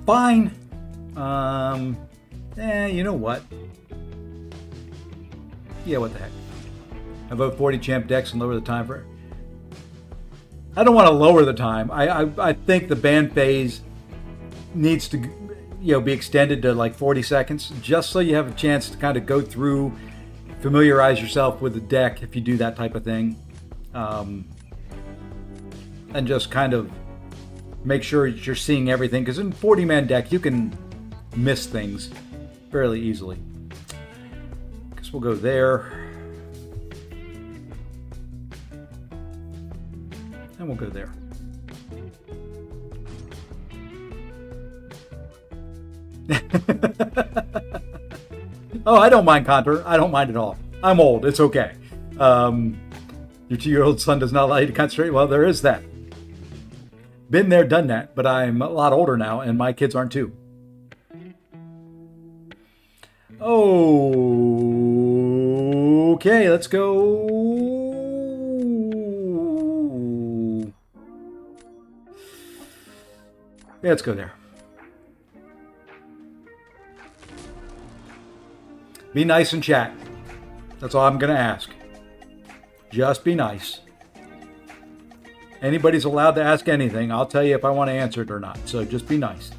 Fine. You know what? Yeah, what the heck? I vote 40 champ decks and lower the time for it. I don't want to lower the time. I think the ban phase needs to be extended to like 40 seconds, just so you have a chance to kind of go through, familiarize yourself with the deck if you do that type of thing, and just kind of make sure you're seeing everything, because in 40-man deck you can miss things fairly easily. Guess we'll go there. And we'll go there. Oh, I don't mind Contour. I don't mind at all. I'm old. It's okay. Your 2-year-old son does not allow you to concentrate. Well, there is that. Been there, done that, but I'm a lot older now, and my kids aren't too. Okay, let's go. Yeah, let's go there. Be nice and chat. That's all I'm going to ask. Just be nice. Anybody's allowed to ask anything. I'll tell you if I want to answer it or not. So just be nice.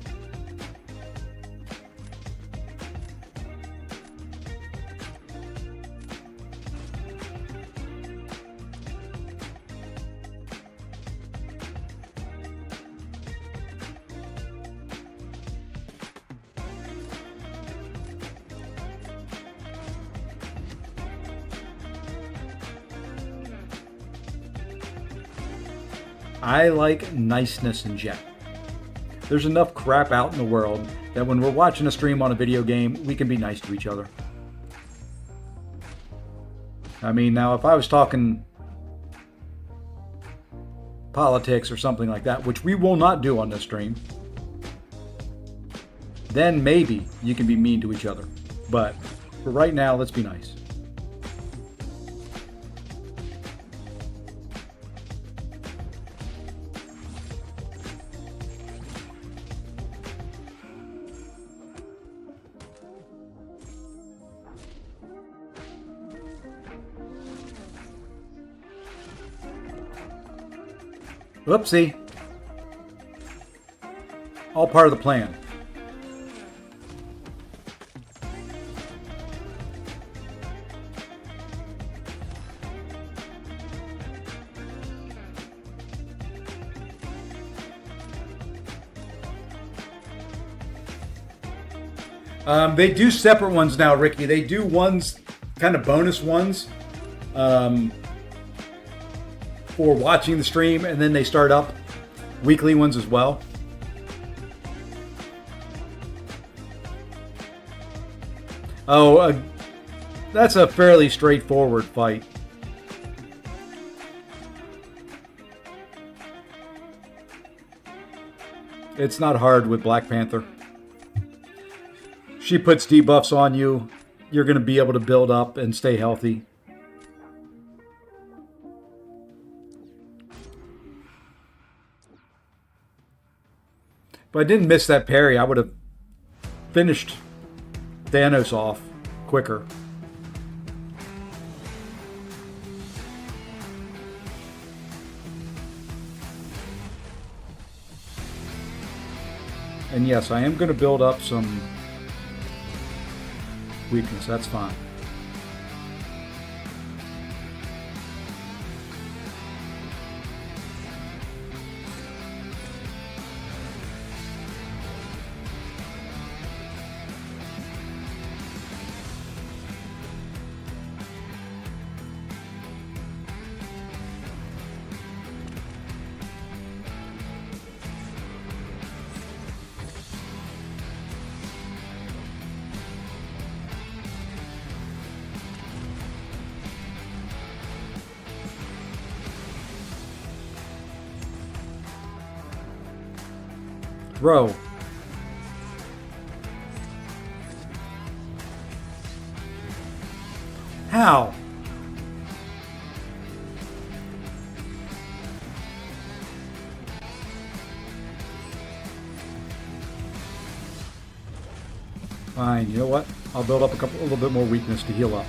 I like niceness in chat. There's enough crap out in the world that when we're watching a stream on a video game, we can be nice to each other. I mean, now if I was talking politics or something like that, which we will not do on this stream, then maybe you can be mean to each other. But for right now, let's be nice. Whoopsie. All part of the plan. They do separate ones now, Ricky. They do ones, kind of bonus ones, for watching the stream, and then they start up weekly ones as well. Oh, that's a fairly straightforward fight. It's not hard with Black Panther. She puts debuffs on you. You're going to be able to build up and stay healthy. If I didn't miss that parry, I would have finished Thanos off quicker. And yes, I am going to build up some weakness. That's fine. Bro. How? Fine, you know what? I'll build up a little bit more weakness to heal up.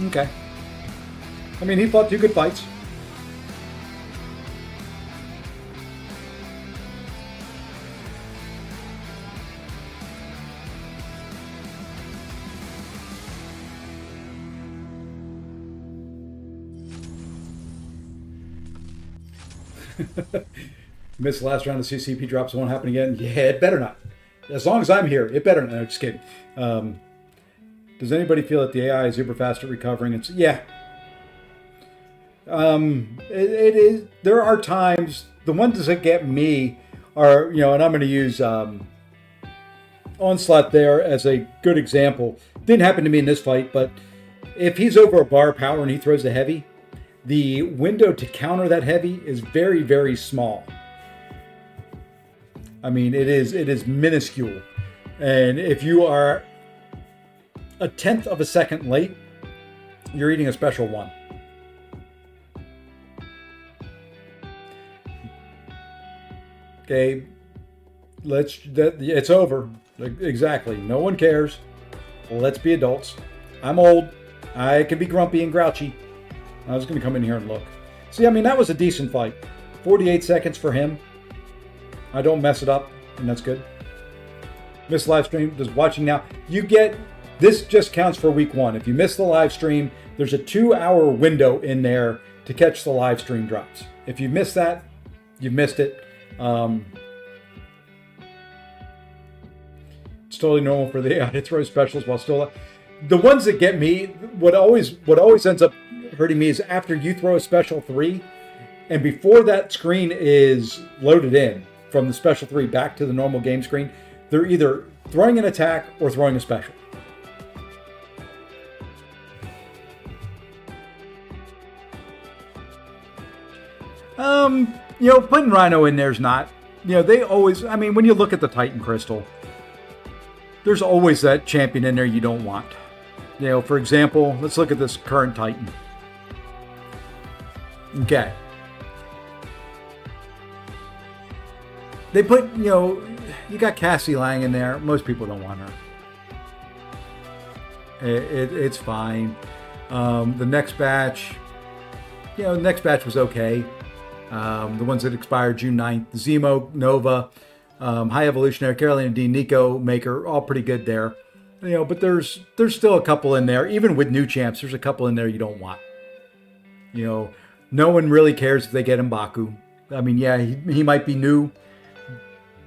Okay. I mean, he fought 2 good fights. Missed the last round of CCP drops. Won't happen again. Yeah, it better not. As long as I'm here, it better not. No, just kidding. Does anybody feel that the AI is super fast at recovering? It's yeah. It is. There are times the ones that get me are and I'm going to use Onslaught there as a good example. Didn't happen to me in this fight, but if he's over a bar of power and he throws the heavy, the window to counter that heavy is very, very small. I mean, it is minuscule, and if you are a 1/10 of a second late, you're eating a special 1. Okay, it's over. Exactly. No one cares. Let's be adults. I'm old. I can be grumpy and grouchy. I was going to come in here and look. See, I mean, that was a decent fight. 48 seconds for him. I don't mess it up, and that's good. Miss live stream, just watching now. You get, this just counts for week 1. If you miss the live stream, there's a 2-hour window in there to catch the live stream drops. If you miss that, you've missed it. It's totally normal for the AI to throw specials while still. The ones that get me, what always ends up hurting me is after you throw a special 3, and before that screen is loaded in from the special 3 back to the normal game screen, they're either throwing an attack or throwing a special. Putting Rhino in there's not. They always, I mean, when you look at the Titan Crystal, there's always that champion in there you don't want. For example, let's look at this current Titan. Okay. They put, you got Cassie Lang in there. Most people don't want her. It's fine. The next batch, was okay. The ones that expired June 9th, Zemo, Nova, High Evolutionary, Carolina D, Nico, Maker, all pretty good there. But there's still a couple in there. Even with new champs, there's a couple in there you don't want. No one really cares if they get M'Baku. I mean, yeah, he might be new,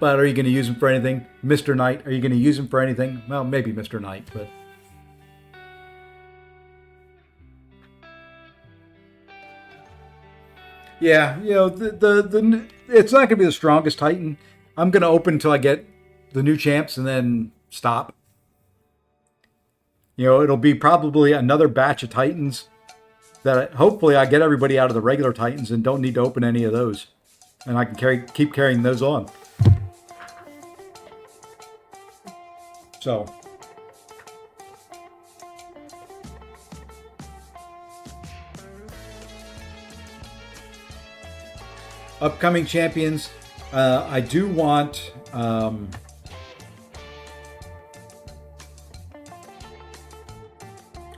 but are you going to use him for anything? Mr. Knight, are you going to use him for anything? Well, maybe Mr. Knight, but... Yeah, it's not going to be the strongest Titan. I'm going to open until I get the new champs and then stop. It'll be probably another batch of Titans that hopefully I get everybody out of the regular Titans and don't need to open any of those. And I can keep carrying those on. So, Upcoming champions. I do want.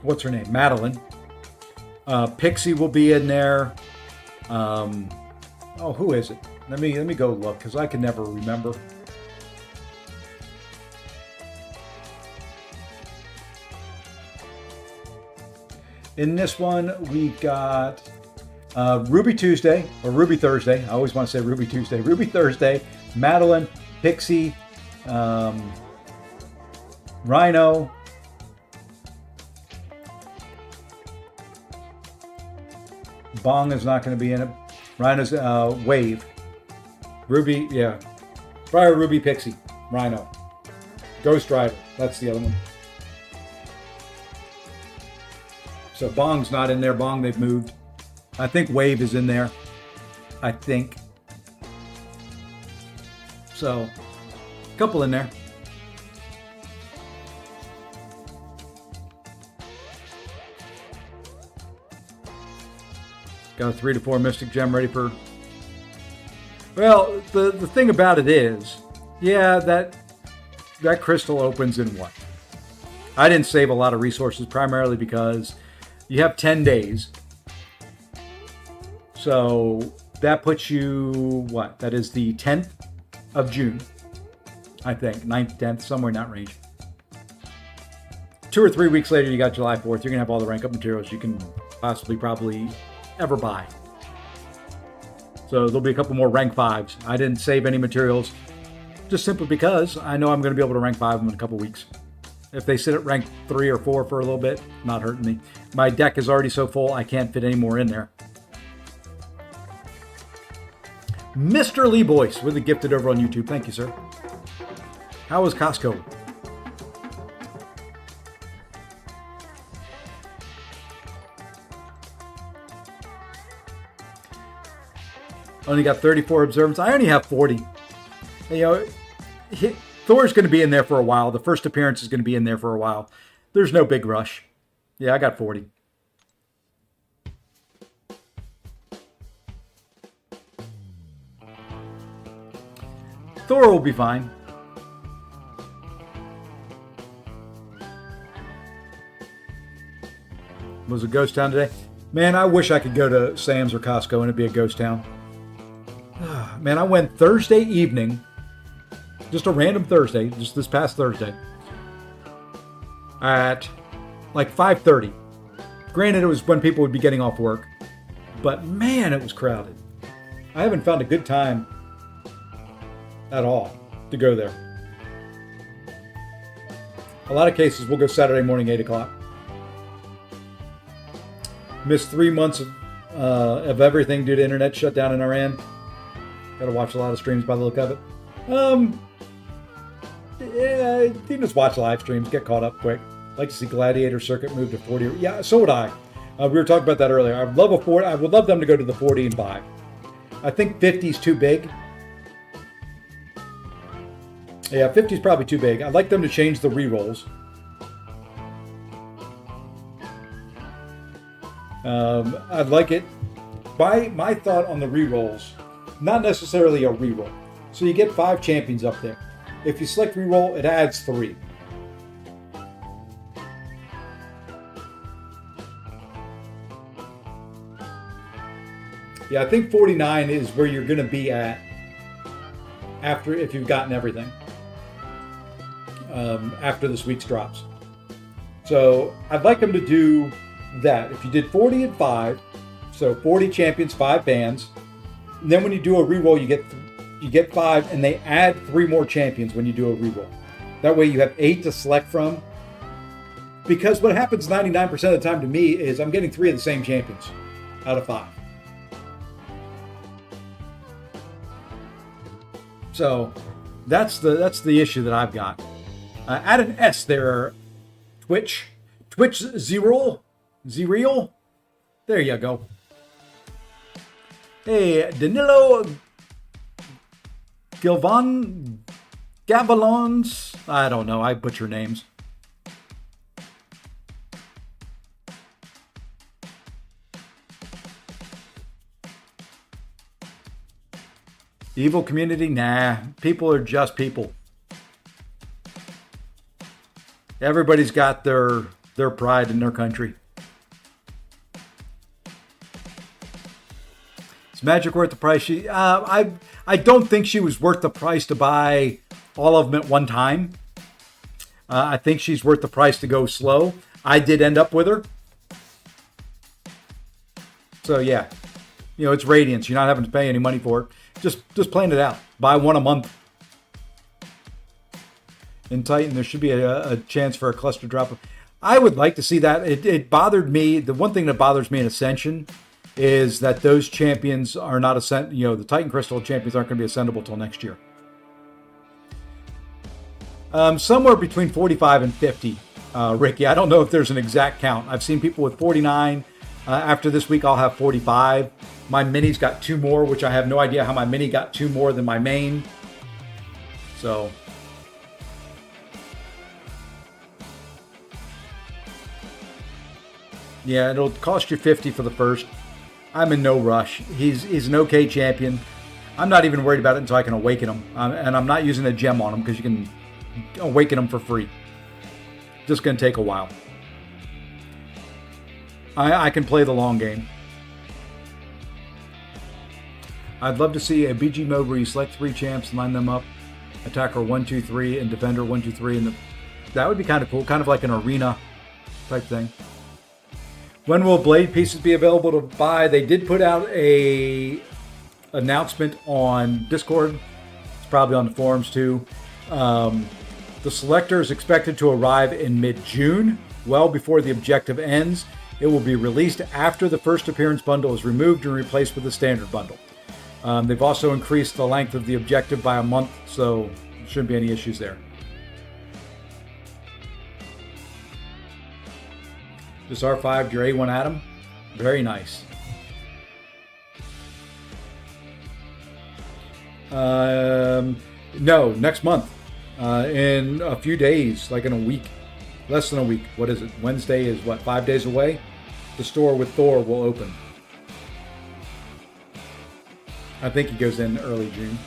What's her name? Madeline. Pixie will be in there. Who is it? Let me go look because I can never remember. In this one, we got Ruby Tuesday or Ruby Thursday. I always want to say Ruby Tuesday. Ruby Thursday. Madeline, Pixie, Rhino. Bong is not going to be in it. Rhino's Wave. Ruby, yeah. Briar, Ruby, Pixie. Rhino. Ghost Rider. That's the other one. So Bong's not in there. Bong, they've moved. I think Wave is in there. I think. So, a couple in there. Got a 3 to 4 Mystic Gem ready for... Well, the thing about it is, yeah, that crystal opens in what? I didn't save a lot of resources primarily because you have 10 days. So that puts you, what? That is the 10th of June, I think. 9th, 10th, somewhere in that range. 2 or 3 weeks later, you got July 4th. You're going to have all the rank up materials you can possibly probably ever buy. So there'll be a couple more rank 5s. I didn't save any materials just simply because I know I'm going to be able to rank 5 them in a couple weeks. If they sit at rank 3 or 4 for a little bit, not hurting me. My deck is already so full, I can't fit any more in there. Mr. Lee Boyce with a gifted over on YouTube. Thank you, sir. How was Costco? Only got 34 observance. I only have 40. You know, Thor's going to be in there for a while. The first appearance is going to be in there for a while. There's no big rush. Yeah, I got 40. Thor will be fine. Was a ghost town today? Man, I wish I could go to Sam's or Costco and it'd be a ghost town. Man, I went Thursday evening, just a random Thursday, just this past Thursday, at like 5:30. Granted, it was when people would be getting off work, but man, it was crowded. I haven't found a good time at all to go there. A lot of cases, we'll go Saturday morning, 8 o'clock. Missed 3 months of everything due to internet shutdown in Iran. Got to watch a lot of streams by the look of it. Yeah, you can just watch live streams, get caught up quick. Like to see Gladiator Circuit move to 40. Yeah, so would I. We were talking about that earlier. I would love a 40. I would love them to go to the 40 and 5. I think 50 is too big. Yeah, 50 is probably too big. I'd like them to change the rerolls. I'd like it. My thought on the rerolls, not necessarily a reroll. So you get 5 champions up there. If you select reroll, it adds 3. Yeah, I think 49 is where you're going to be at after, if you've gotten everything, after this week's drops. So I'd like them to do that. If you did 40 and 5, so 40 champions, 5 bands, and then when you do a reroll, you get 5, and they add 3 more champions when you do a reroll. That way you have 8 to select from. Because what happens 99% of the time to me is I'm getting 3 of the same champions out of 5. So that's the issue that I've got. Add an S there, Twitch Zero. There you go. Hey, Danilo Gavalons. I don't know. I butcher names. Evil community? Nah. People are just people. Everybody's got their pride in their country. Is Magic worth the price? I don't think she was worth the price to buy all of them at one time. I think she's worth the price to go slow. I did end up with her. So yeah, it's Radiance. You're not having to pay any money for it. Just playing it out. Buy one a month. In Titan, there should be a chance for a cluster drop. I would like to see that. It bothered me. The one thing that bothers me in Ascension is that those champions are not the Titan Crystal champions aren't going to be ascendable till next year. Somewhere between 45 and 50, Ricky. I don't know if there's an exact count. I've seen people with 49. After this week, I'll have 45. My mini's got 2 more, which I have no idea how my mini got 2 more than my main. So, yeah, it'll cost you 50 for the first. I'm in no rush. He's an okay champion. I'm not even worried about it until I can awaken him. And I'm not using a gem on him because you can awaken him for free. Just going to take a while. I can play the long game. I'd love to see a BG mode where you select 3 champs, line them up, attacker 1, 2, 3, and defender 1, 2, 3. And that would be kind of cool, kind of like an arena type thing. When will blade pieces be available to buy? They did put out a announcement on Discord. It's probably on the forums too. The selector is expected to arrive in mid-June, well before the objective ends. It will be released after the first appearance bundle is removed and replaced with the standard bundle. They've also increased the length of the objective by a month, so there shouldn't be any issues there. Just R5, your A1 Atom. Very nice. No, next month. In a few days, like in a week. Less than a week. What is it? Wednesday is what, 5 days away? The store with Thor will open. I think he goes in early June.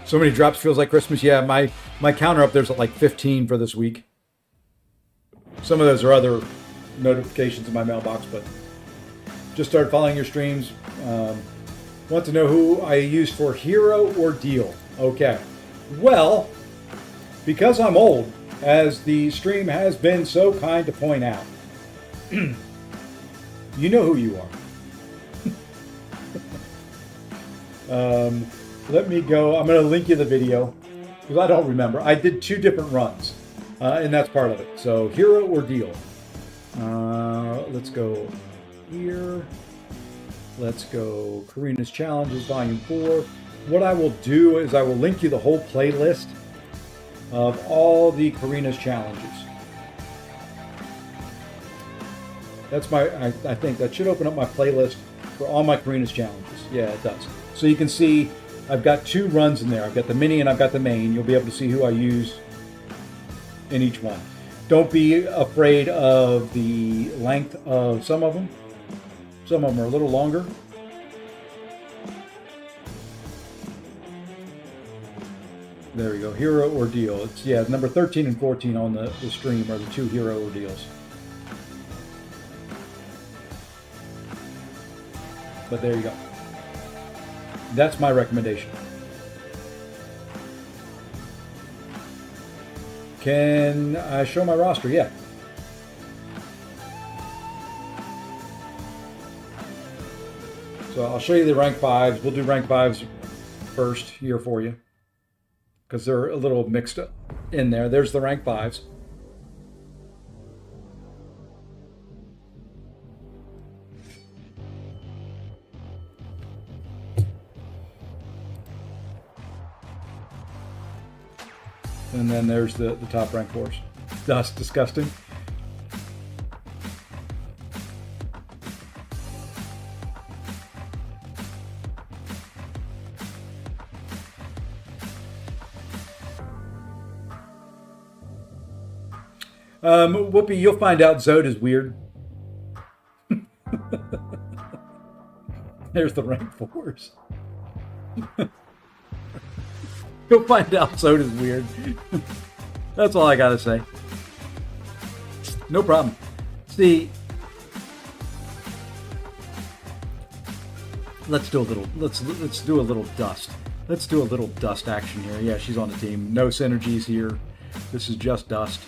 So many drops, feels like Christmas. Yeah, my counter up there's at like 15 for this week. Some of those are other notifications in my mailbox, but just started following your streams. Want to know who I used for hero or deal? Okay. Well, because I'm old, as the stream has been so kind to point out, you know who you are. Let me go. I'm going to link you the video because I don't remember. I did 2 different runs, and that's part of it. So hero or deal. Let's go here. Let's go Karina's Challenges Volume 4. What I will do is I will link you the whole playlist of all the Karina's challenges. That's I think that should open up my playlist for all my Karina's challenges. Yeah, it does. So you can see I've got 2 runs in there. I've got the mini and I've got the main. You'll be able to see who I use in each one. Don't be afraid of the length of some of them. Some of them are a little longer. There we go. Hero or deal. It's number 13 and 14 on the stream are the 2 hero or deals. But there you go. That's my recommendation. Can I show my roster? Yeah. So I'll show you the rank 5s. We'll do rank 5s first here for you, because they're a little mixed up in there. There's the rank 5s. And then there's the top rank 4s. That's disgusting. Whoopi, you'll find out Zod is weird. There's the rank 4s. You'll find out Soda's weird. That's all I gotta say. No problem. See, let's do a little dust. Let's do a little dust action here. Yeah, she's on the team. No synergies here. This is just dust.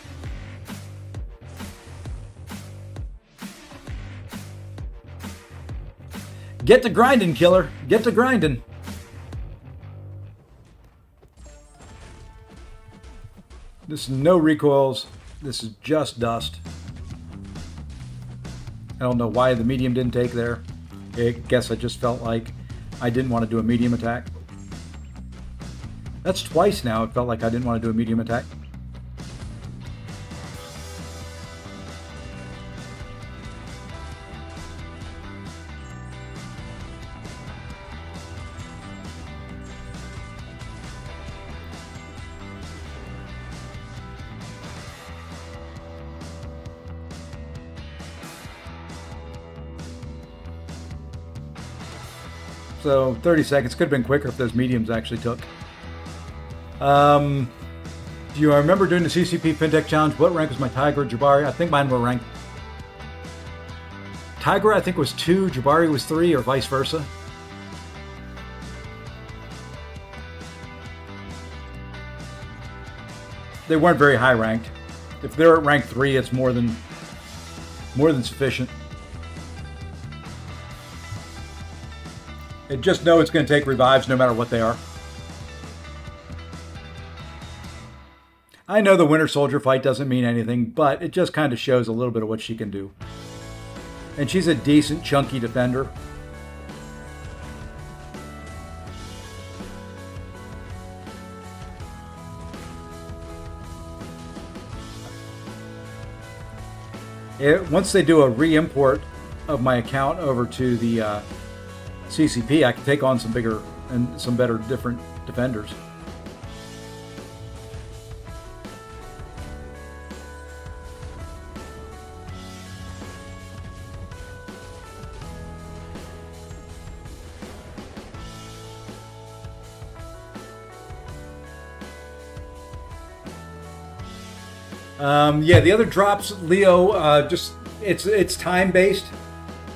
Get to grinding, killer. Get to grinding. This is no recoils. This is just dust. I don't know why the medium didn't take there. I guess I just felt like I didn't want to do a medium attack. That's twice now it felt like I didn't want to do a medium attack. So 30 seconds. Could have been quicker if those mediums actually took. Do you remember doing the CCP FinTech Challenge? What rank was my Tiger, Jabari? I think mine were ranked. Tiger, I think, was 2. Jabari was 3, or vice versa. They weren't very high ranked. If they're at rank 3, it's more than sufficient. And just know it's going to take revives no matter what they are. I know the Winter Soldier fight doesn't mean anything, but it just kind of shows a little bit of what she can do. And she's a decent, chunky defender. Once they do a re-import of my account over to the CCP, I can take on some bigger and some better different defenders. Yeah, the other drops, Leo, just it's time based.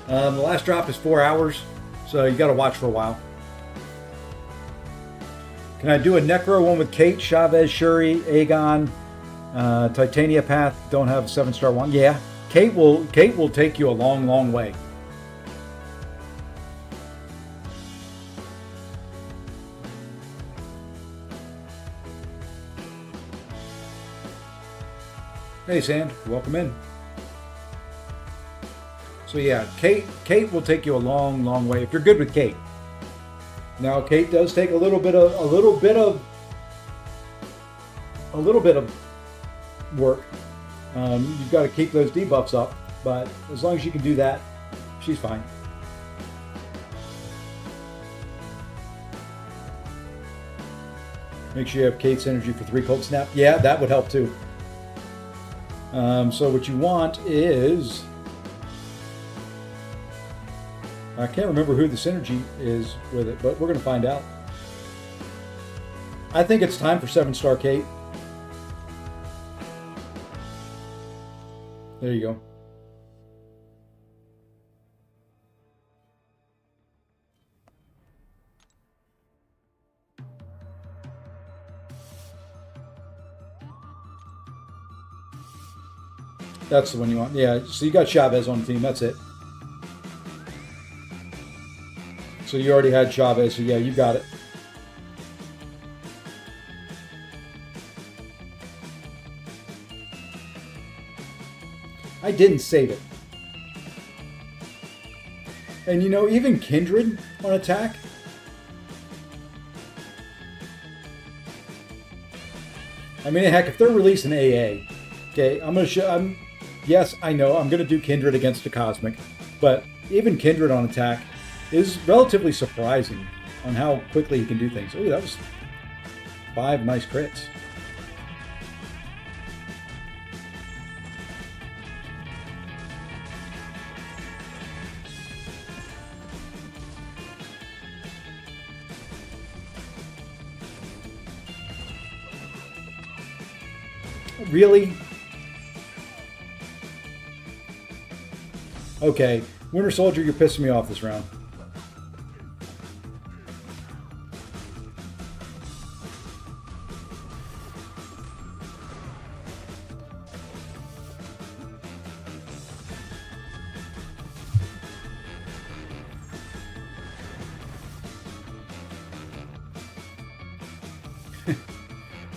The last drop is 4 hours. So you got to watch for a while. Can I do a Necro one with Kate, Chavez, Shuri, Aegon, Titania Path? Don't have a 7-star one. Yeah, Kate will take you a long, long way. Hey, Sand, welcome in. So yeah, Kate will take you a long, long way if you're good with Kate. Now, Kate does take a little bit of work. You've got to keep those debuffs up, but as long as you can do that, she's fine. Make sure you have Kate's energy for 3 cold snap. Yeah, that would help too. So what you want is, I can't remember who the synergy is with it, but we're going to find out. I think it's time for 7-star Kate. There you go. That's the one you want. Yeah, so you got Chavez on the team. That's it. So you already had Chavez, so yeah, you got it. I didn't save it. And you know, even Kindred on attack. I mean, heck, if they're releasing AA, okay, I'm gonna show. Yes, I know I'm gonna do Kindred against the Cosmic, but even Kindred on attack is relatively surprising on how quickly he can do things. Oh, that was 5 nice crits. Really? Okay, Winter Soldier, you're pissing me off this round.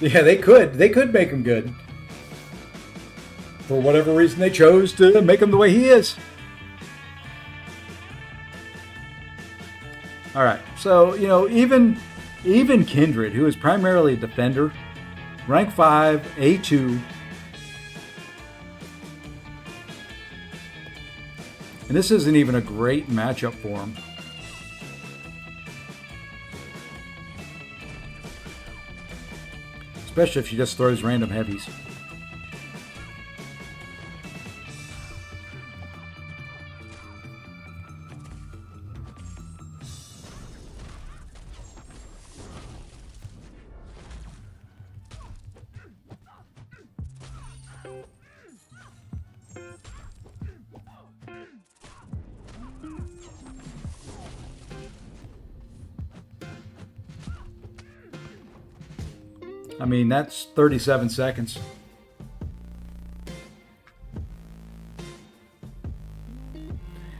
Yeah, they could. They could make him good. For whatever reason, they chose to make him the way he is. All right. So, you know, even Kindred, who is primarily a defender, rank 5, A2. And this isn't even a great matchup for him. Especially if she just throws random heavies. I mean, that's 37 seconds.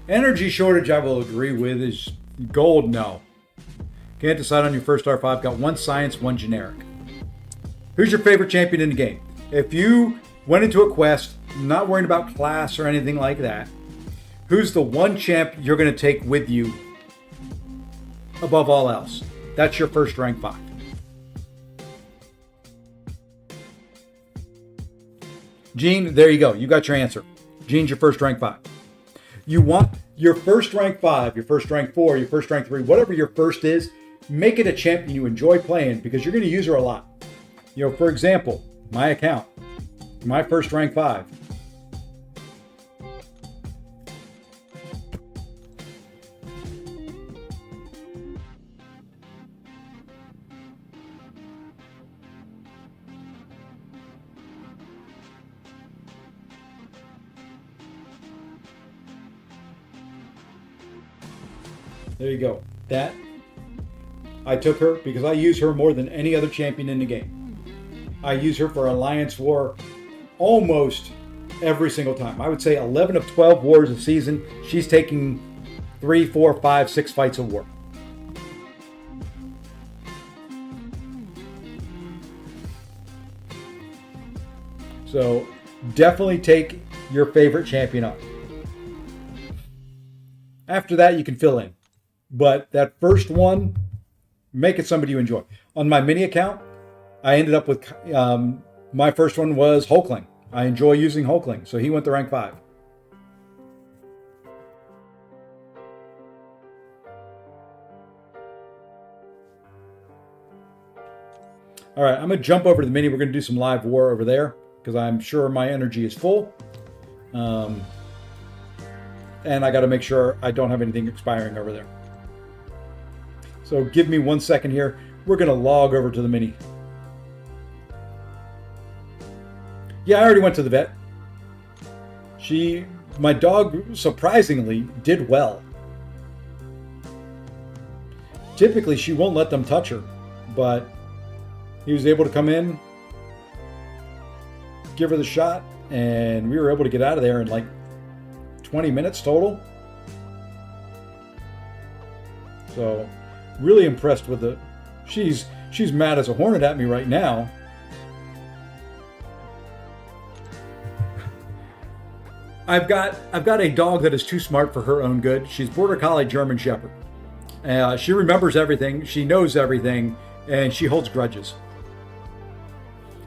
Energy shortage, I will agree with, is gold, no. Can't decide on your first R5. Got one science, one generic. Who's your favorite champion in the game? If you went into a quest, not worrying about class or anything like that, who's the one champ you're going to take with you above all else? That's your first rank 5. Gene, there you go. You got your answer. Gene's your first rank 5. You want your first rank 5, your first rank 4, your first rank 3, whatever your first is, make it a champion you enjoy playing because you're going to use her a lot. You know, for example, my account, my first rank 5. There you go. That, I took her because I use her more than any other champion in the game. I use her for Alliance War almost every single time. I would say 11 of 12 wars a season, she's taking 3, 4, 5, 6 fights a war. So definitely take your favorite champion up. After that, you can fill in. But that first one, make it somebody you enjoy. On my mini account, I ended up with, my first one was Hulkling. I enjoy using Hulkling, so he went to rank 5. All right, I'm going to jump over to the mini. We're going to do some live war over there because I'm sure my energy is full. And I got to make sure I don't have anything expiring over there. So give me 1 second here. We're going to log over to the mini. Yeah, I already went to the vet. My dog, surprisingly, did well. Typically, she won't let them touch her, but he was able to come in, give her the shot, and we were able to get out of there in like 20 minutes total. So really impressed with it. She's mad as a hornet at me right now. I've got a dog that is too smart for her own good. She's Border Collie German Shepherd. She remembers everything, she knows everything, and she holds grudges.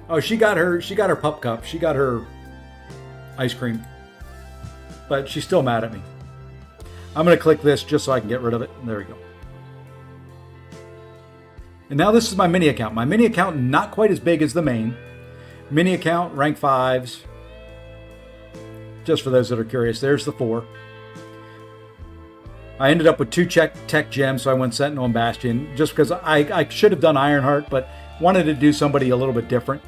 Oh, she got her pup cup. She got her ice cream. But she's still mad at me. I'm going to click this just so I can get rid of it. There we go. And now this is my mini account. My mini account, not quite as big as the main. Mini account, rank 5s. Just for those that are curious, there's the 4. I ended up with 2 tech gems, so I went Sentinel and Bastion, just because I should have done Ironheart, but wanted to do somebody a little bit different.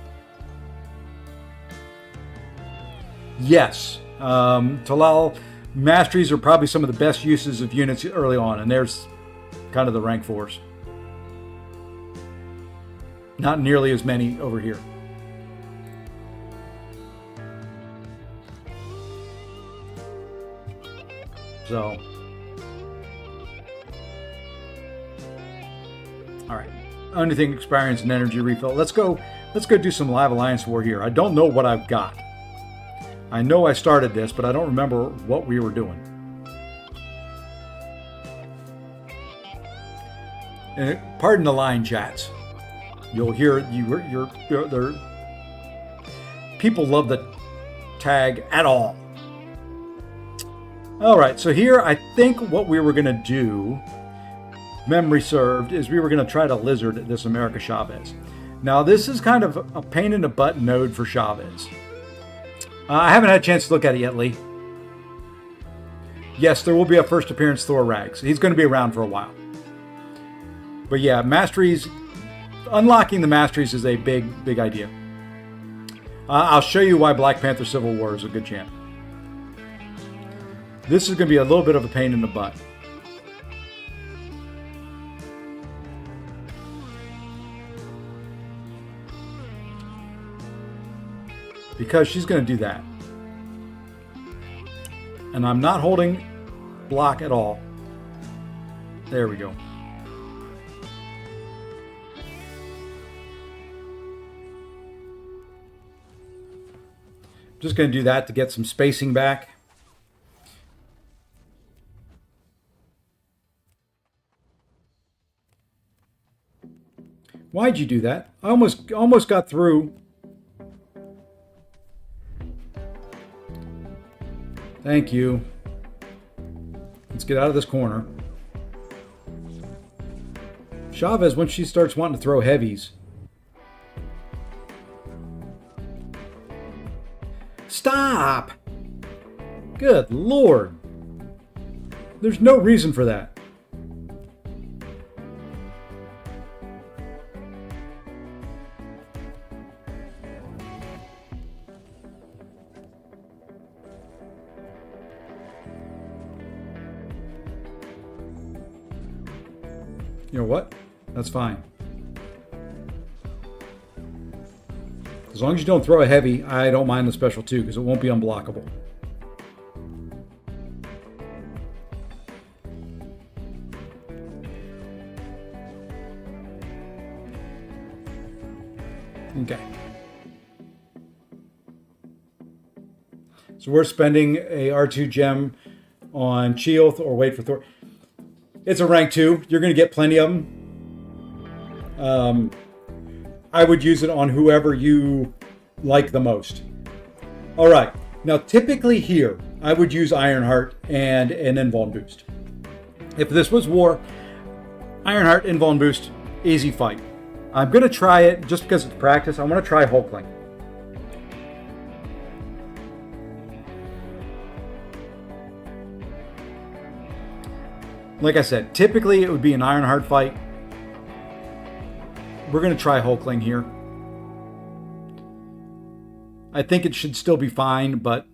Yes. Talal masteries are probably some of the best uses of units early on, and there's kind of the rank 4s. Not nearly as many over here. So, all right. Anything experience and energy refill. Let's go do some live alliance war here. I don't know what I've got. I know I started this, but I don't remember what we were doing. And pardon the line chats. You'll hear there. People love the tag at all. All right, so here I think what we were going to do, memory served, is we were going to try to lizard this America Chavez. Now this is kind of a pain in the butt node for Chavez. I haven't had a chance to look at it yet, Lee. Yes, there will be a first appearance Thor Rags. He's going to be around for a while. But yeah, masteries, unlocking the masteries is a big idea. I'll show you why Black Panther Civil War is a good champ. This is going to be a little bit of a pain in the butt. Because she's going to do that. And I'm not holding block at all. There we go. Just going to do that to get some spacing back. Why'd you do that? I almost got through. Thank you. Let's get out of this corner. Chavez, when she starts wanting to throw heavies. Stop! Good Lord. There's no reason for that. You know what? That's fine. As long as you don't throw a heavy, I don't mind the special too, because it won't be unblockable. Okay. So we're spending a R2 gem on Cheoth or wait for Thor. It's a rank 2. You're going to get plenty of them. I would use it on whoever you like the most. All right. Now, typically here, I would use Ironheart and an Invuln boost. If this was war, Ironheart, Invuln boost, easy fight. I'm going to try it just because it's practice. I want to try Hulkling. Like I said, typically it would be an Ironheart fight. We're going to try Hulkling here. I think it should still be fine, but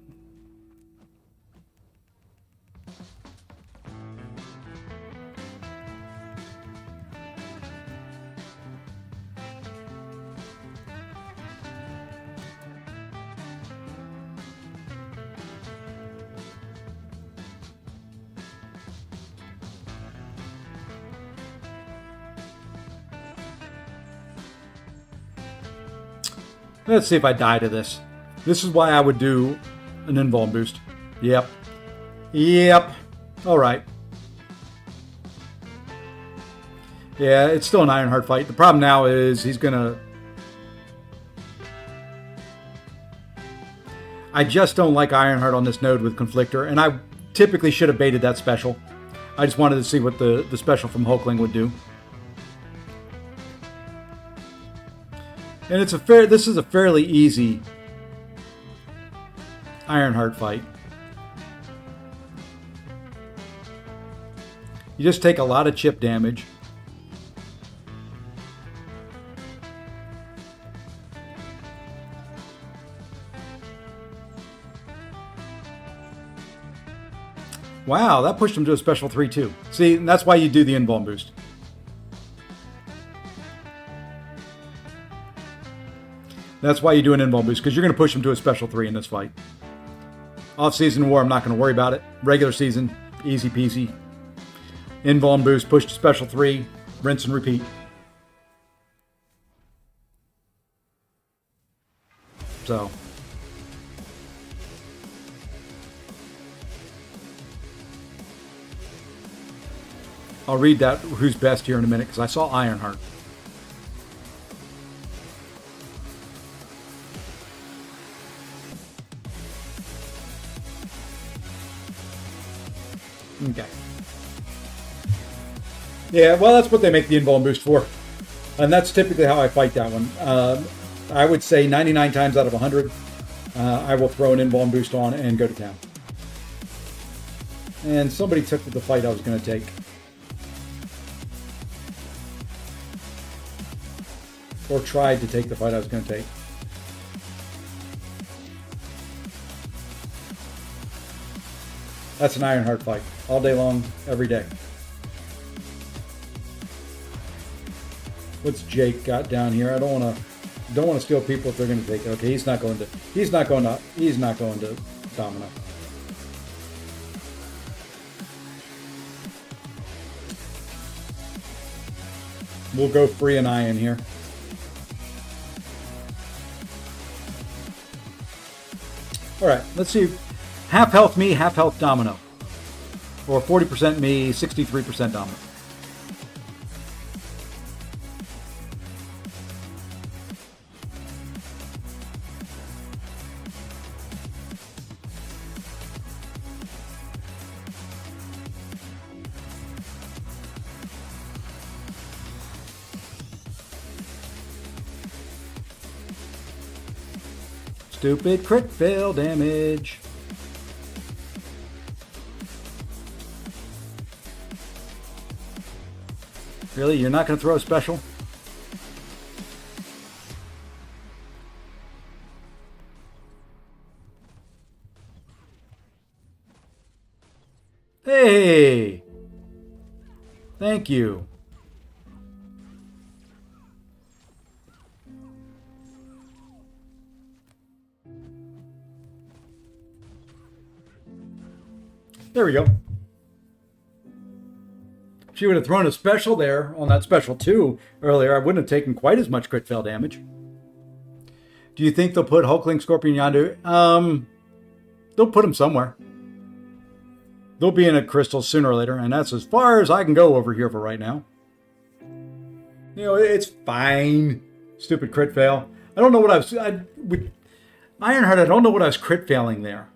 let's see if I die to this. This is why I would do an Invuln boost. Yep. All right. Yeah, it's still an Ironheart fight. The problem now is he's going to... I just don't like Ironheart on this node with Conflictor, and I typically should have baited that special. I just wanted to see what the special from Hulkling would do. And this is a fairly easy Ironheart fight. You just take a lot of chip damage. Wow, that pushed him to a special 3 too. See, that's why you do the invuln boost. That's why you do an invuln boost, because you're going to push him to a special 3 in this fight. Off-season war, I'm not going to worry about it. Regular season, easy peasy. Invuln boost, push to special 3, rinse and repeat. So. I'll read that who's best here in a minute, because I saw Ironheart. Okay. Yeah, well, that's what they make the invuln boost for. And that's typically how I fight that one. I would say 99 times out of 100, I will throw an invuln boost on and go to town. And somebody took the fight I was going to take. Or tried to take the fight I was going to take. That's an Ironheart fight. All day long, every day. What's Jake got down here? I don't want to steal people if they're going to take it. Okay, he's not going to Domino. We'll go free an eye in here. All right, let's see. Half health me, half health Domino. Or 40% me, 63% Domino. Stupid crit fail damage. Really? You're not going to throw a special? Hey! Thank you. There we go. She would have thrown a special there on that special 2 earlier. I wouldn't have taken quite as much crit fail damage. Do you think they'll put Hulkling, Scorpion, Yondu? They'll put them somewhere. They'll be in a crystal sooner or later, and that's as far as I can go over here for right now. You know, it's fine. Stupid crit fail. I don't know what with Ironheart, I don't know what I was crit failing there.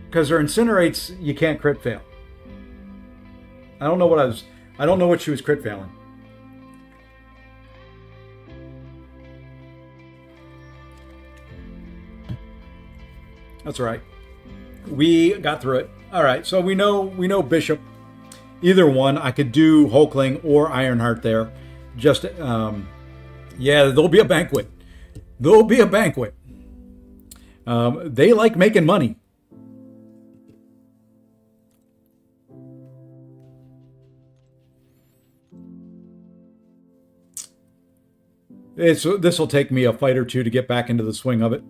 Because her incinerates, you can't crit fail. I don't know what she was crit failing. That's all right. We got through it. All right, so we know Bishop. Either one, I could do Hulkling or Ironheart there. Just yeah, there'll be a banquet. There'll be a banquet. They like making money. This will take me a fight or two to get back into the swing of it.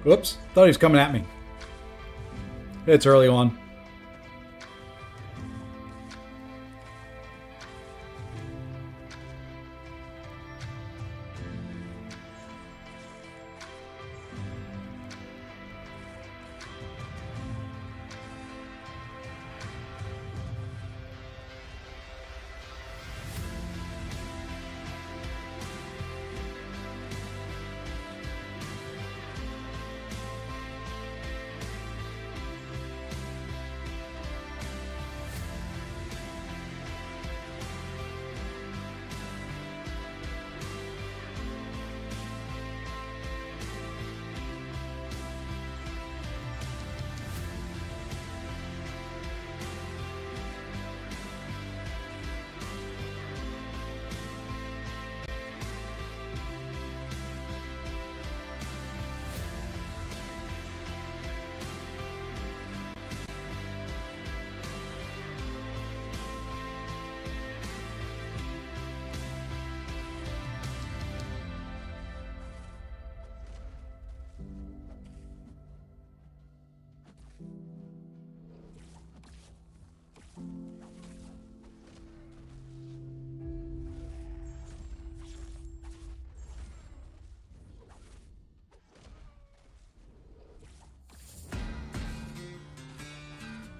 Whoops, thought he was coming at me. It's early on.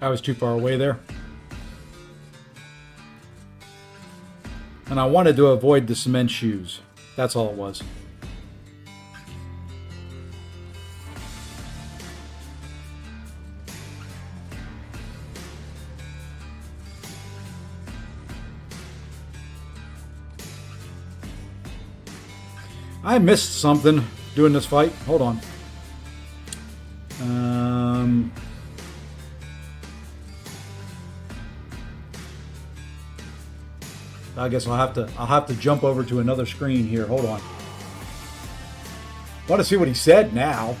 I was too far away there. And I wanted to avoid the cement shoes. That's all it was. I missed something doing this fight. Hold on. I guess I'll have to jump over to another screen here. Hold on. Want to see what he said now?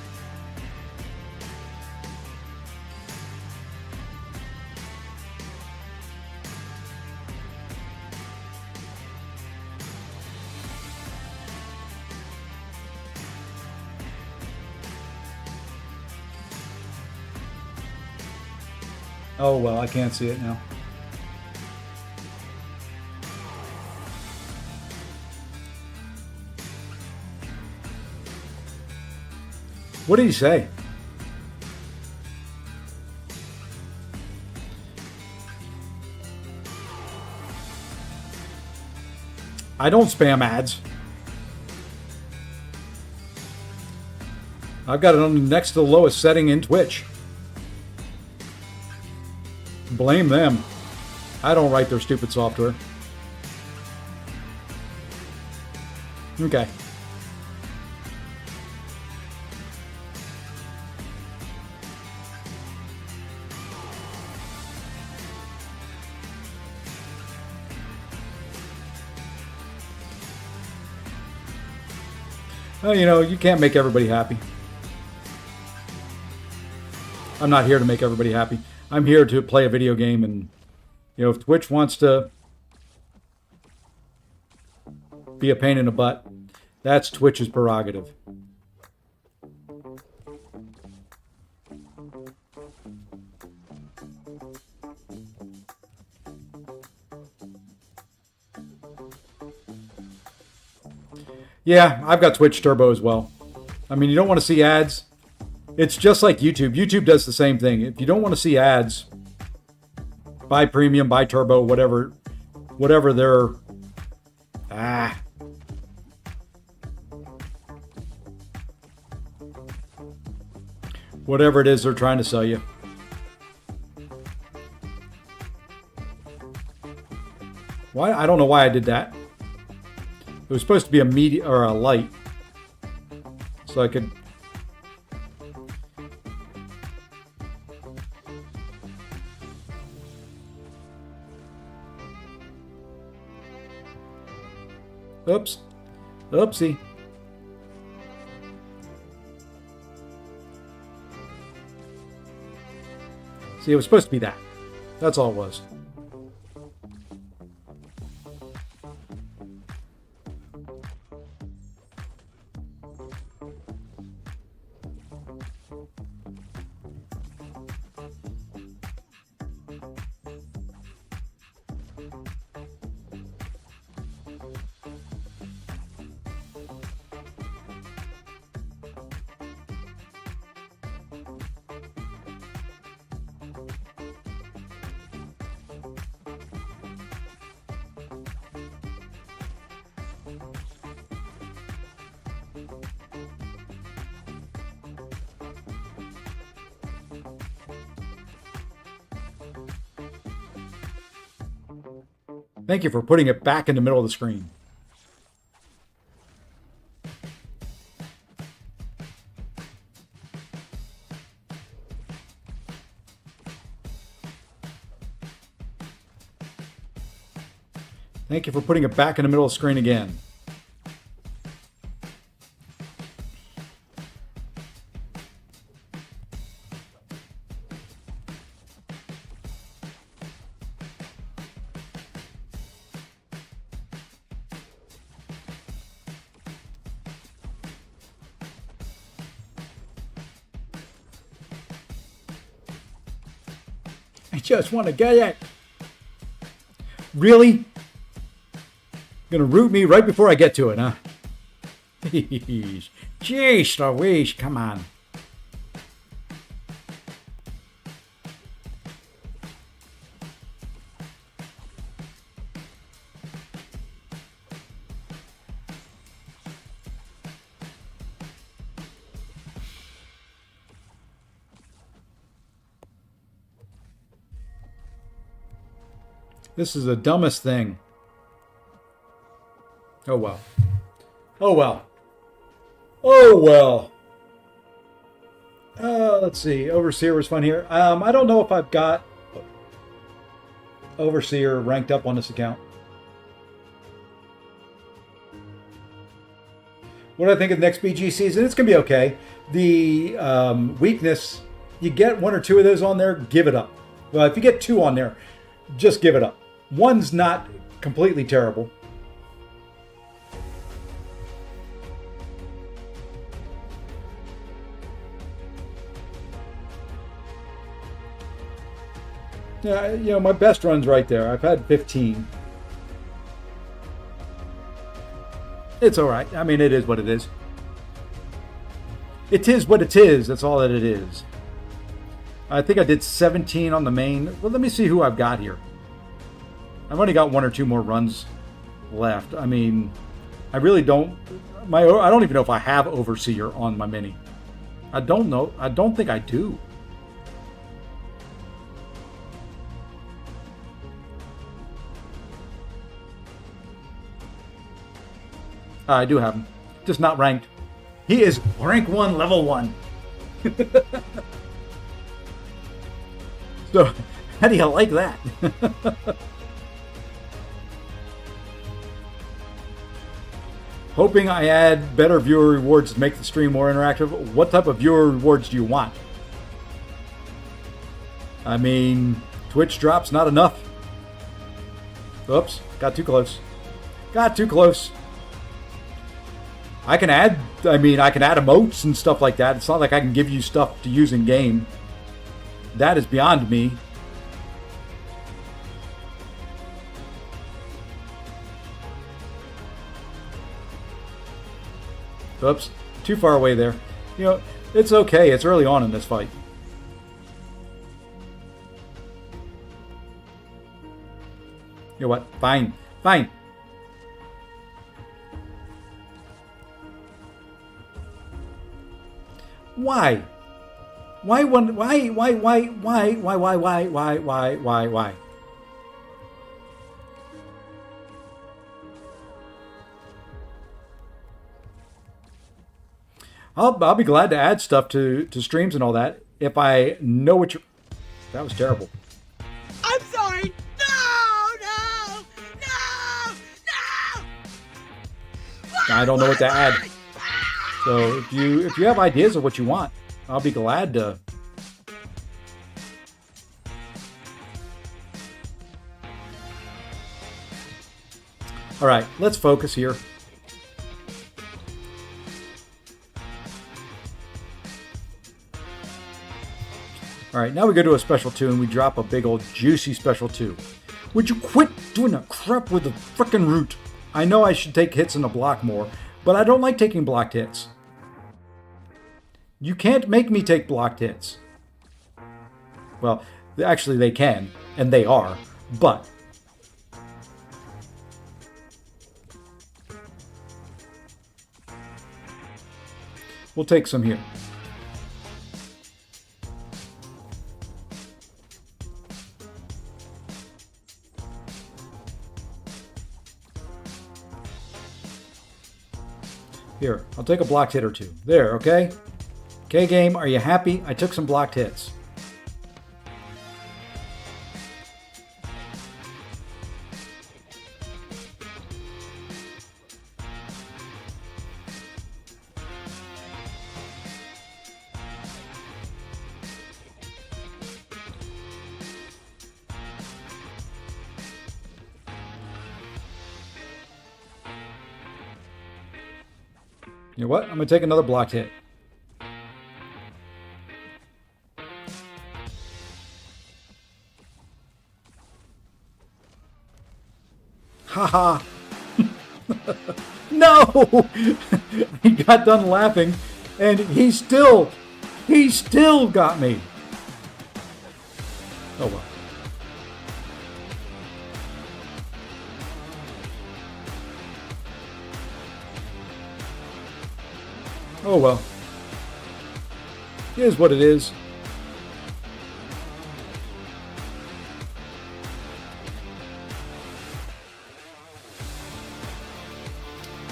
Oh well, I can't see it now. What did he say? I don't spam ads. I've got it on next to the lowest setting in Twitch. Blame them. I don't write their stupid software. Okay. Well, you know, you can't make everybody happy. I'm not here to make everybody happy. I'm here to play a video game, and, you know, if Twitch wants to be a pain in the butt, that's Twitch's prerogative. Yeah, I've got Twitch Turbo as well. I mean, you don't want to see ads. It's just like YouTube. YouTube does the same thing. If you don't want to see ads, buy Premium, buy Turbo, whatever their whatever it is they're trying to sell you. Why? I don't know why I did that. It was supposed to be a media or a light, so I could. Oops. Oopsie. See, it was supposed to be that. That's all it was. Thank you for putting it back in the middle of the screen. Thank you for putting it back in the middle of the screen again. I just want to get it. Really? Gonna root me right before I get to it, huh? Jeez Louise, come on. This is the dumbest thing. Oh well. Oh well. Oh well. Let's see. Overseer was fun here. I don't know if I've got Overseer ranked up on this account. What do I think of the next BG season? It's going to be okay. The weakness, you get 1 or 2 of those on there, give it up. Well, if you get 2 on there, just give it up. One's not completely terrible. Yeah, you know, my best run's right there. I've had 15. It's all right. I mean, it is what it is. It is what it is. That's all that it is. I think I did 17 on the main. Well, let me see who I've got here. I've only got 1 or 2 more runs left. I mean, I really don't. I don't even know if I have Overseer on my mini. I don't know. I don't think I do. I do have him, just not ranked. He is rank 1, level 1. So, how do you like that? Hoping I add better viewer rewards to make the stream more interactive. What type of viewer rewards do you want? I mean, Twitch drops not enough. Oops, got too close. Got too close. I can add emotes and stuff like that. It's not like I can give you stuff to use in game. That is beyond me. Oops, too far away there. You know, it's okay. It's early on in this fight. You know what? Fine. Fine. Why? Why? I'll be glad to add stuff to streams and all that if I know what you. That was terrible. I'm sorry. No. I don't know what to add. So if you have ideas of what you want, I'll be glad to. All right, let's focus here. All right, now we go to a special 2 and we drop a big old juicy special 2. Would you quit doing that crap with the frickin' root? I know I should take hits in the block more, but I don't like taking blocked hits. You can't make me take blocked hits. Well, actually they can, and they are, but we'll take some here. Here, I'll take a blocked hit or 2. There, okay? Okay, game, are you happy? I took some blocked hits. You know what? I'm going to take another blocked hit. Haha. No! He got done laughing and he still got me. Oh well. Oh well. It is what it is.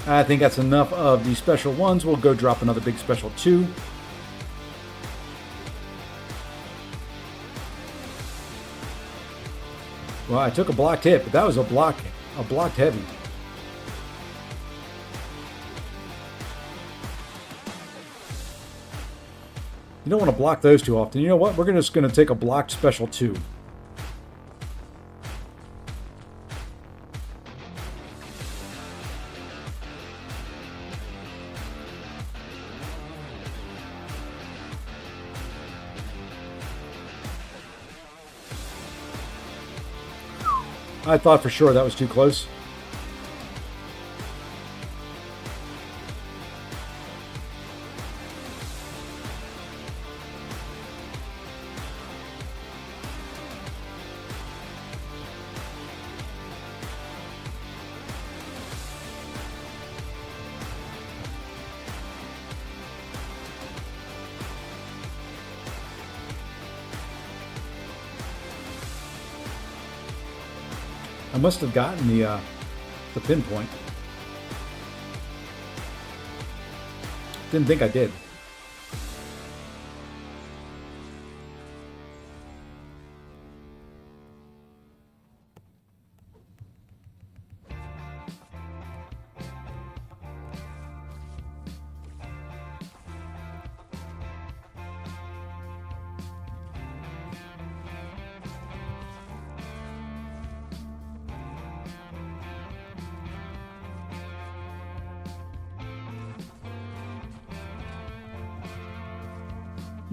I think that's enough of the special ones. We'll go drop another big special 2. Well, I took a blocked hit, but that was a blocked heavy. You don't want to block those too often. You know what? We're just going to take a blocked special 2. I thought for sure that was too close. I must have gotten the pinpoint. Didn't think I did.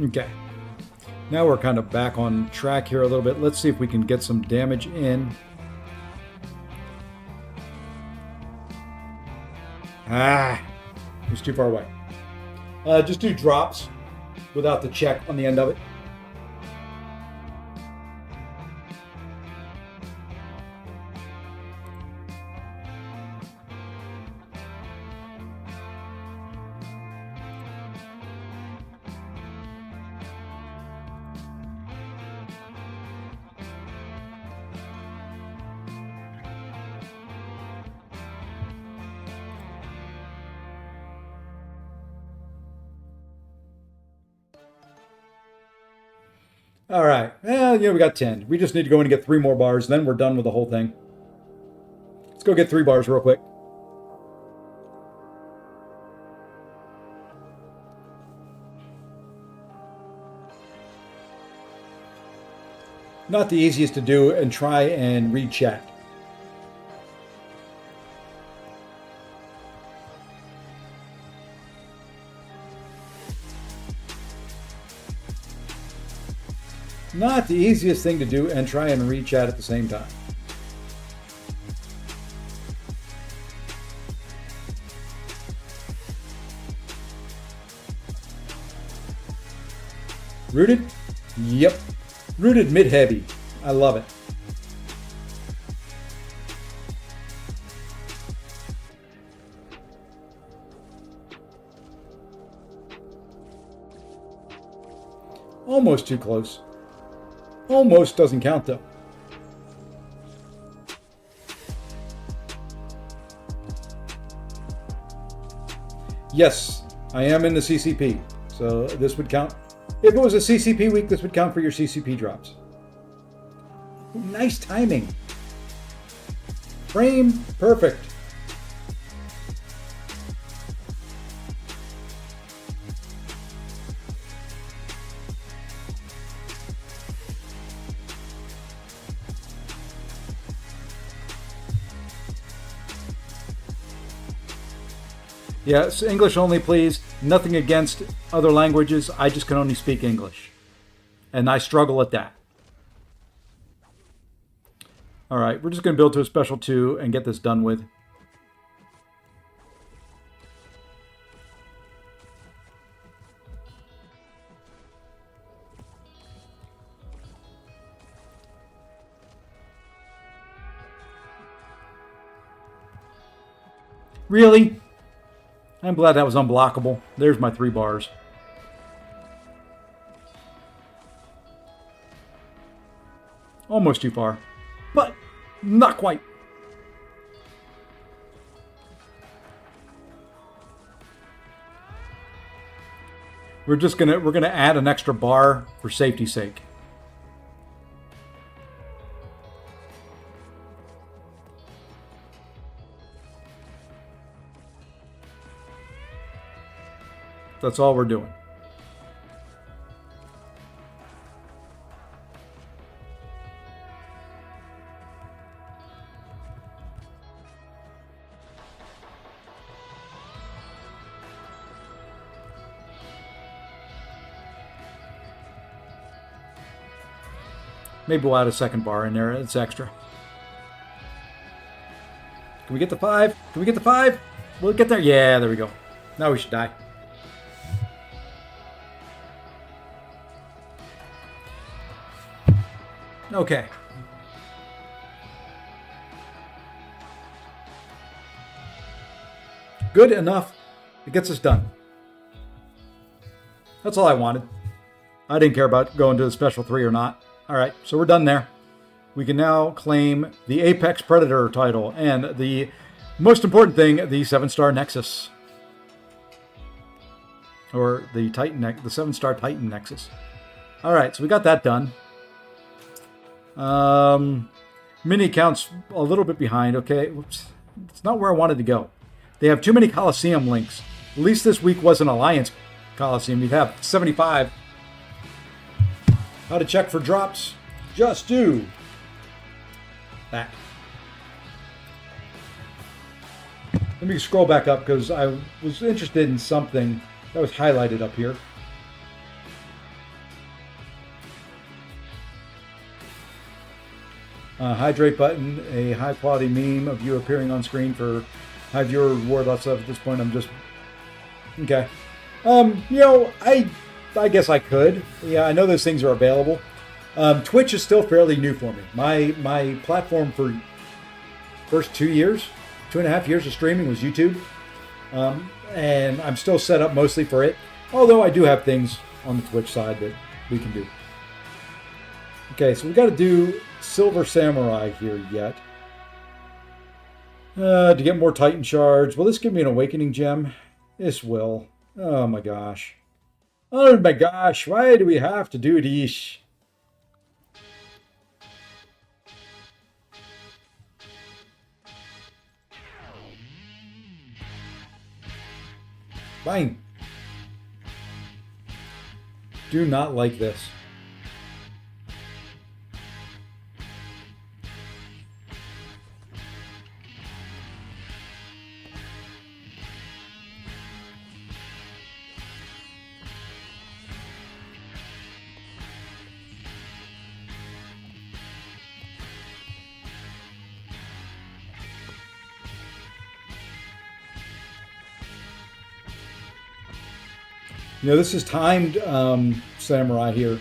Okay, now we're kind of back on track here a little bit. Let's see if we can get some damage in. Ah, it was too far away. Just do drops without the check on the end of it. All right. Well, we got 10. We just need to go in and get 3 more bars, then we're done with the whole thing. Let's go get 3 bars real quick. Not the easiest to do, and try and read chat. Not the easiest thing to do, and try and read chat at the same time. Rooted? Yep. Rooted mid-heavy. I love it. Almost too close. Almost doesn't count though. Yes, I am in the CCP. So this would count. If it was a CCP week, this would count for your CCP drops. Nice timing. Frame perfect. Yes, English only, please. Nothing against other languages. I just can only speak English. And I struggle at that. All right, we're just going to build to a special 2 and get this done with. Really? I'm glad that was unblockable. There's my 3 bars. Almost too far, but not quite. We're gonna add an extra bar for safety's sake. That's all we're doing. Maybe we'll add a second bar in there. It's extra. Can we get the 5? Can we get the 5? We'll get there. Yeah, there we go. Now we should die. Okay. Good enough. It gets us done. That's all I wanted. I didn't care about going to the special 3 or not. All right, so we're done there. We can now claim the Apex Predator title and the most important thing, the 7-star Nexus. Or the Titan, the 7-star Titan Nexus. All right, so we got that done. Mini count's a little bit behind. Okay, whoops. It's not where I wanted to go. They have too many Coliseum links. At least this week was an Alliance Coliseum. You'd have 75. How to check for drops? Just do that. Let me scroll back up because I was interested in something that was highlighted up here. Hydrate button, a high quality meme of you appearing on screen for high viewer reward. Lots of at this point. I'm just okay. I guess I could. Yeah, I know those things are available. Twitch is still fairly new for me. My platform for first 2.5 years of streaming was YouTube. And I'm still set up mostly for it. Although I do have things on the Twitch side that we can do. Okay, so we got to do Silver Samurai here yet. To get more Titan shards. Will this give me an Awakening Gem? This will. Oh my gosh. Oh my gosh, why do we have to do this? Fine. Do not like this. You know, this is timed Samurai here.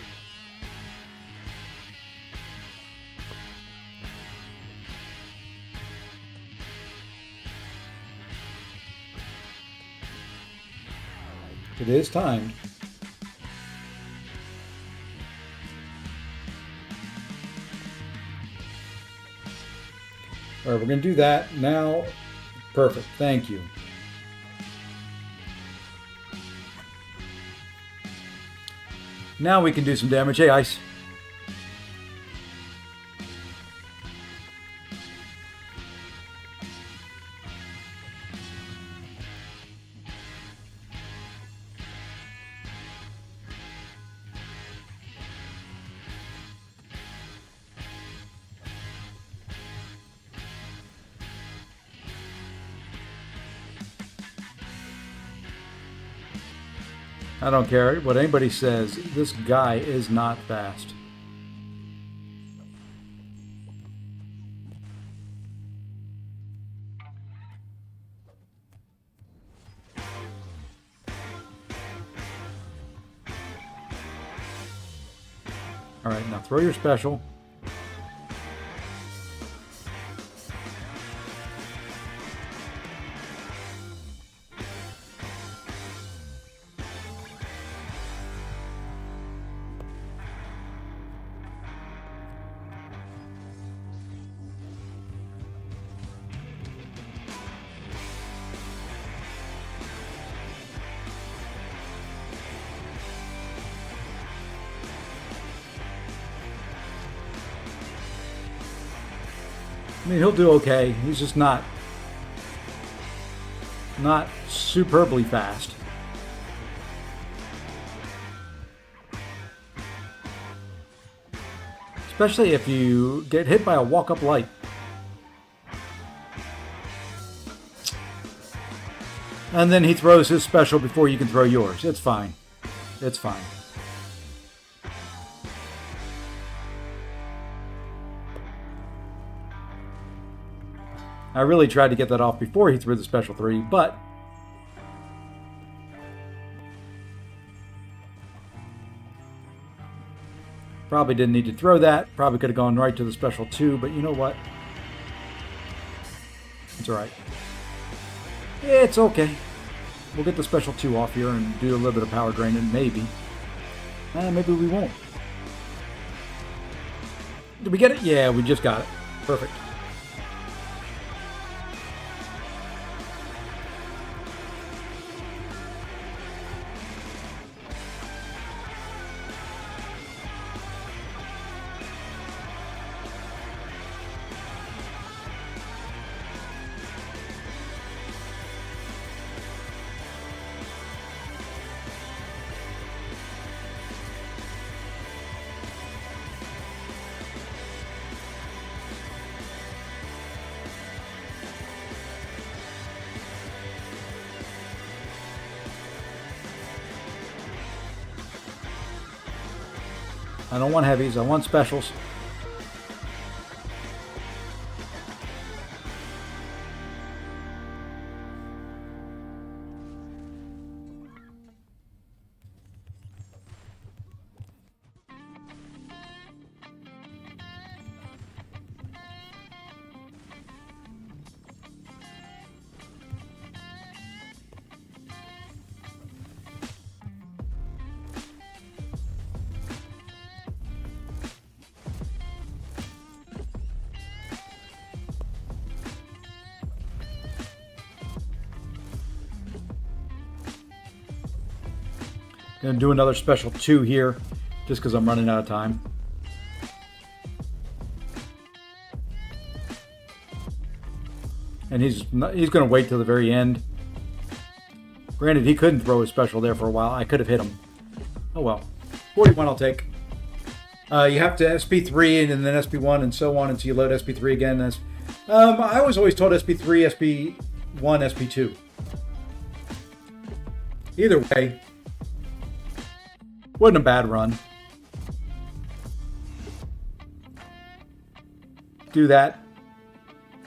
It is timed. All right, we're going to do that now. Perfect. Thank you. Now we can do some damage. Hey, Ice. I don't care what anybody says. This guy is not fast. All right, now throw your special. mean, he'll do okay. He's just not superbly fast. Especially if you get hit by a walk-up light. And then he throws his special before you can throw yours. It's fine. It's fine. I really tried to get that off before he threw the special 3, but probably didn't need to throw that. Probably could have gone right to the special 2, but you know what? It's alright. It's okay. We'll get the special 2 off here and do a little bit of power drain, and maybe. Maybe we won't. Did we get it? Yeah, we just got it. Perfect. I don't want heavies, I want specials. Gonna do another special 2 here, just because I'm running out of time. And he's gonna wait till the very end. Granted, he couldn't throw his special there for a while. I could have hit him. Oh well. 41 I'll take. You have to SP3 and then SP1 and so on until you load SP3 again. I was always told SP3, SP1, SP2. Either way, wasn't a bad run. Do that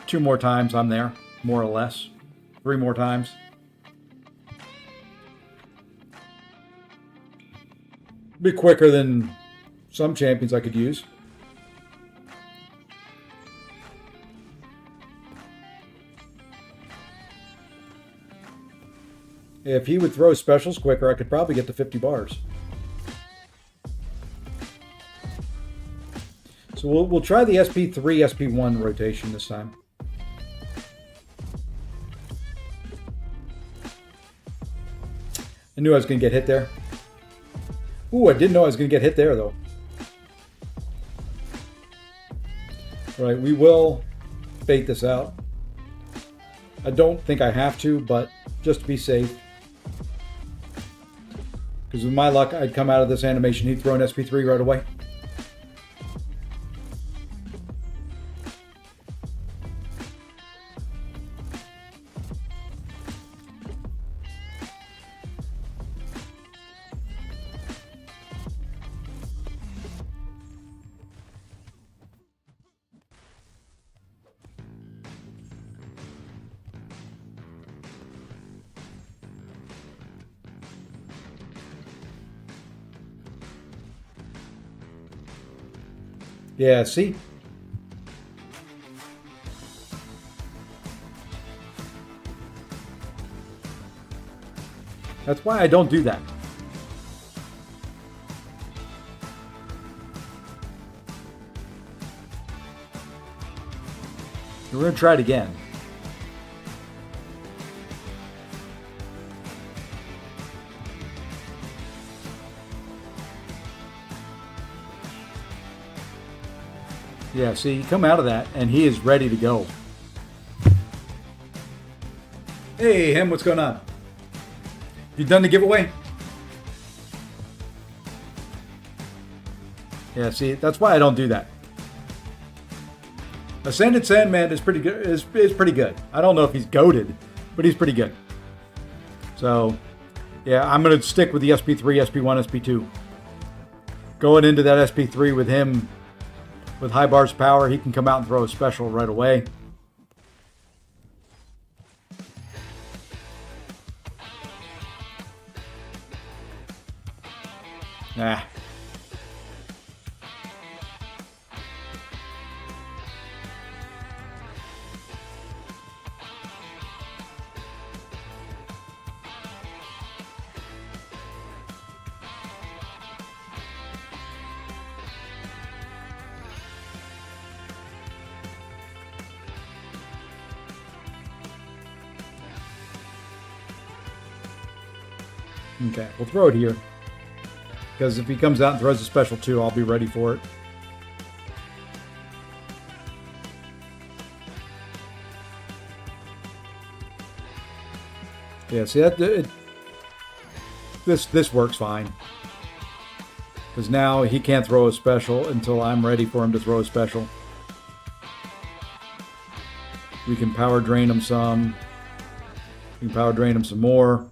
2 more times, I'm there, more or less. 3 more times. Be quicker than some champions I could use. If he would throw specials quicker, I could probably get to 50 bars. So we'll try the SP3, SP1 rotation this time. I knew I was going to get hit there. Ooh, I didn't know I was going to get hit there, though. All right, we will bait this out. I don't think I have to, but just to be safe. Because with my luck, I'd come out of this animation, he'd throw an SP3 right away. Yeah, see? That's why I don't do that. We're going to try it again. Yeah, see, you come out of that, and he is ready to go. Hey, him, what's going on? You done the giveaway? Yeah, see, that's why I don't do that. Ascended Sandman is pretty good. Is pretty good. I don't know if he's goated, but he's pretty good. So, yeah, I'm gonna stick with the SP3, SP1, SP2. Going into that SP3 with him, with high bars power, he can come out and throw a special right away. Nah. Okay, we'll throw it here. Because if he comes out and throws a special 2, I'll be ready for it. Yeah, see that this works fine. Because now he can't throw a special until I'm ready for him to throw a special. We can power drain him some. We can power drain him some more.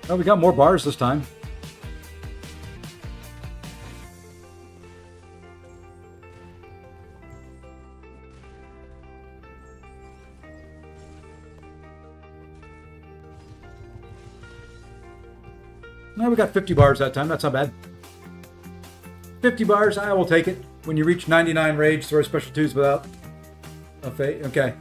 Oh, we got more bars this time. Now we got 50 bars that time. That's not bad. 50 bars, I will take it. When you reach 99 rage, throw special twos without a fate. Okay.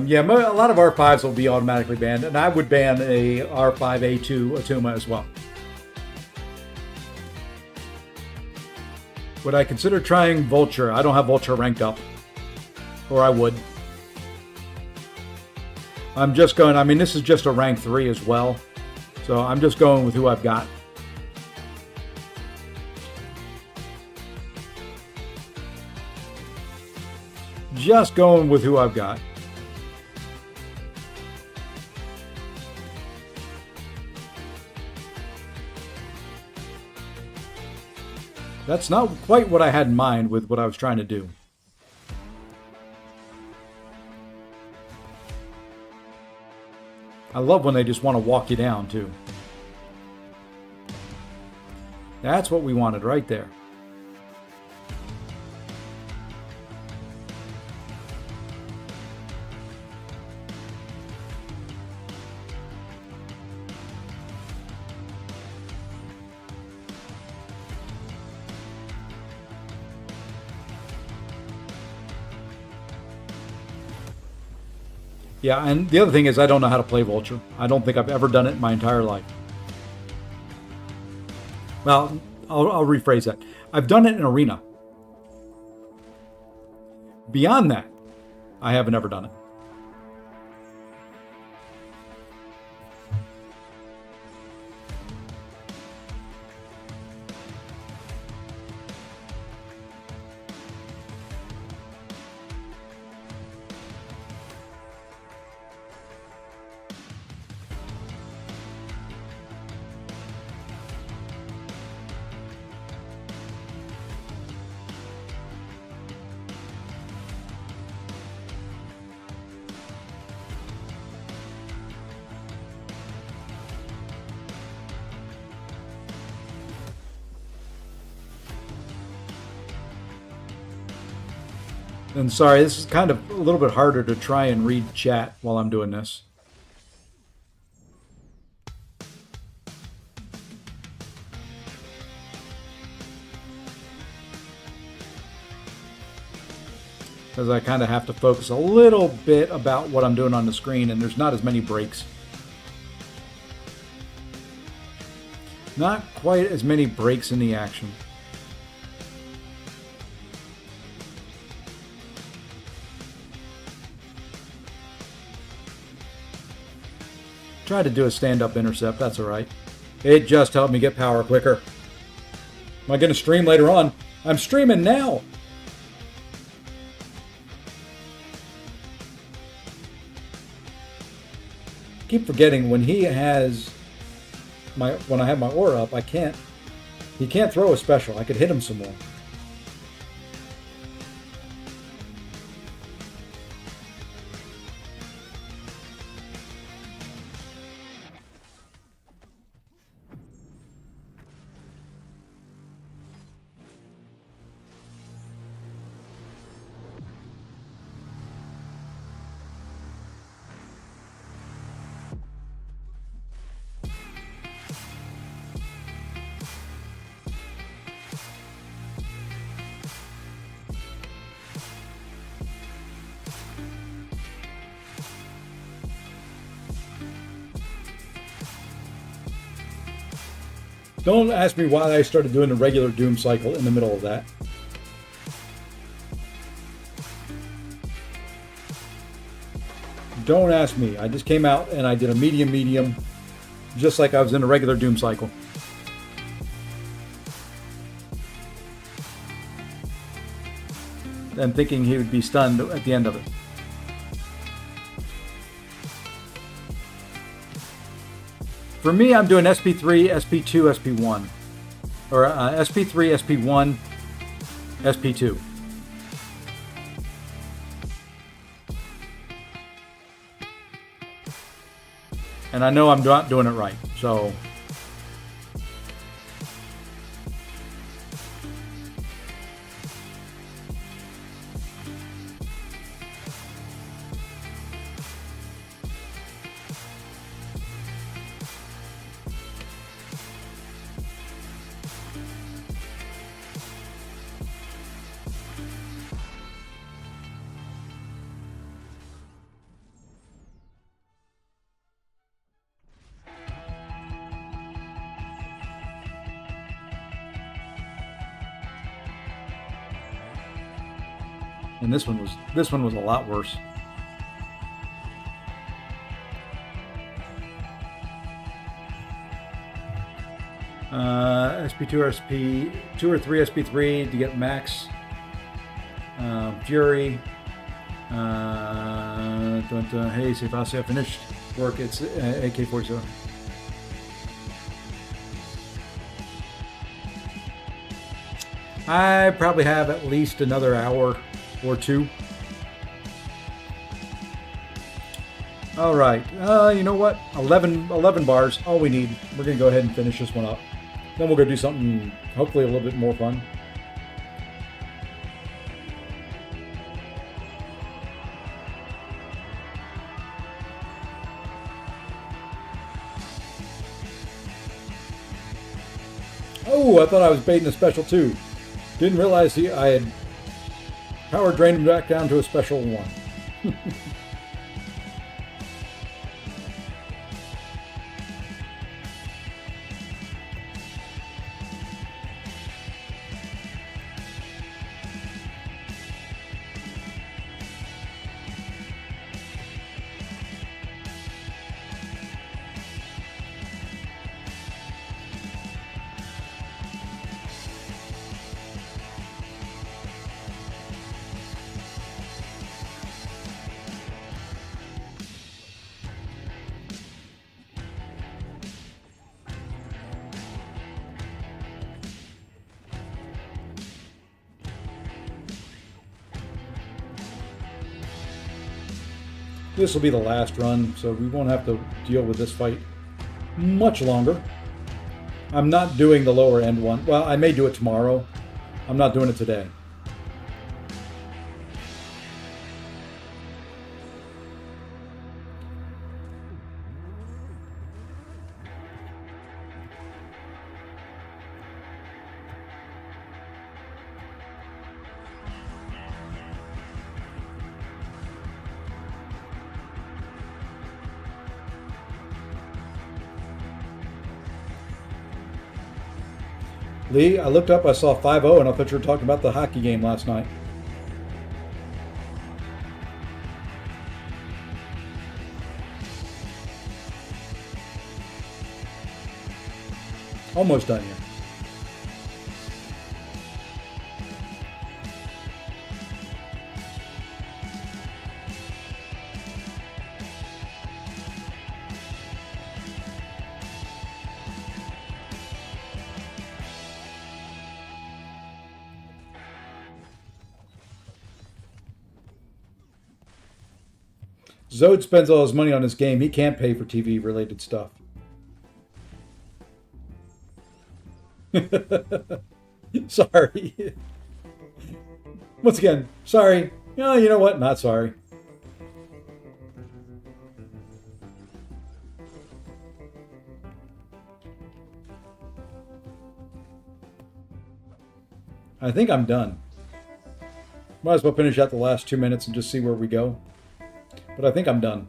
Yeah, a lot of R5s will be automatically banned, and I would ban a R5A2 Atuma as well. Would I consider trying Vulture? I don't have Vulture ranked up. Or I would. I'm just going, I mean, this is just a rank 3 as well. So I'm just going with who I've got. Just going with who I've got. That's not quite what I had in mind with what I was trying to do. I love when they just want to walk you down, too. That's what we wanted right there. Yeah, and the other thing is I don't know how to play Vulture. I don't think I've ever done it in my entire life. Well, I'll rephrase that. I've done it in Arena. Beyond that, I haven't ever done it. And sorry, this is kind of a little bit harder to try and read chat while I'm doing this. Because I kind of have to focus a little bit about what I'm doing on the screen, and there's not as many breaks. Not quite as many breaks in the action. Try to do a stand-up intercept, that's alright. It just helped me get power quicker. Am I going to stream later on? I'm streaming now! Keep forgetting when he has when I have my aura up, he can't throw a special. I could hit him some more. Don't ask me why I started doing a regular Doom cycle in the middle of that. Don't ask me. I just came out and I did a medium, just like I was in a regular Doom cycle. And thinking he would be stunned at the end of it. For me, I'm doing SP3, SP2, SP1. Or SP3, SP1, SP2. And I know I'm not doing it right. So and this one was a lot worse. SP2 or SP2 or 3 SP3 to get max Fury. Hey, see if I finished work. It's AK-47. I probably have at least another hour or two. All right. You know what? 11 bars. All we need. We're going to go ahead and finish this one up. Then we'll go do something hopefully a little bit more fun. Oh, I thought I was baiting a special too. Didn't realize I had power drained him back down to a special one. This will be the last run, so we won't have to deal with this fight much longer. I'm not doing the lower end one. Well, I may do it tomorrow. I'm not doing it today. Lee, I looked up, I saw 5-0, and I thought you were talking about the hockey game last night. Almost done here. Zode spends all his money on this game. He can't pay for TV-related stuff. Sorry. Once again, sorry. Oh, you know what? Not sorry. I think I'm done. Might as well finish out the last 2 minutes and just see where we go. But I think I'm done.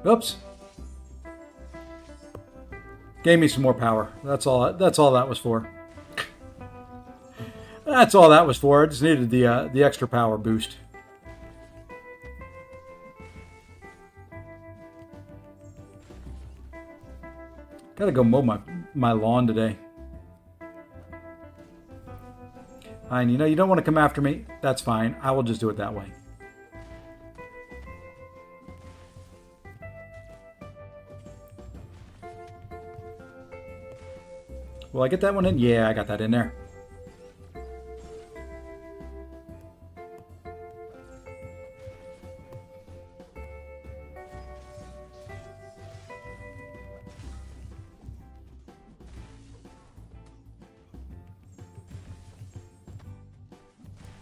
Oops. Gave me some more power. That's all that was for. That's all that was for. I just needed the extra power boost. Gotta go mow my lawn today. And you don't want to come after me. That's fine. I will just do it that way. Will I get that one in? Yeah, I got that in there.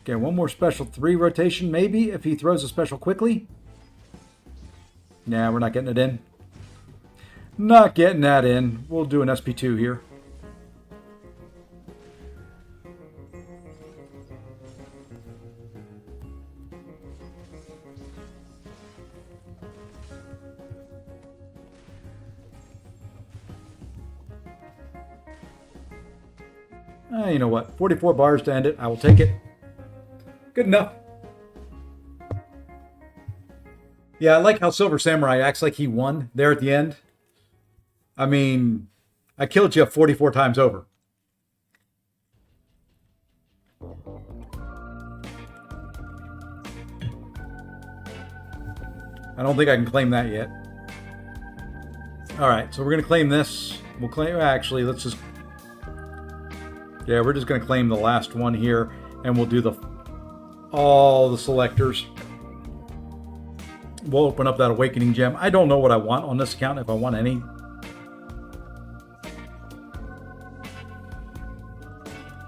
Okay, one more special 3 rotation, maybe, if he throws a special quickly. Nah, we're not getting it in. Not getting that in. We'll do an SP2 here. You know what? 44 bars to end it. I will take it. Good enough. Yeah, I like how Silver Samurai acts like he won there at the end. I mean, I killed you 44 times over. I don't think I can claim that yet. All right, so we're going to claim this. We'll claim, actually, let's just, yeah, we're just going to claim the last one here, and we'll do all the selectors. We'll open up that Awakening Gem. I don't know what I want on this account, if I want any.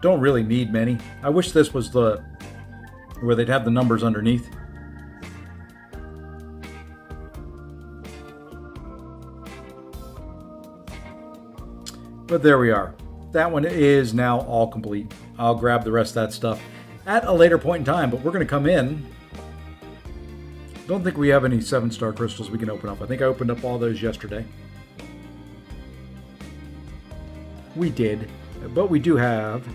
Don't really need many. I wish this was where they'd have the numbers underneath. But there we are. That one is now all complete. I'll grab the rest of that stuff at a later point in time, but we're going to come in. Don't think we have any 7-star crystals we can open up. I think I opened up all those yesterday. We did, but we do have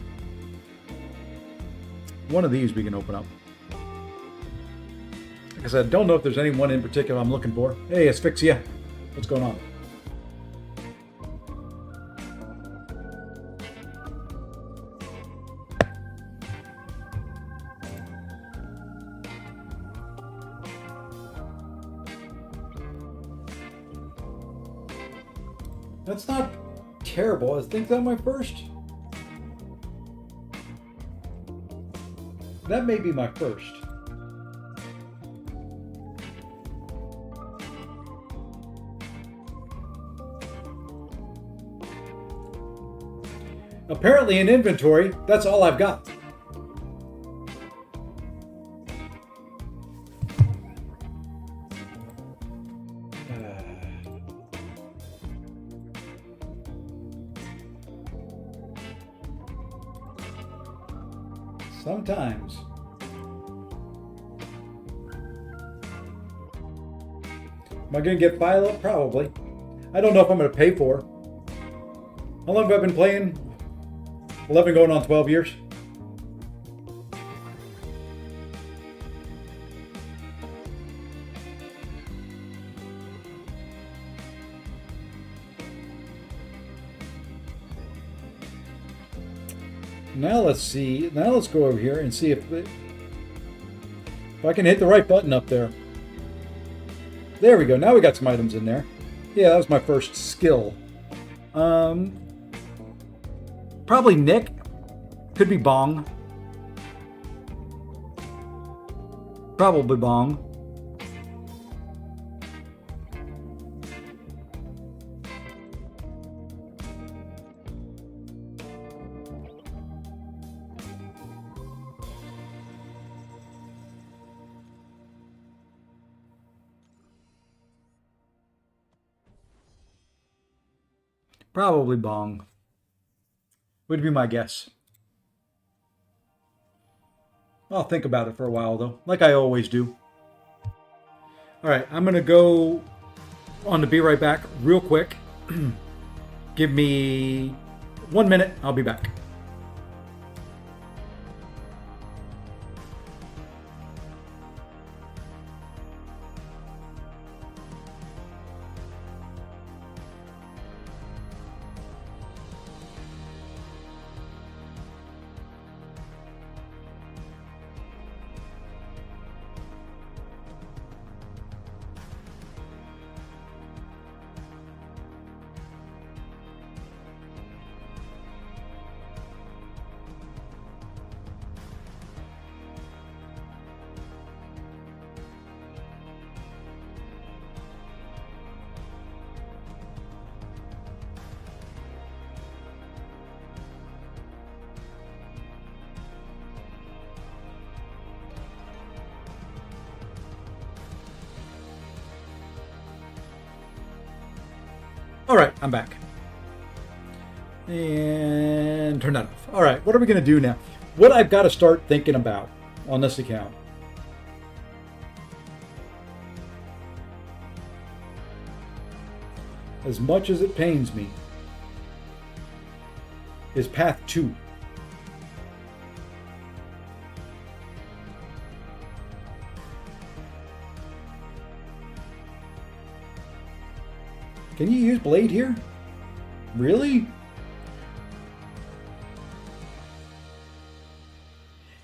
one of these we can open up. Like I said, don't know if there's any one in particular I'm looking for. Hey, Asphyxia. What's going on? That's not terrible. I think that's my first. That may be my first. Apparently in inventory, that's all I've got. Sometimes. Am I going to get file up? Probably. I don't know if I'm going to pay for. How long have I been playing? 11 going on 12 years. Now let's see. Now let's go over here and see if I can hit the right button up there. There we go. Now we got some items in there. Yeah, that was my first skill. Probably Nick. Could be Bong. Probably Bong. Probably Bong. Would be my guess. I'll think about it for a while, though, like I always do. All right, I'm going to go on to be right back real quick. Give me 1 minute. I'll be back. All right, I'm back. And turn that off. All right, what are we going to do now? What I've got to start thinking about on this account. As much as it pains me, is path 2. Can you use blade here? Really?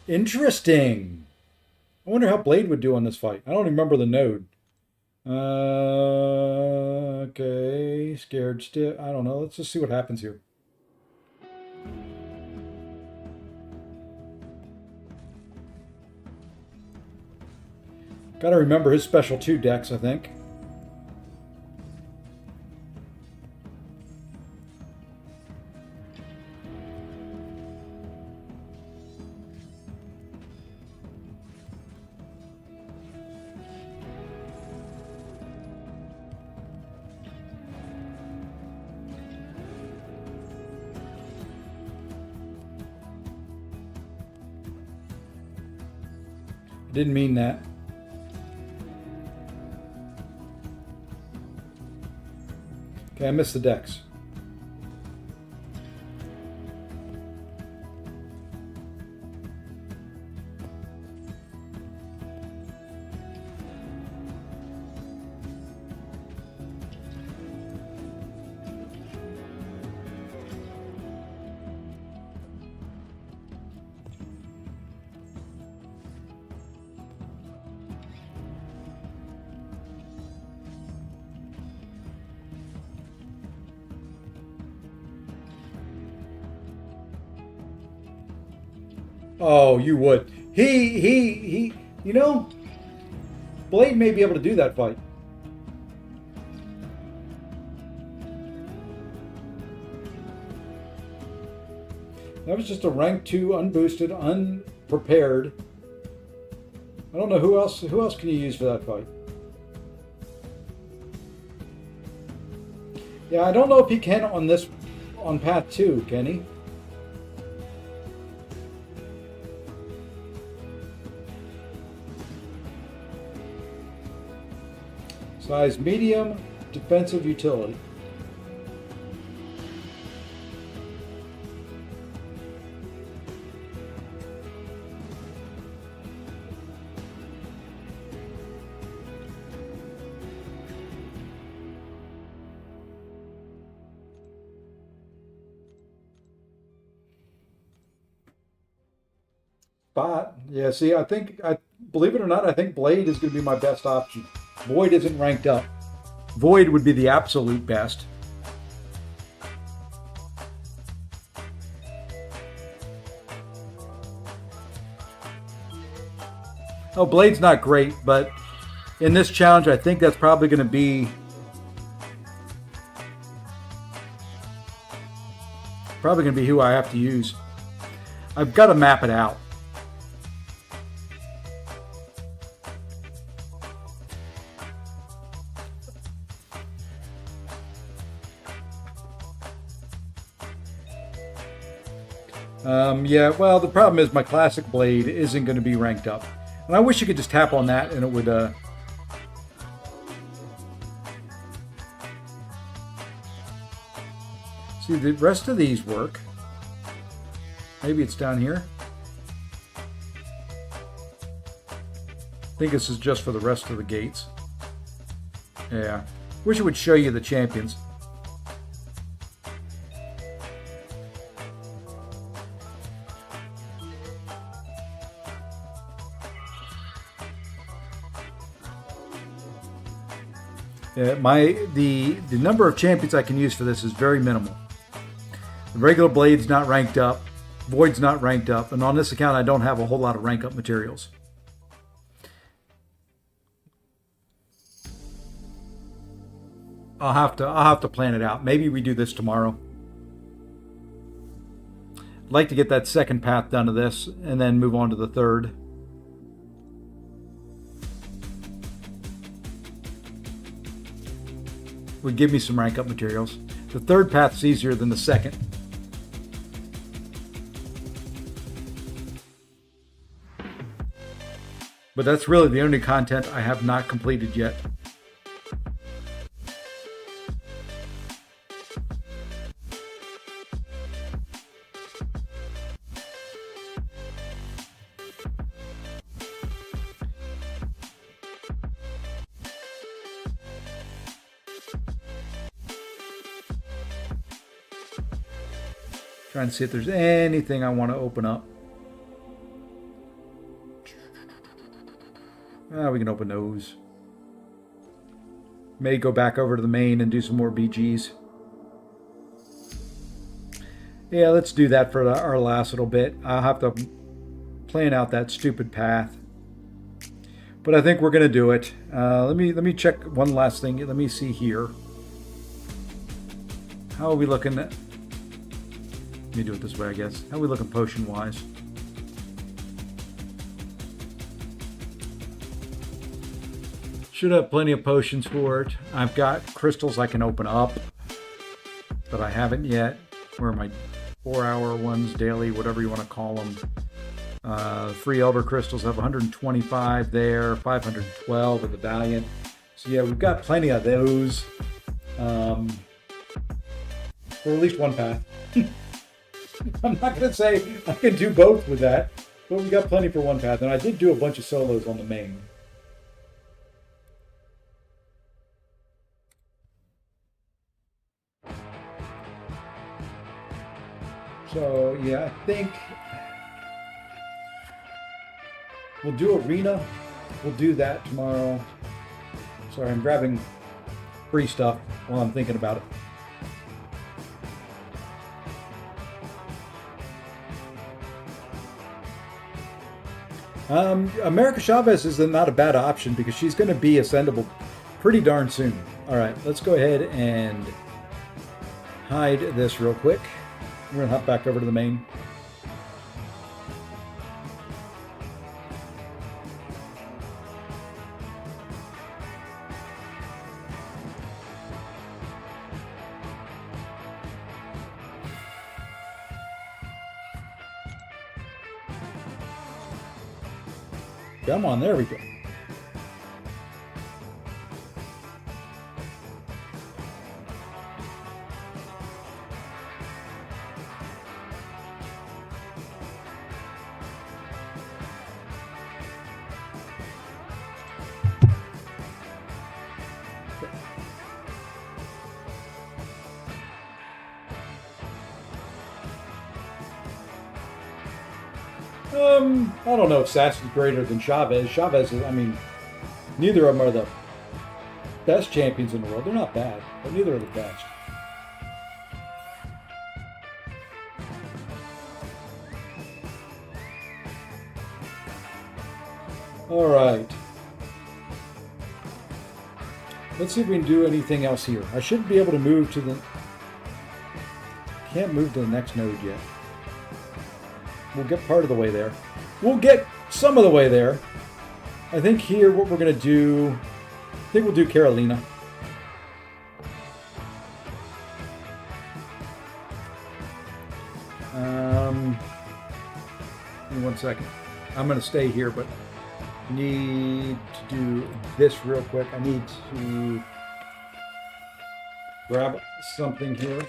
Interesting. I wonder how blade would do on this fight. I don't remember the node. Okay, scared stiff. I don't know. Let's just see what happens here. Got to remember his special 2 decks, I think. I didn't mean that. Okay, I missed the decks. Oh, you would. He, you know, Blade may be able to do that fight. That was just a rank 2, unboosted, unprepared. I don't know who else can you use for that fight. Yeah, I don't know if he can on path 2, can he? Size medium, defensive utility. But yeah, see, believe it or not, I think Blade is going to be my best option. Void isn't ranked up. Void would be the absolute best. Oh, Blade's not great, but in this challenge, I think that's probably going to be who I have to use. I've got to map it out. Yeah, well, the problem is my classic blade isn't going to be ranked up. And I wish you could just tap on that and it would... See, the rest of these work. Maybe it's down here. I think this is just for the rest of the gates. Yeah. Wish it would show you the champions. The number of champions I can use for this is very minimal. The regular blade's not ranked up, void's not ranked up, and on this account I don't have a whole lot of rank up materials. I'll have to plan it out. Maybe we do this tomorrow. I'd like to get that second path done to this and then move on to the third. would give me some rank up materials. The third path's easier than the second. But that's really the only content I have not completed yet. Trying to see if there's anything I want to open up. We can open those. May go back over to the main and do some more BGs. Yeah, let's do that for our last little bit. I'll have to plan out that stupid path, but I think we're gonna do it. Let me check one last thing. Let me see here. How are we looking? Let me do it this way, I guess. How are we looking potion wise? Should have plenty of potions for it. I've got crystals I can open up, but I haven't yet. Where are my 4-hour ones, daily, whatever you want to call them. Free Elder Crystals have 125 there, 512 with the Valiant. So yeah, we've got plenty of those. For at least one path. I'm not going to say I can do both with that, but we got plenty for one path. And I did do a bunch of solos on the main. So yeah, I think we'll do arena. We'll do that tomorrow. Sorry, I'm grabbing free stuff while I'm thinking about it. America Chavez is not a bad option because she's going to be ascendable pretty darn soon. All right, let's go ahead and hide this real quick. We're going to hop back over to the main. Come on, there we go. I don't know if Sass is greater than Chavez. Chavez is, I mean, neither of them are the best champions in the world. They're not bad, but neither are the best. All right. Let's see if we can do anything else here. I should be able to move to the... Can't move to the next node yet. We'll get part of the way there. We'll get some of the way there. I think here what we're going to do... I think we'll do Carolina. Give me 1 second. I'm going to stay here, but need to do this real quick. I need to grab something here.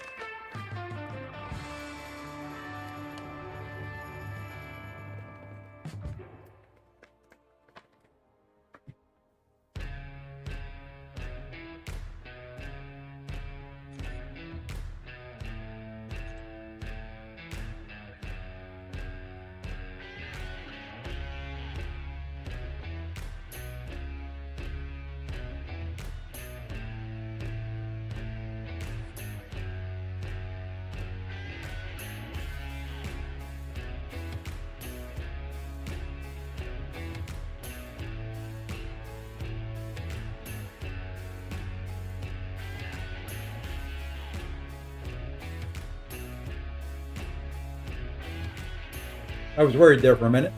I was worried there for a minute.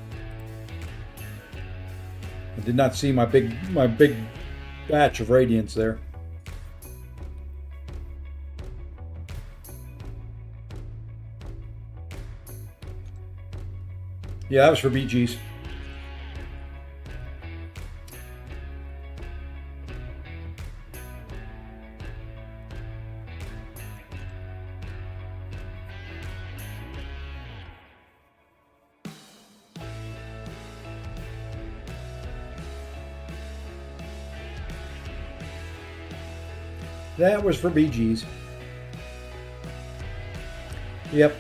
I did not see my big batch of radiance there. Yeah, that was for BG's. That was for BG's. Yep.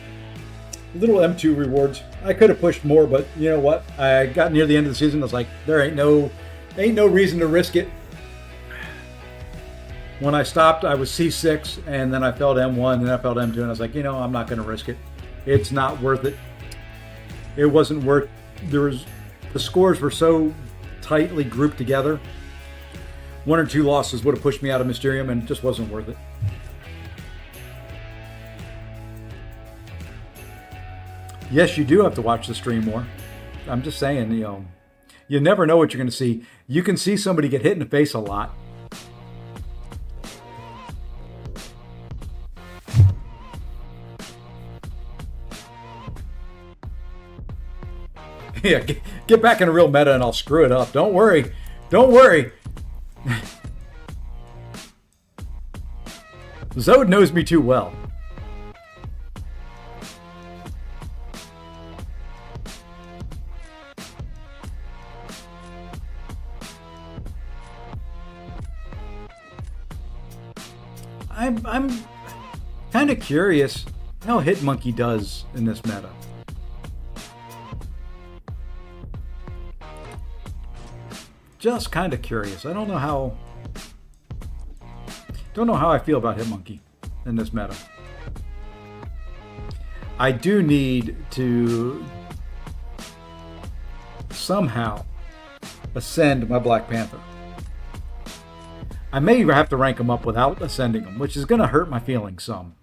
Little M2 rewards. I could have pushed more, but you know what? I got near the end of the season. I was like, there ain't no reason to risk it. When I stopped, I was C6, and then I fell to M1, and then I fell to M2, and I was like, I'm not going to risk it. It's not worth it. It wasn't worth. The scores were so tightly grouped together. 1 or 2 losses would have pushed me out of Mysterium, and it just wasn't worth it. Yes, you do have to watch the stream more. I'm just saying, you never know what you're going to see. You can see somebody get hit in the face a lot. Yeah, get back in a real meta and I'll screw it up. Don't worry. Don't worry. Zode knows me too well. I'm kind of curious how Hitmonkey does in this meta. Just kind of curious. I don't know how I feel about Hitmonkey in this meta. I do need to somehow ascend my Black Panther. I may have to rank him up without ascending him, which is going to hurt my feelings some.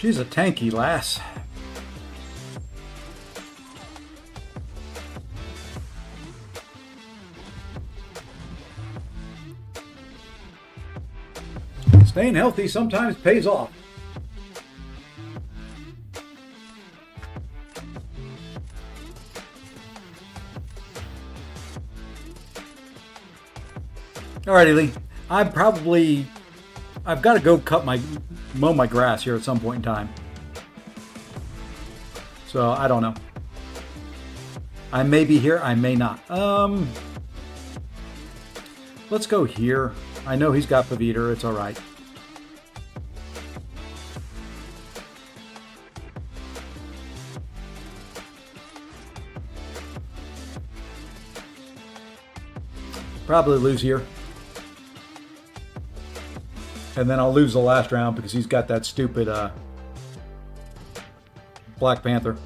She's a tanky lass. Staying healthy sometimes pays off. Alrighty, Lee. I've got to go mow my grass here at some point in time. So I don't know. I may be here, I may not. Let's go here. I know he's got Paviter, it's alright. Probably lose here. And then I'll lose the last round because he's got that stupid Black Panther.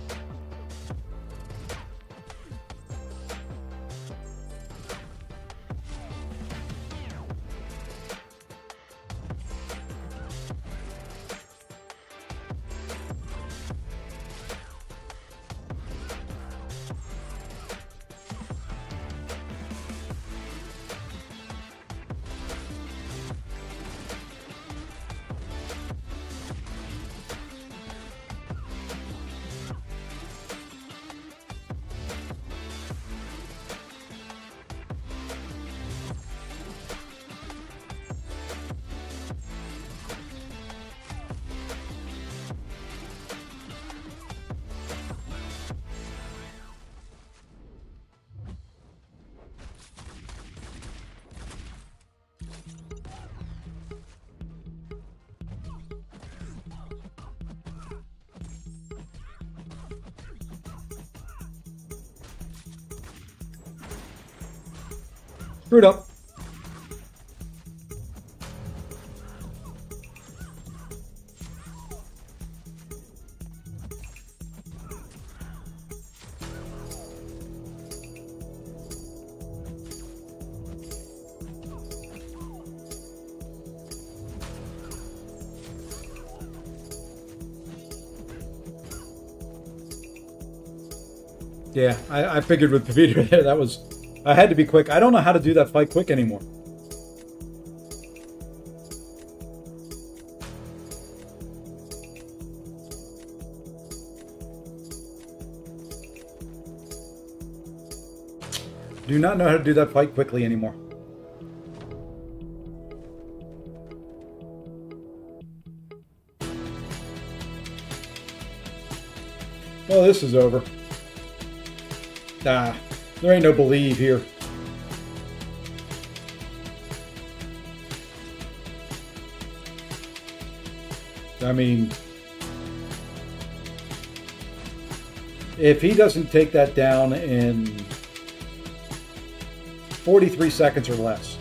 Screwed up. Yeah, I figured with Paviter there, that was... I had to be quick. I don't know how to do that fight quick anymore. Do not know how to do that fight quickly anymore. Well, this is over. Nah, there ain't no believe here. I mean, if he doesn't take that down in 43 seconds or less,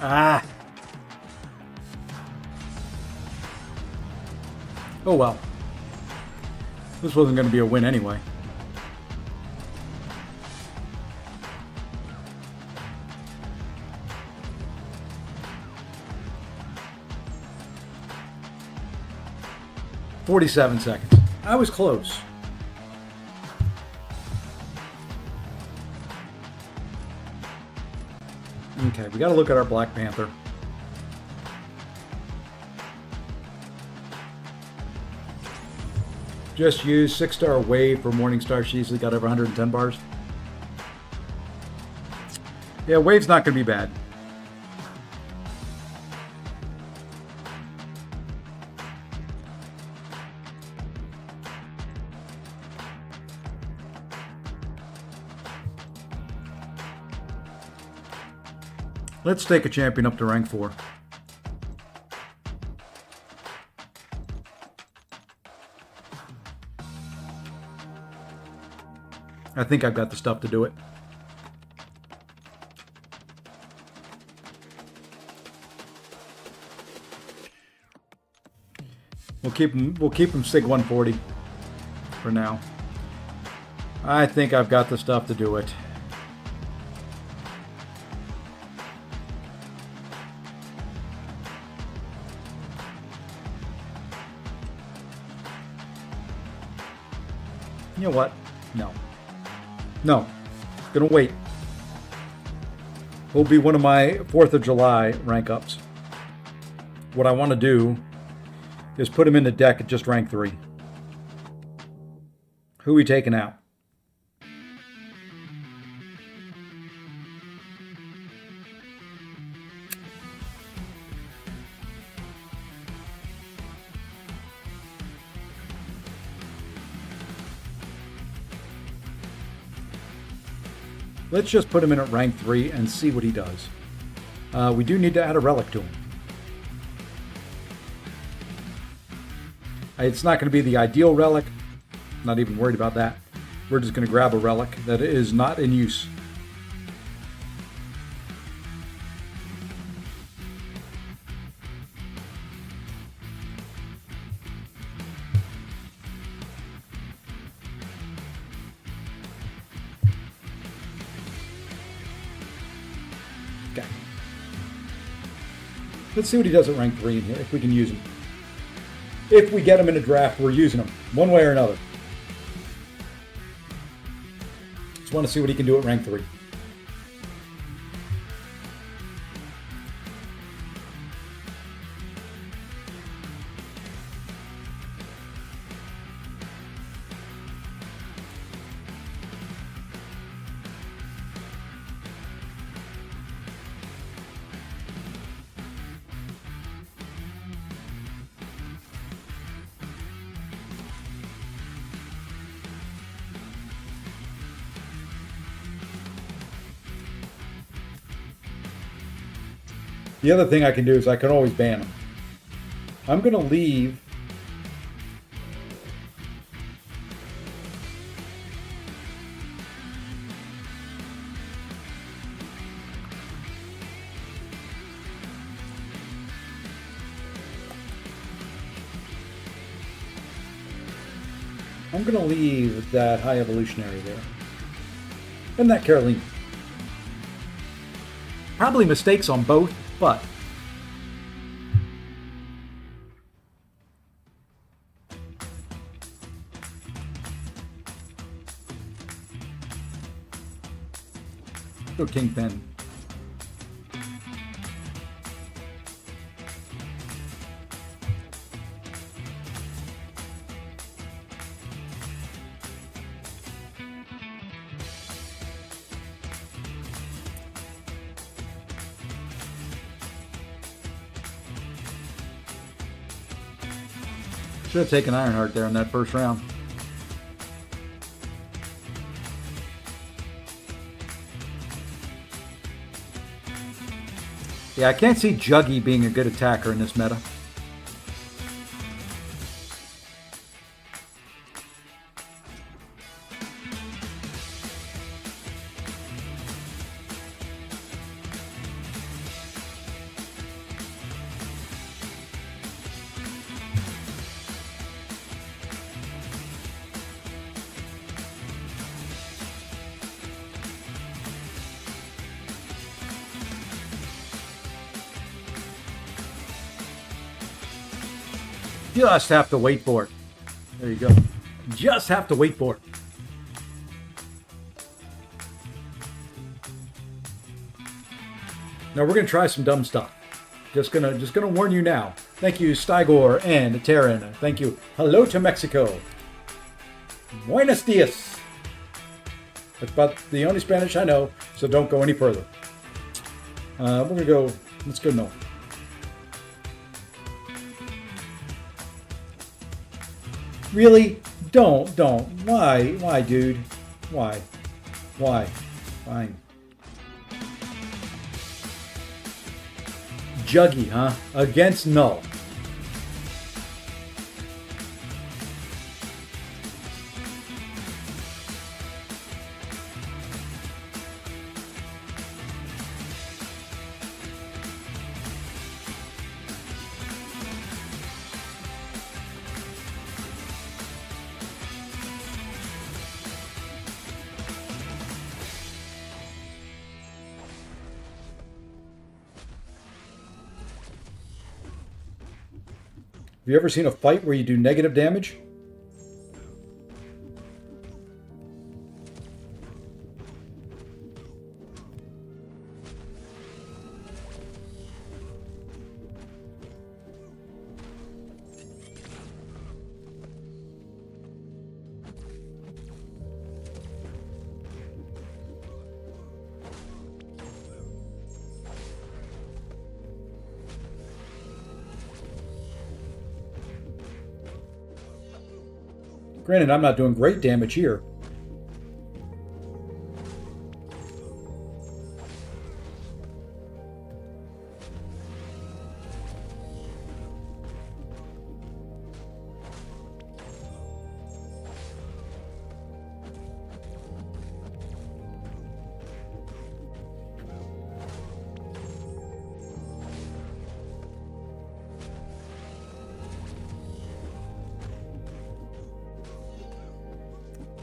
ah. Oh well. This wasn't going to be a win anyway. "47 seconds. I was close. Okay, we got to look at our Black Panther. Just use 6-star Wave for Morningstar. She easily got over 110 bars. Yeah, Wave's not going to be bad. Let's take a champion up to rank 4. I think I've got the stuff to do it. We'll keep him Sig 140 for now. I think I've got the stuff to do it. You know what? No. No. Gonna wait. Will be one of my 4th of July rank ups. What I want to do is put him in the deck at just rank 3. Who are we taking out? Let's just put him in at rank 3 and see what he does. We do need to add a relic to him. It's not going to be the ideal relic. Not even worried about that. We're just going to grab a relic that is not in use. Okay. Let's see what he does at rank 3 in here, if we can use him. If we get him in a draft, we're using him, one way or another. Just want to see what he can do at rank 3. The other thing I can do is I can always ban him. I'm going to leave that high evolutionary there. And that Caroline. Probably mistakes on both, but go Kingpin. Should have taken Ironheart there in that first round. Yeah, I can't see Juggy being a good attacker in this meta. Just have to wait for it. There you go. Just have to wait for it. Now we're gonna try some dumb stuff. Just gonna warn you now. Thank you, Stygor and Terran. Thank you. Hello to Mexico. Buenos dias. That's about the only Spanish I know, so don't go any further. We're gonna go. Let's go north. Really? Don't. Why, dude? Why? Fine. Juggy, huh? Against Null. Have you ever seen a fight where you do negative damage? Granted, I'm not doing great damage here.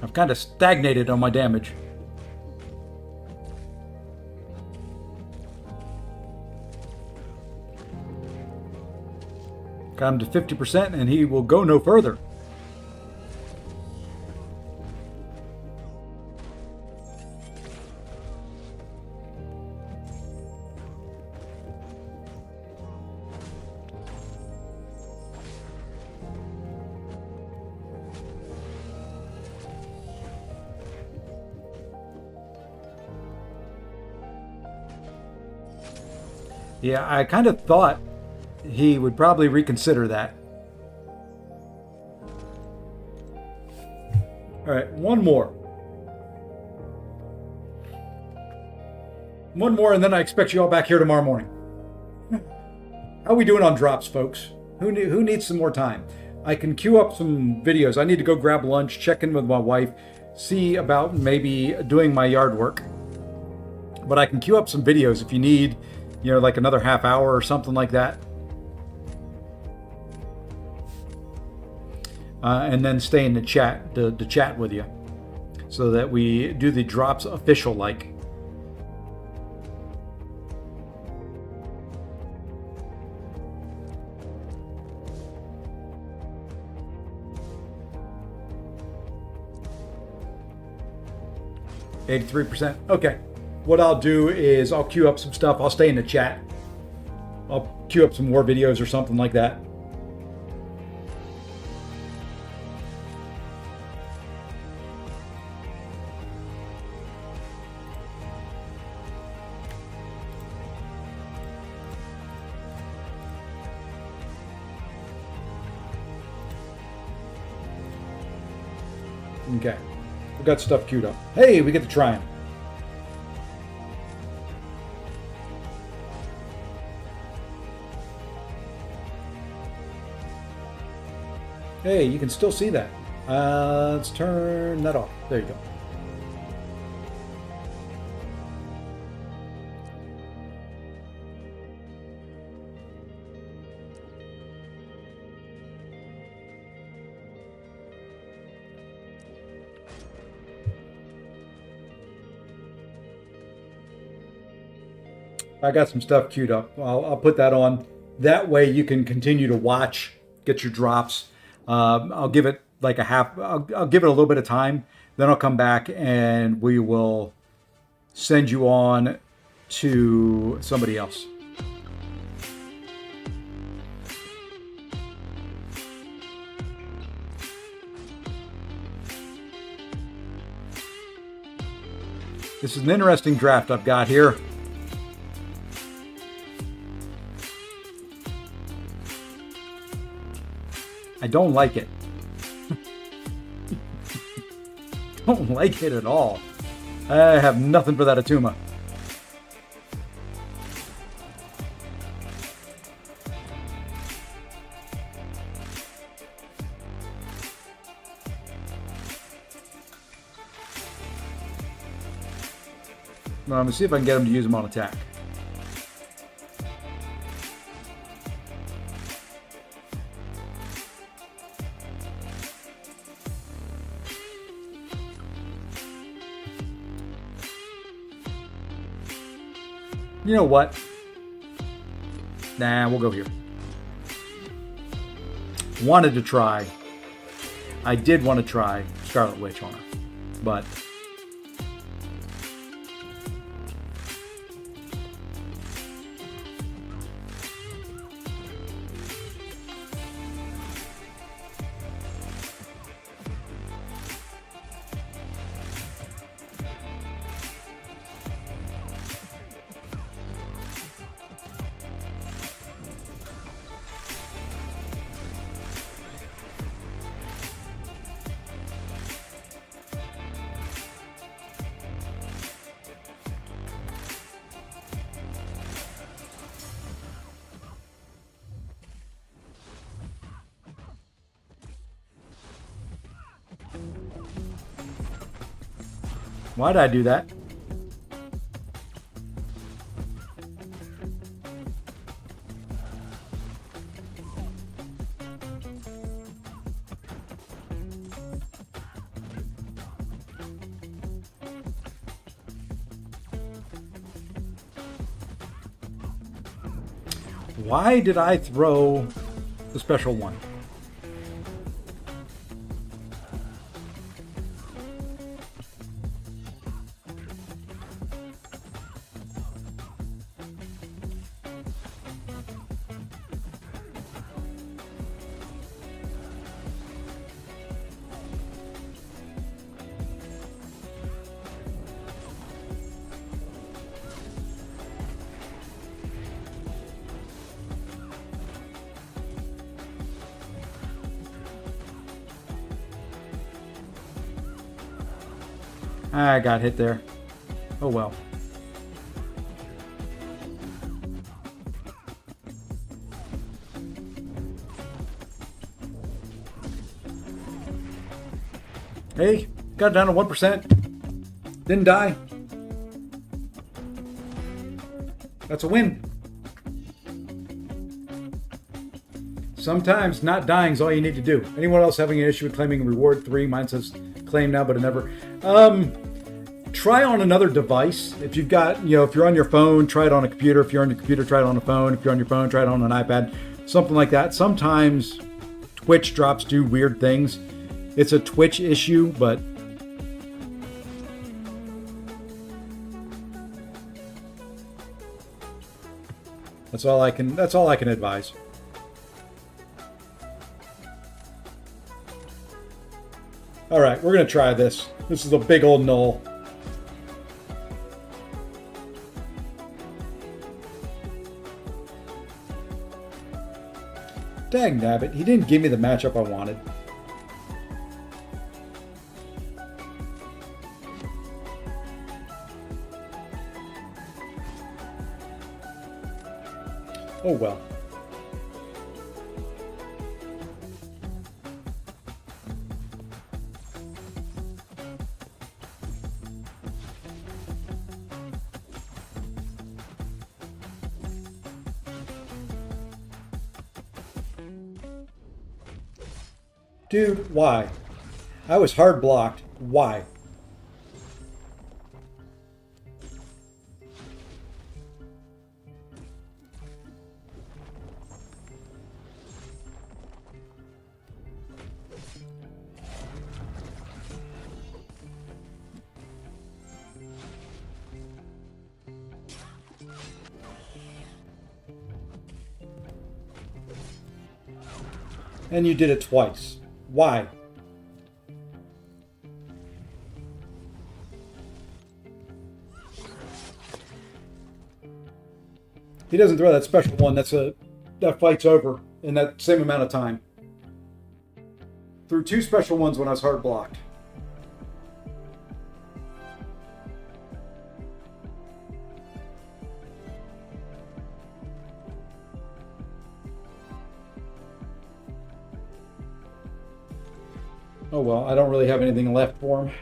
I've kind of stagnated on my damage. Got him to 50% and he will go no further. Yeah, I kind of thought he would probably reconsider that. All right, one more. One more, and then I expect you all back here tomorrow morning. How are we doing on drops, folks? Who needs some more time? I can queue up some videos. I need to go grab lunch, check in with my wife, see about maybe doing my yard work. But I can queue up some videos if you need, you know, like another half hour or something like that. And then stay in the chat to chat with you so that we do the drops official like. $83%. Okay. What I'll do is I'll queue up some stuff. I'll stay in the chat. I'll queue up some more videos or something like that. Okay. We've got stuff queued up. Hey, we get to try them. Hey, you can still see that. Let's turn that off. There you go. I got some stuff queued up. I'll put that on. That way you can continue to watch, get your drops. I'll give it like I'll give it a little bit of time. Then I'll come back and we will send you on to somebody else. This is an interesting draft I've got here. I don't like it. Don't like it at all. I have nothing for that Atuma. Well, I'm going to see if I can get him to use them on attack. You know what? Nah, we'll go here. Wanted to try. I did want to try Scarlet Witch on her, but why did I do that? Why did I throw the special one? I got hit there. Oh well. Hey, got down to 1%. Didn't die. That's a win. Sometimes not dying is all you need to do. Anyone else having an issue with claiming reward 3? Mine says claim now, but never. Try on another device. If you've got, if you're on your phone, try it on a computer. If you're on your computer, try it on a phone. If you're on your phone, try it on an iPad. Something like that. Sometimes Twitch drops do weird things. It's a Twitch issue, but that's all I can advise. All right, we're going to try this. This is a big old null. Dang nabbit, he didn't give me the matchup I wanted. Oh well. Dude, why? I was hard blocked. Why? And you did it twice. Why? He doesn't throw that special one. That fight's over in that same amount of time. Threw 2 special ones when I was hard blocked. Oh well, I don't really have anything left for him.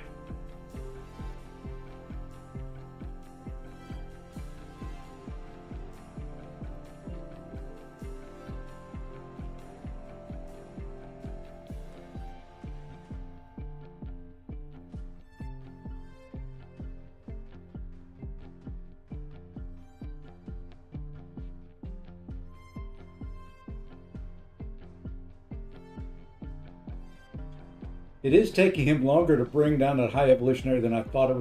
It is taking him longer to bring down that high evolutionary than I thought it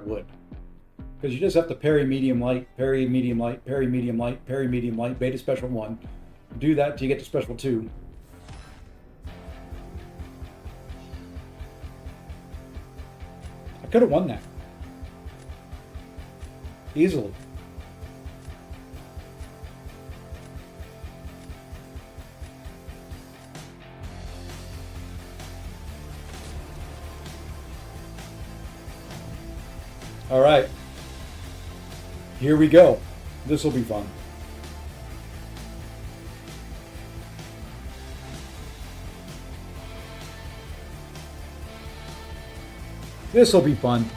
would. Because you just have to parry medium light, parry medium light, parry medium light, parry medium light, beta special 1. Do that till you get to special 2. I could have won that. Easily. All right, here we go. This will be fun. This will be fun.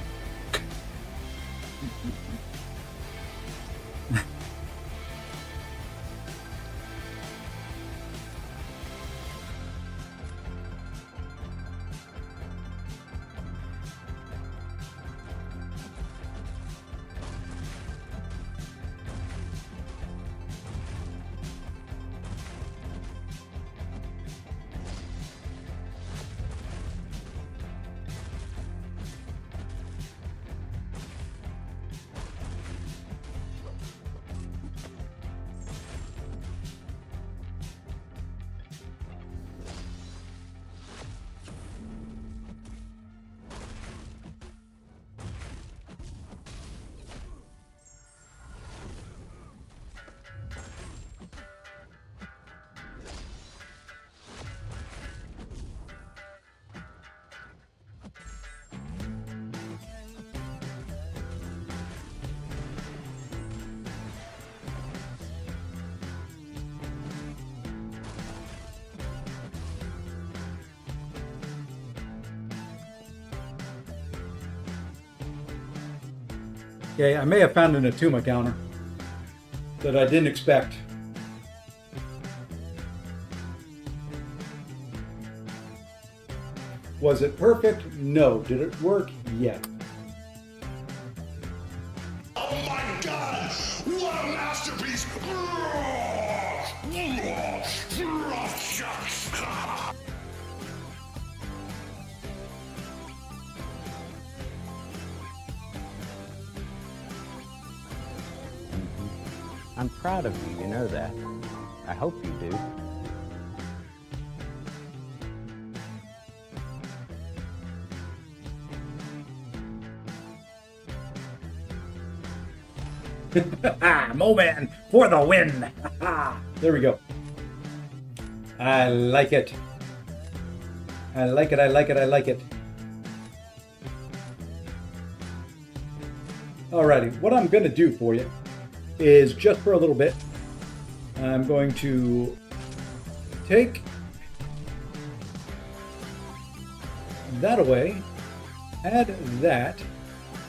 Okay, I may have found an Atuma counter that I didn't expect. Was it perfect? No. Did it work? Yeah. Oh my God! What a masterpiece! I'm proud of you, you know that. I hope you do. Moman for the win! There we go. I like it. I like it, I like it, I like it. Alrighty, what I'm going to do for you is just for a little bit, I'm going to take that away, add that,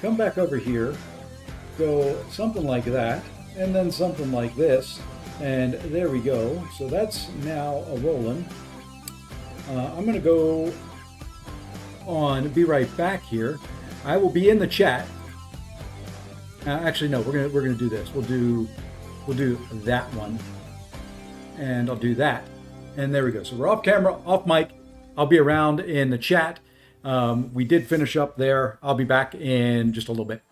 come back over here, go something like that, and then something like this, and there we go. So that's now a rolling. I'm going to go on, be right back here. I will be in the chat. Actually, no, we're gonna do this. We'll do that one, and I'll do that, and there we go. So we're off camera, off mic. I'll be around in the chat. We did finish up there. I'll be back in just a little bit.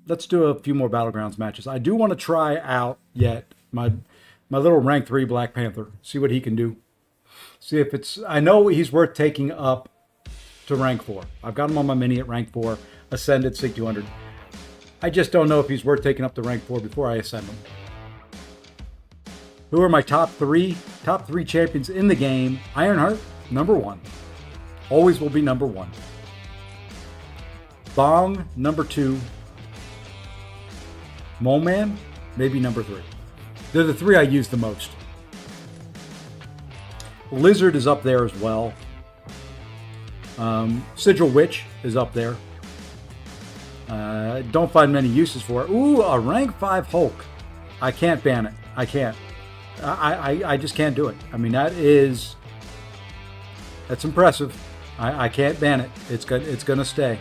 let's do a few more battlegrounds matches. I do want to try out yet my little rank 3 Black Panther. See what he can do. See if it's. I know he's worth taking up to rank 4. I've got him on my mini at rank 4, ascended Sig 200. I just don't know if he's worth taking up to rank 4 before I ascend him. Who are my top three champions in the game? Ironheart, number 1. Always will be number 1. Bong, number 2. Moleman, maybe number 3. They're the 3 I use the most. Lizard is up there as well. Sigil Witch is up there. Don't find many uses for it. Ooh, a rank 5 Hulk. I can't ban it. I can't. I just can't do it. I mean, that's impressive. I can't ban it. It's gonna stay.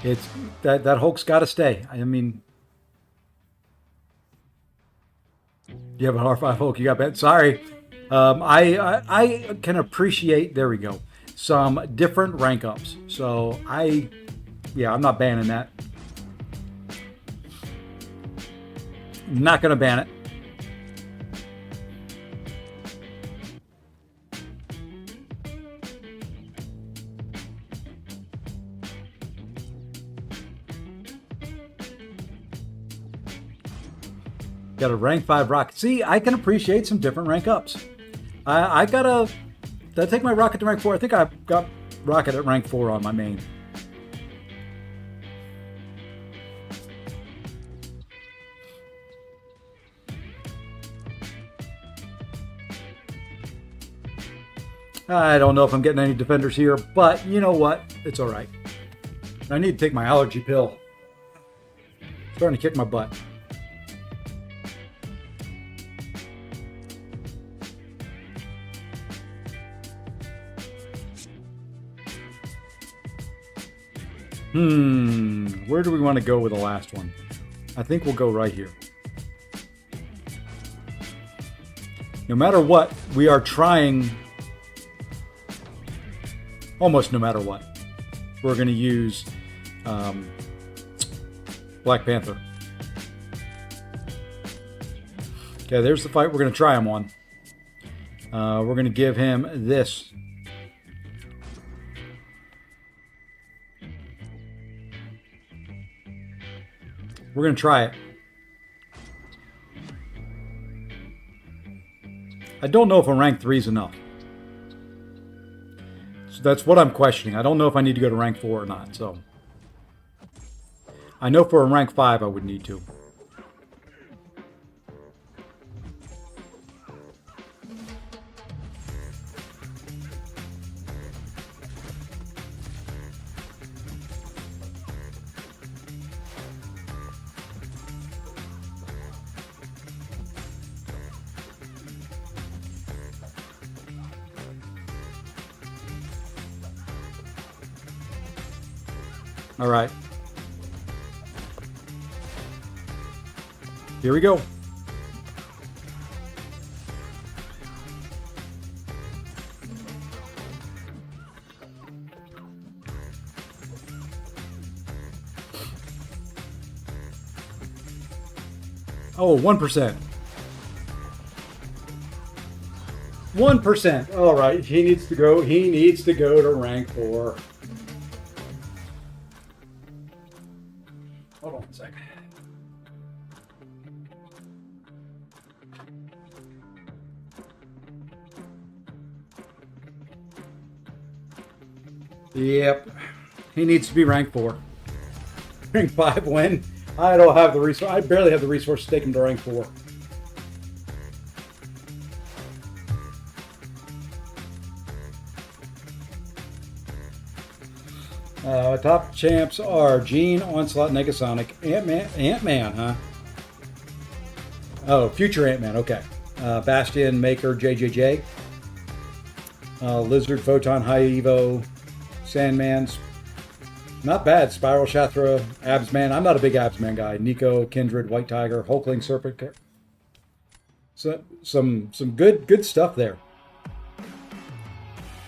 It's that Hulk's got to stay. I mean, you have an R5 Hulk. You got banned. Sorry. I can appreciate. There we go. Some different rank ups. So I'm not banning that. Not gonna ban it. Got a rank 5 rocket. See, I can appreciate some different rank ups. I gotta. Did I take my rocket to rank 4? I think I've got rocket at rank 4 on my main. I don't know if I'm getting any defenders here, but you know what? It's all right. I need to take my allergy pill. It's starting to kick my butt. Where do we want to go with the last one? I think we'll go right here. No matter what, we are trying, almost no matter what, we're going to use Black Panther. Okay, there's the fight we're going to try him on. We're going to give him this. We're going to try it. I don't know if a rank 3 is enough. So that's what I'm questioning. I don't know if I need to go to rank 4 or not. So I know for a rank 5 I would need to. All right. Here we go. Oh, 1%. 1%. All right. He needs to go to rank 4. Hold on a second. Yep. He needs to be rank 4. Rank 5 win. I don't have the resource. I barely have the resource to take him to rank 4. Top champs are Gene, Onslaught, Negasonic, Ant-Man, huh? Oh, future Ant-Man, okay. Bastion, Maker, JJJ. Lizard, Photon, High Evo, Sandman's. Not bad. Spiral, Shathra, Absman. I'm not a big Absman guy. Nico, Kindred, White Tiger, Hulkling, So some good stuff there.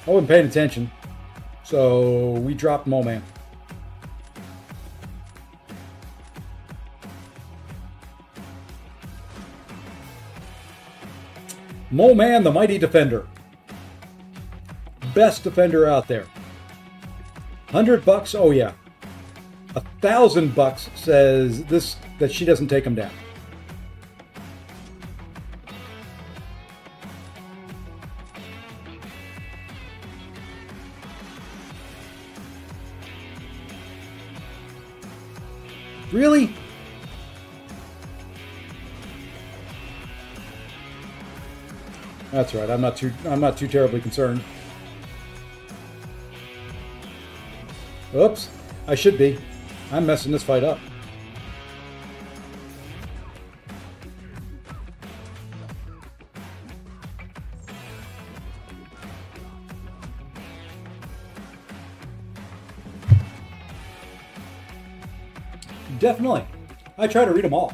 I wasn't paying attention, so we dropped Mole Man. Mole Man, the mighty defender. Best defender out there. $100, oh yeah. $1,000 says this that she doesn't take him down. Really? That's right. I'm not too terribly concerned. Oops. I should be. I'm messing this fight up. Definitely. I try to read them all.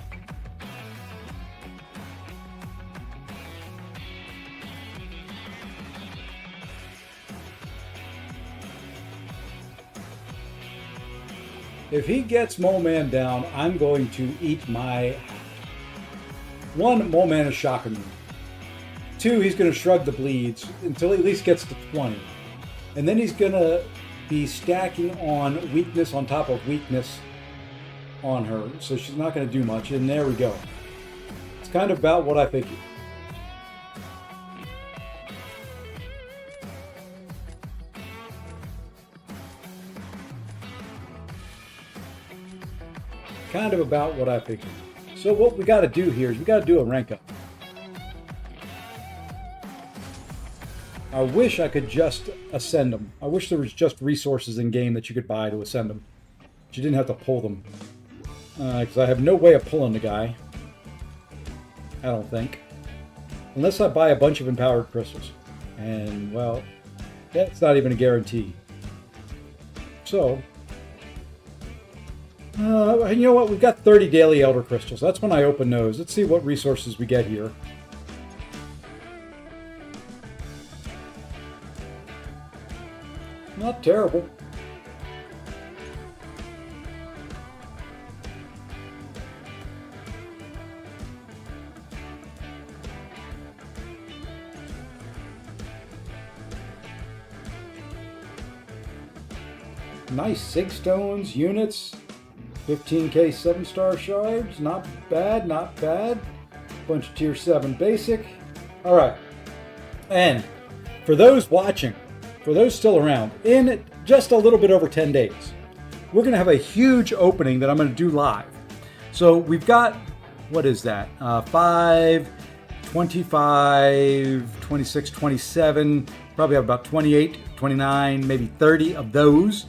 If he gets Mole Man down, I'm going to eat my... 1, Mole Man is shocking me. 2, he's going to shrug the bleeds until he at least gets to 20. And then he's going to be stacking on weakness on top of weakness on her. So she's not going to do much. And there we go. It's kind of about what I figured. Kind of about what I figured. So what we got to do here is we got to do a rank up. I wish I could just ascend them. I wish there was just resources in game that you could buy to ascend them. But you didn't have to pull them. Because I have no way of pulling the guy. I don't think. Unless I buy a bunch of empowered crystals. And, well, that's not even a guarantee. So... you know what? We've got 30 daily Elder Crystals. That's when I open those. Let's see what resources we get here. Not terrible. Nice Sig Stones, units. 15k 7-star shards, not bad, not bad. Bunch of tier 7 basic. All right. And for those watching, for those still around, in just a little bit over 10 days, we're going to have a huge opening that I'm going to do live. So we've got, what is that? 5, 25, 26, 27, probably have about 28, 29, maybe 30 of those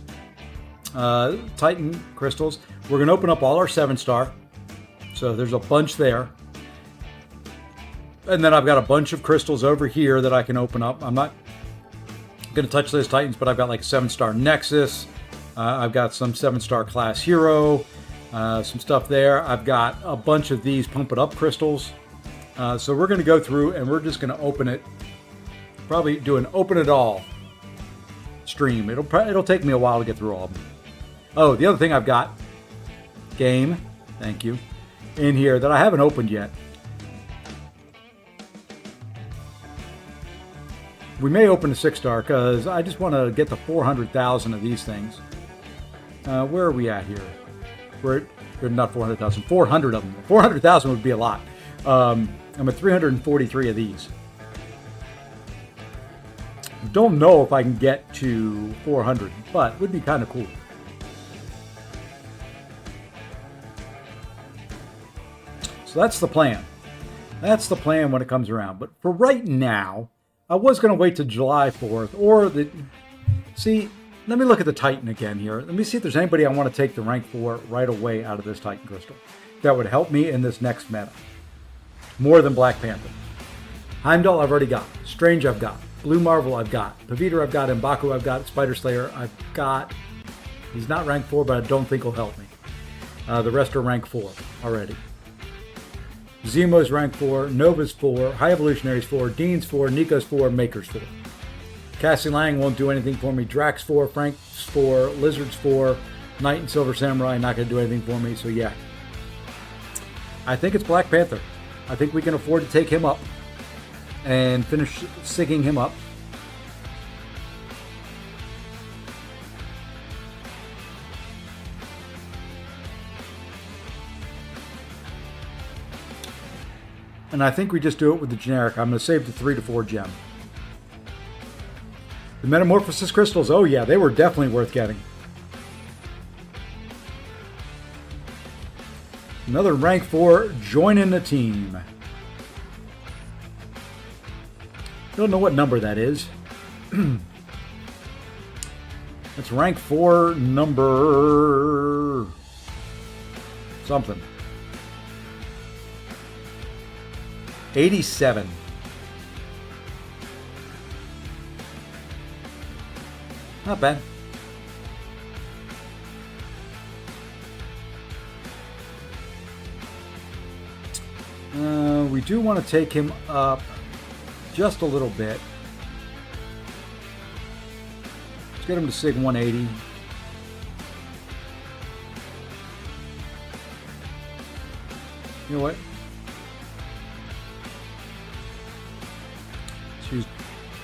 Titan crystals. We're going to open up all our 7-star. So there's a bunch there. And then I've got a bunch of crystals over here that I can open up. I'm not going to touch those Titans, but I've got like a 7-star Nexus. I've got some 7-star class hero. Some stuff there. I've got a bunch of these Pump It Up crystals. So we're going to go through and we're just going to open it. Probably do an open it all stream. It'll take me a while to get through all of them. Oh, the other thing I've got, game, thank you, in here that I haven't opened yet. We may open a 6-star because I just want to get the 400,000 of these things. Where are we at here? We're not 400,000, 400 of them. 400,000 would be a lot. I'm at 343 of these. Don't know if I can get to 400, but it would be kind of cool. So that's the plan. That's the plan when it comes around. But for right now, I was going to wait till July 4th or the... See, let me look at the Titan again here. Let me see if there's anybody I want to take the rank 4 right away out of this Titan crystal. That would help me in this next meta. More than Black Panther. Heimdall I've already got. Strange I've got. Blue Marvel I've got. Paviter I've got. M'Baku I've got. Spider Slayer I've got. He's not rank 4, but I don't think he'll help me. The rest are rank 4 already. Zemo's rank 4, Nova's 4, High Evolutionary's 4, Dean's 4, Nico's 4, Maker's 4. Cassie Lang won't do anything for me. Drax 4, Frank's 4, Lizard's 4, Knight and Silver Samurai not going to do anything for me. So yeah, I think it's Black Panther. I think we can afford to take him up and finish sigging him up. And I think we just do it with the generic. I'm going to save the 3 to 4 gem. The Metamorphosis crystals, oh yeah, they were definitely worth getting. Another rank 4 joining the team. Don't know what number that is. That's rank 4 number something. 87. Not bad. We do want to take him up just a little bit. Let's get him to Sig 180. You know what? Let's use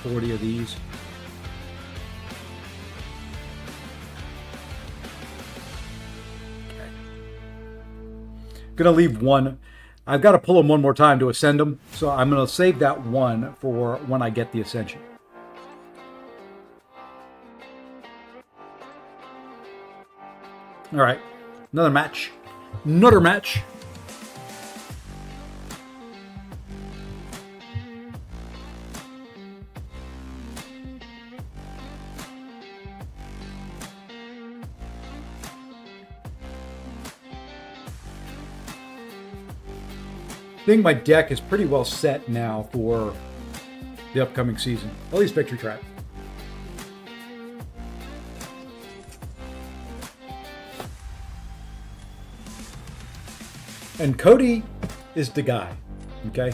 40 of these. Okay. Gonna leave one. I've got to pull him one more time to ascend him, so I'm going to save that one for when I get the ascension. All right, another match. Another match. I think my deck is pretty well set now for the upcoming season, at least Victory Track. And Cody is the guy, okay?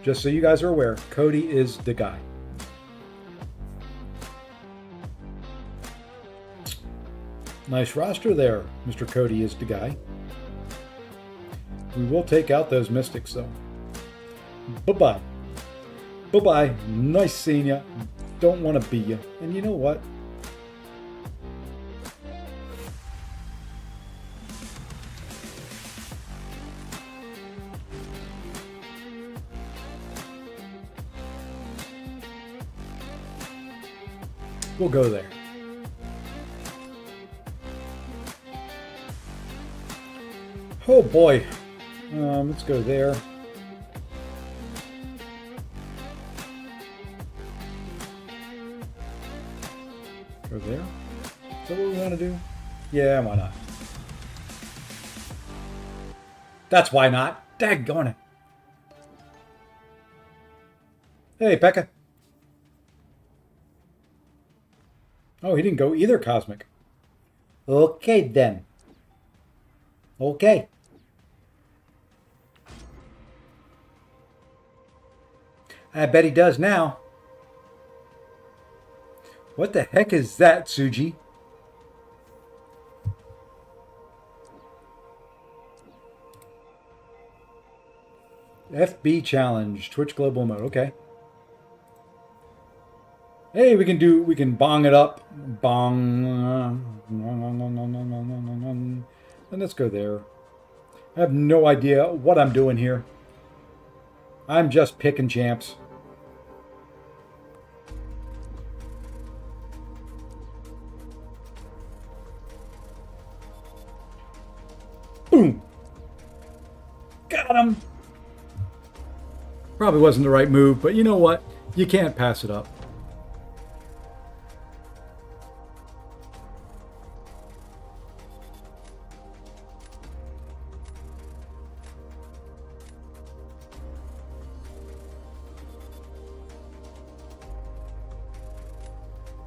Just so you guys are aware, Cody is the guy. Nice roster there, Mr. Cody is the guy. We will take out those Mystics, though. Bye-bye. Bye-bye. Nice seeing ya. Don't want to be ya. And you know what? We'll go there. Oh boy. Let's go there. Go there. Is that what we want to do? Yeah, why not? That's why not. Daggone it. Hey, Pekka. Oh, he didn't go either, Cosmic. Okay, then. Okay. I bet he does now. What the heck is that, Suji? FB challenge, Twitch global mode. Okay. Hey, we can bong it up. Bong. And let's go there. I have no idea what I'm doing here. I'm just picking champs. Boom. Got him. Probably wasn't the right move, but you know what? You can't pass it up.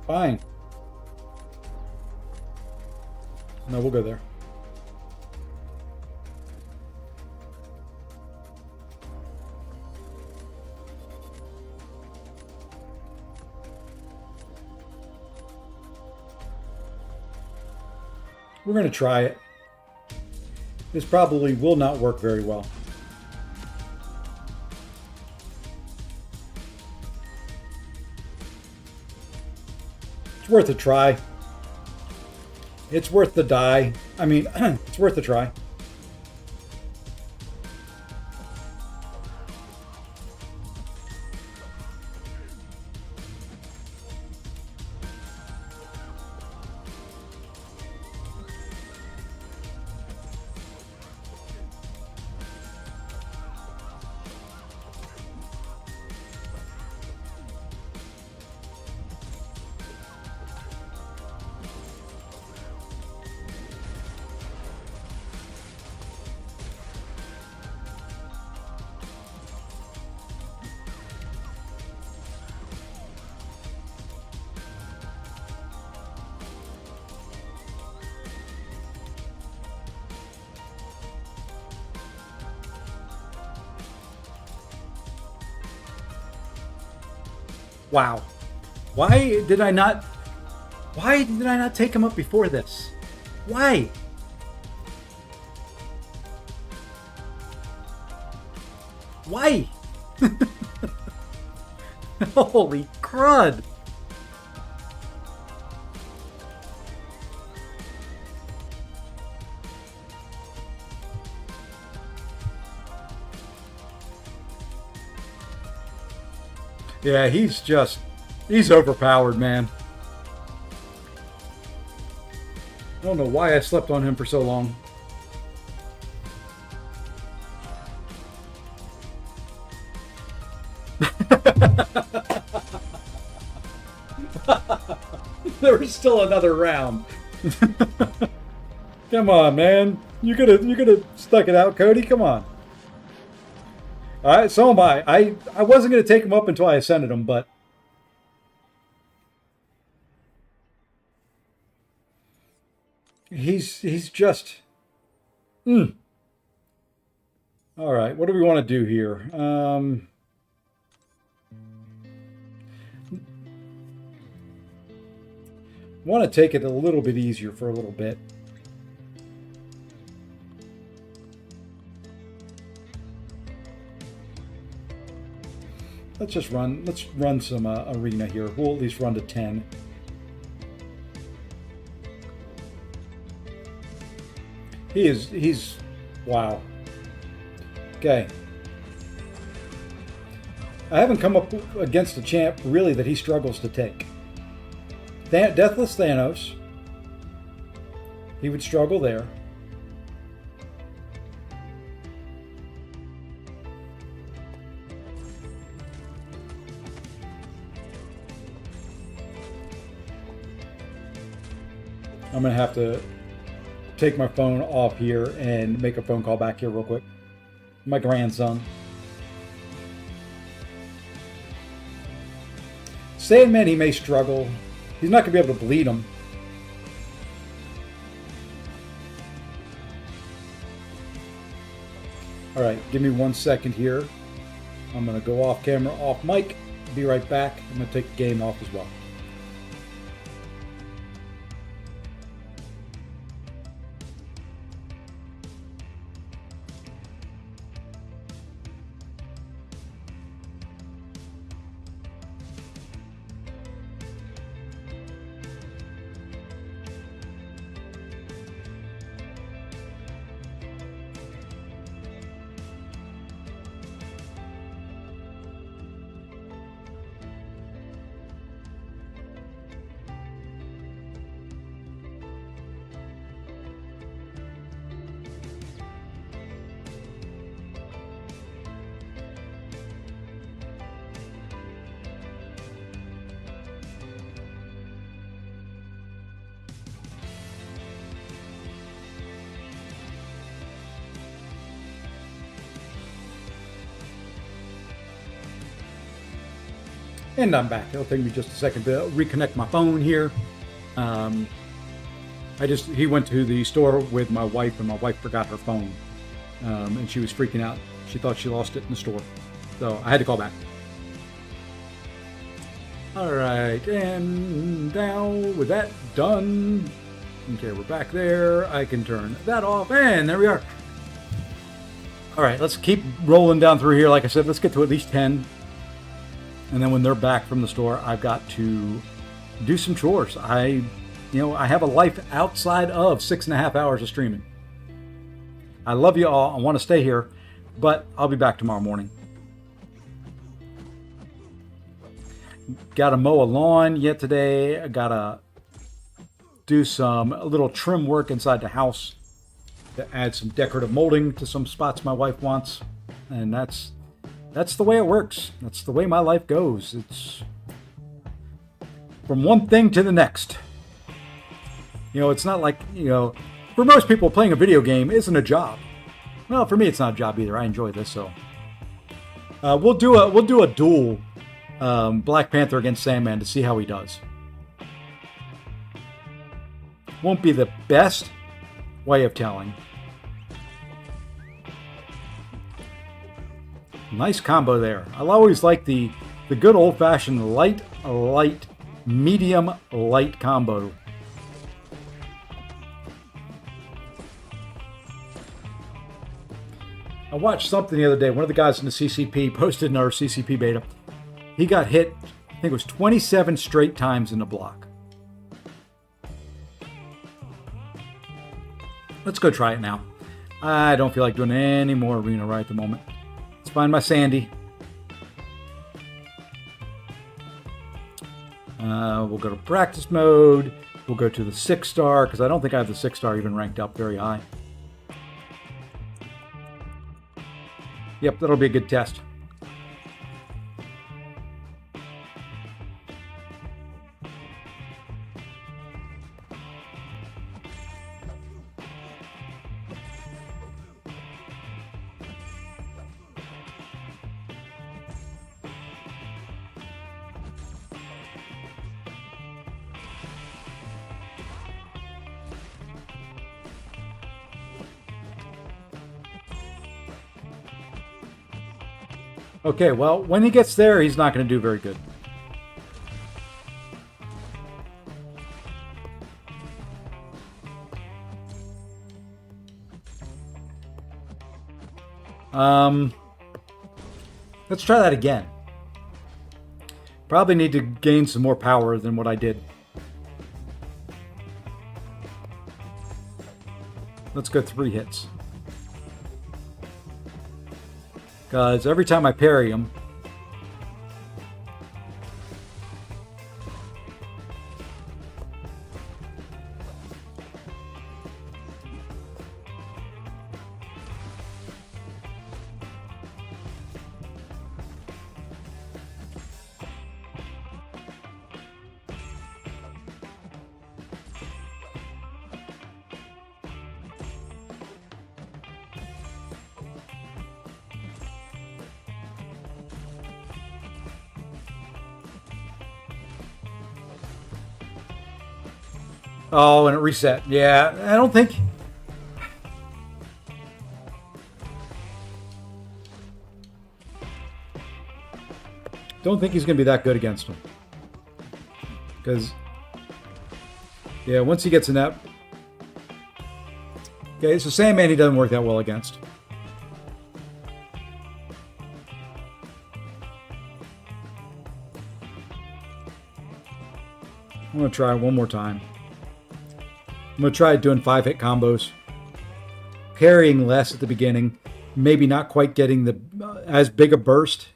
Fine. No, we'll go there. We're going to try it. This probably will not work very well. It's worth a try. It's worth the die. I mean, it's worth a try. Wow. Why did I not take him up before this? Why? Why? Holy crud. Yeah, he's overpowered, man. I don't know why I slept on him for so long. There was still another round. Come on, man. You could have stuck it out, Cody. Come on. All right, so am I. I wasn't going to take him up until I ascended him, but he's just. All right, what do we want to do here? Want to take it a little bit easier for a little bit. Let's run some arena here. We'll at least run to 10. He's wow. Okay. I haven't come up against a champ really that he struggles to take. Deathless Thanos. He would struggle there. I'm going to have to take my phone off here and make a phone call back here real quick. My grandson. Sandman, he may struggle. He's not going to be able to bleed him. All right, give me 1 second here. I'm going to go off camera, off mic. Be right back. I'm going to take the game off as well. And I'm back. It'll take me just a second to reconnect my phone here. He went to the store with my wife, and my wife forgot her phone. And she was freaking out. She thought she lost it in the store. So I had to call back. All right, and now with that done, Okay, we're back there. I can turn that off, and there we are. All right, let's keep rolling down through here. Like I said, let's get to at least 10. And then when they're back from the store, I've got to do some chores. I have a life outside of 6.5 hours of streaming. I love you all. I want to stay here, but I'll be back tomorrow morning. Got to mow a lawn yet today. I got to do a little trim work inside the house to add some decorative molding to some spots my wife wants. And that's the way it works. That's the way my life goes. It's from one thing to the next. It's not like, for most people, playing a video game isn't a job. Well, for me, it's not a job either. I enjoy this, so we'll do a duel, Black Panther against Sandman, to see how he does. Won't be the best way of telling. Nice combo there. I'll always like the good old-fashioned light, medium, light combo. I watched something the other day. One of the guys in the CCP posted in our CCP beta. He got hit, I think it was 27 straight times in the block. Let's go try it now. I don't feel like doing any more arena right at the moment. Let's find my Sandy. We'll go to practice mode. We'll go to the 6-star, because I don't think I have the 6-star even ranked up very high. Yep, that'll be a good test. Okay, well, when he gets there, he's not going to do very good. Let's try that again. Probably need to gain some more power than what I did. Let's go 3 hits. Because every time I parry him, oh, and it reset. Yeah, I don't think... he's going to be that good against him. Because, yeah, once he gets in that... Okay, so Sandman he doesn't work that well against. I'm going to try one more time. I'm going to try doing 5-hit combos. Parrying less at the beginning. Maybe not quite getting the as big a burst.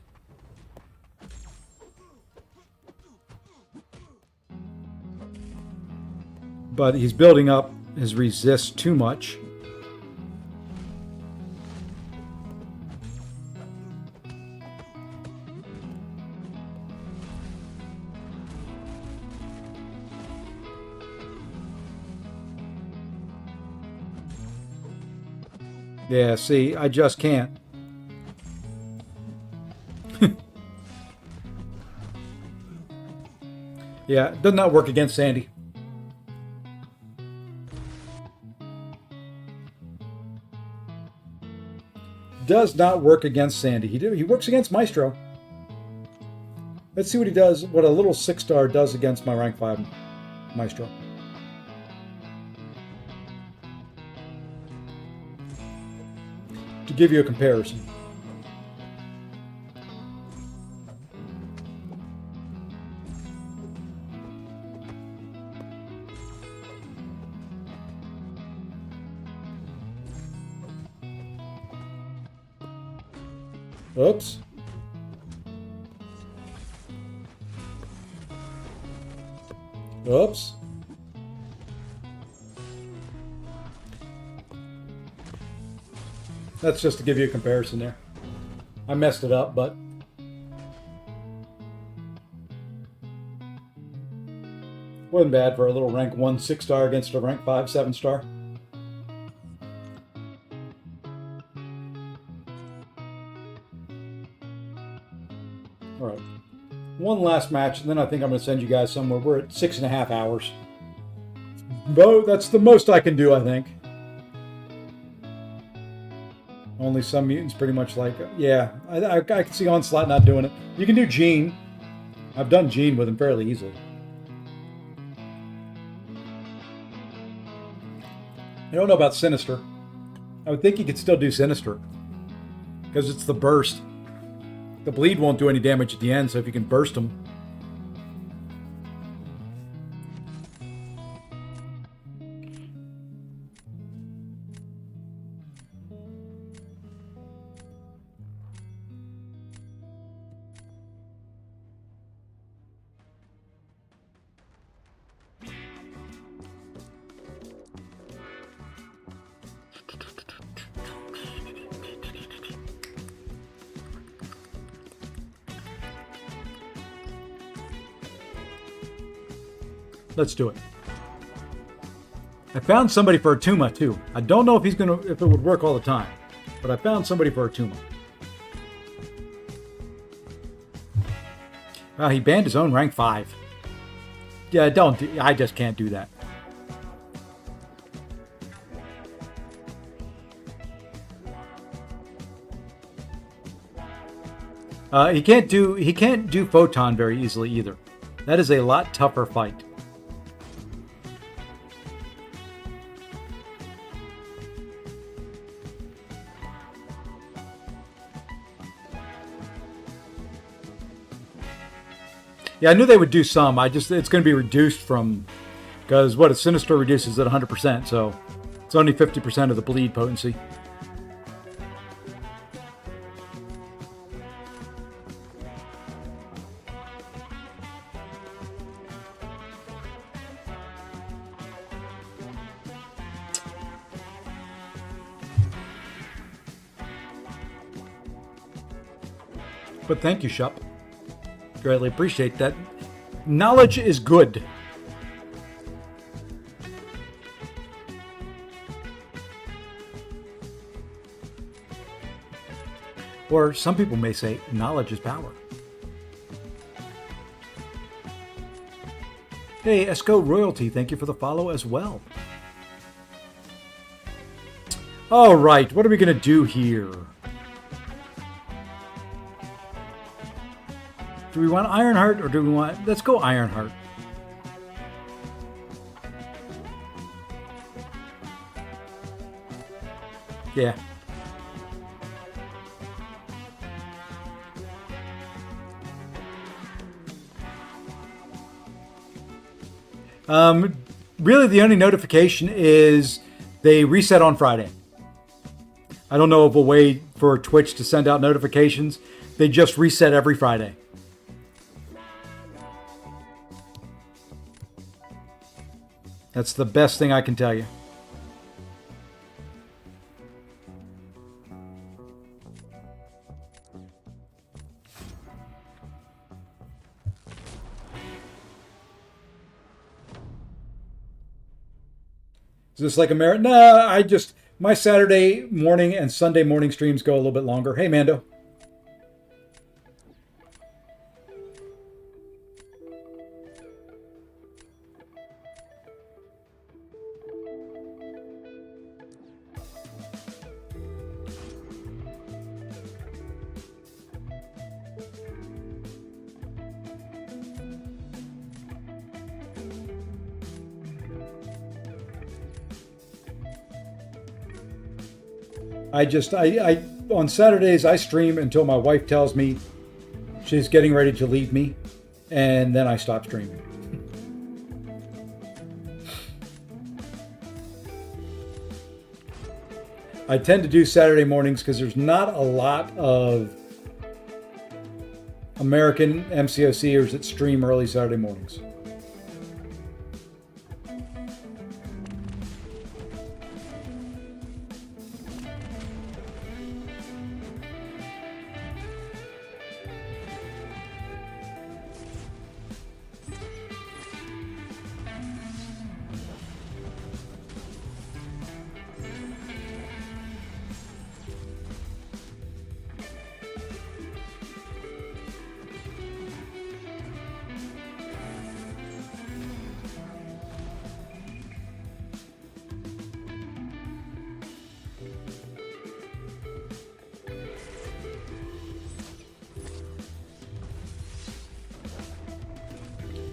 But he's building up his resist too much. Yeah, see, I just can't. Yeah, does not work against Sandy. Does not work against Sandy. He works against Maestro. Let's see what he does, what a little 6-star does against my rank 5 Maestro. to give you a comparison. Oops. Oops. That's just to give you a comparison there. I messed it up, but wasn't bad for a little rank 1 6-star against a rank 5 7-star. All right, one last match, and then I think I'm going to send you guys somewhere. We're at 6.5 hours. But that's the most I can do, I think. Only some mutants pretty much like it. Yeah, I can see Onslaught not doing it. You can do Gene. I've done Gene with him fairly easily. I don't know about Sinister. I would think you could still do Sinister. Because it's the burst. The bleed won't do any damage at the end, so if you can burst them. Let's do it. I found somebody for Atuma too. I don't know if if it would work all the time, but I found somebody for Atuma. Wow, he banned his own rank 5. Yeah, I just can't do that. He can't do Photon very easily either. That is a lot tougher fight. Yeah, I knew they would do some. It's going to be reduced from, because what a Sinister reduces at 100%, so it's only 50% of the bleed potency. But thank you, Shup. Greatly appreciate that. Knowledge is good. Or some people may say, knowledge is power. Hey, Esco Royalty, thank you for the follow as well. All right, what are we going to do here? Do we want Ironheart or do we want... Let's go Ironheart. Yeah. Really the only notification is they reset on Friday. I don't know of a way for Twitch to send out notifications. They just reset every Friday. That's the best thing I can tell you. Is this like a marathon? No, my Saturday morning and Sunday morning streams go a little bit longer. Hey, Mando. I on Saturdays I stream until my wife tells me she's getting ready to leave me, and then I stop streaming. I tend to do Saturday mornings because there's not a lot of American MCOCers that stream early Saturday mornings.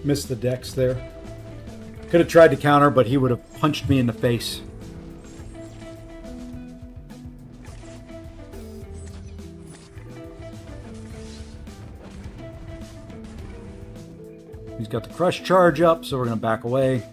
Missed the decks there. Could have tried to counter, but he would have punched me in the face. He's got the crush charge up, so we're going to back away.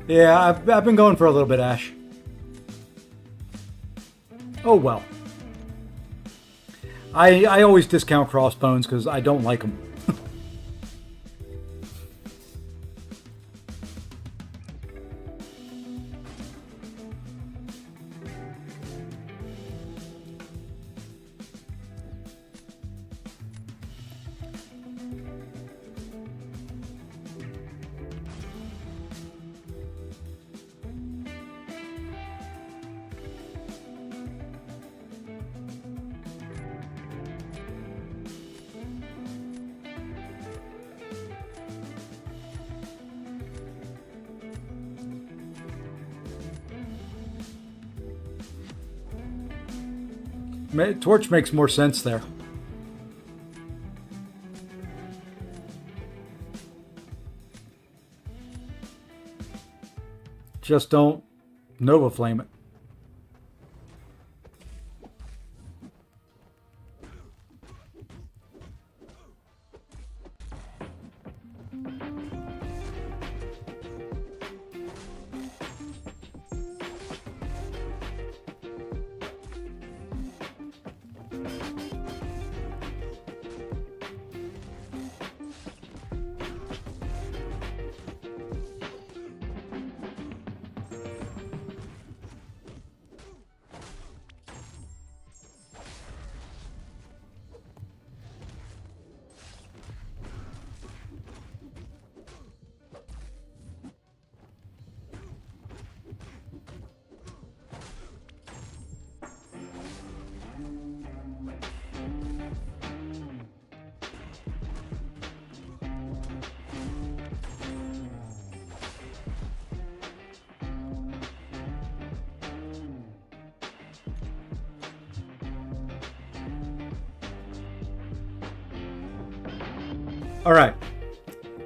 Yeah, I've been going for a little bit, Ash. Oh well. I always discount crossbones because I don't like them. Torch makes more sense there. Just don't Nova Flame it. All right.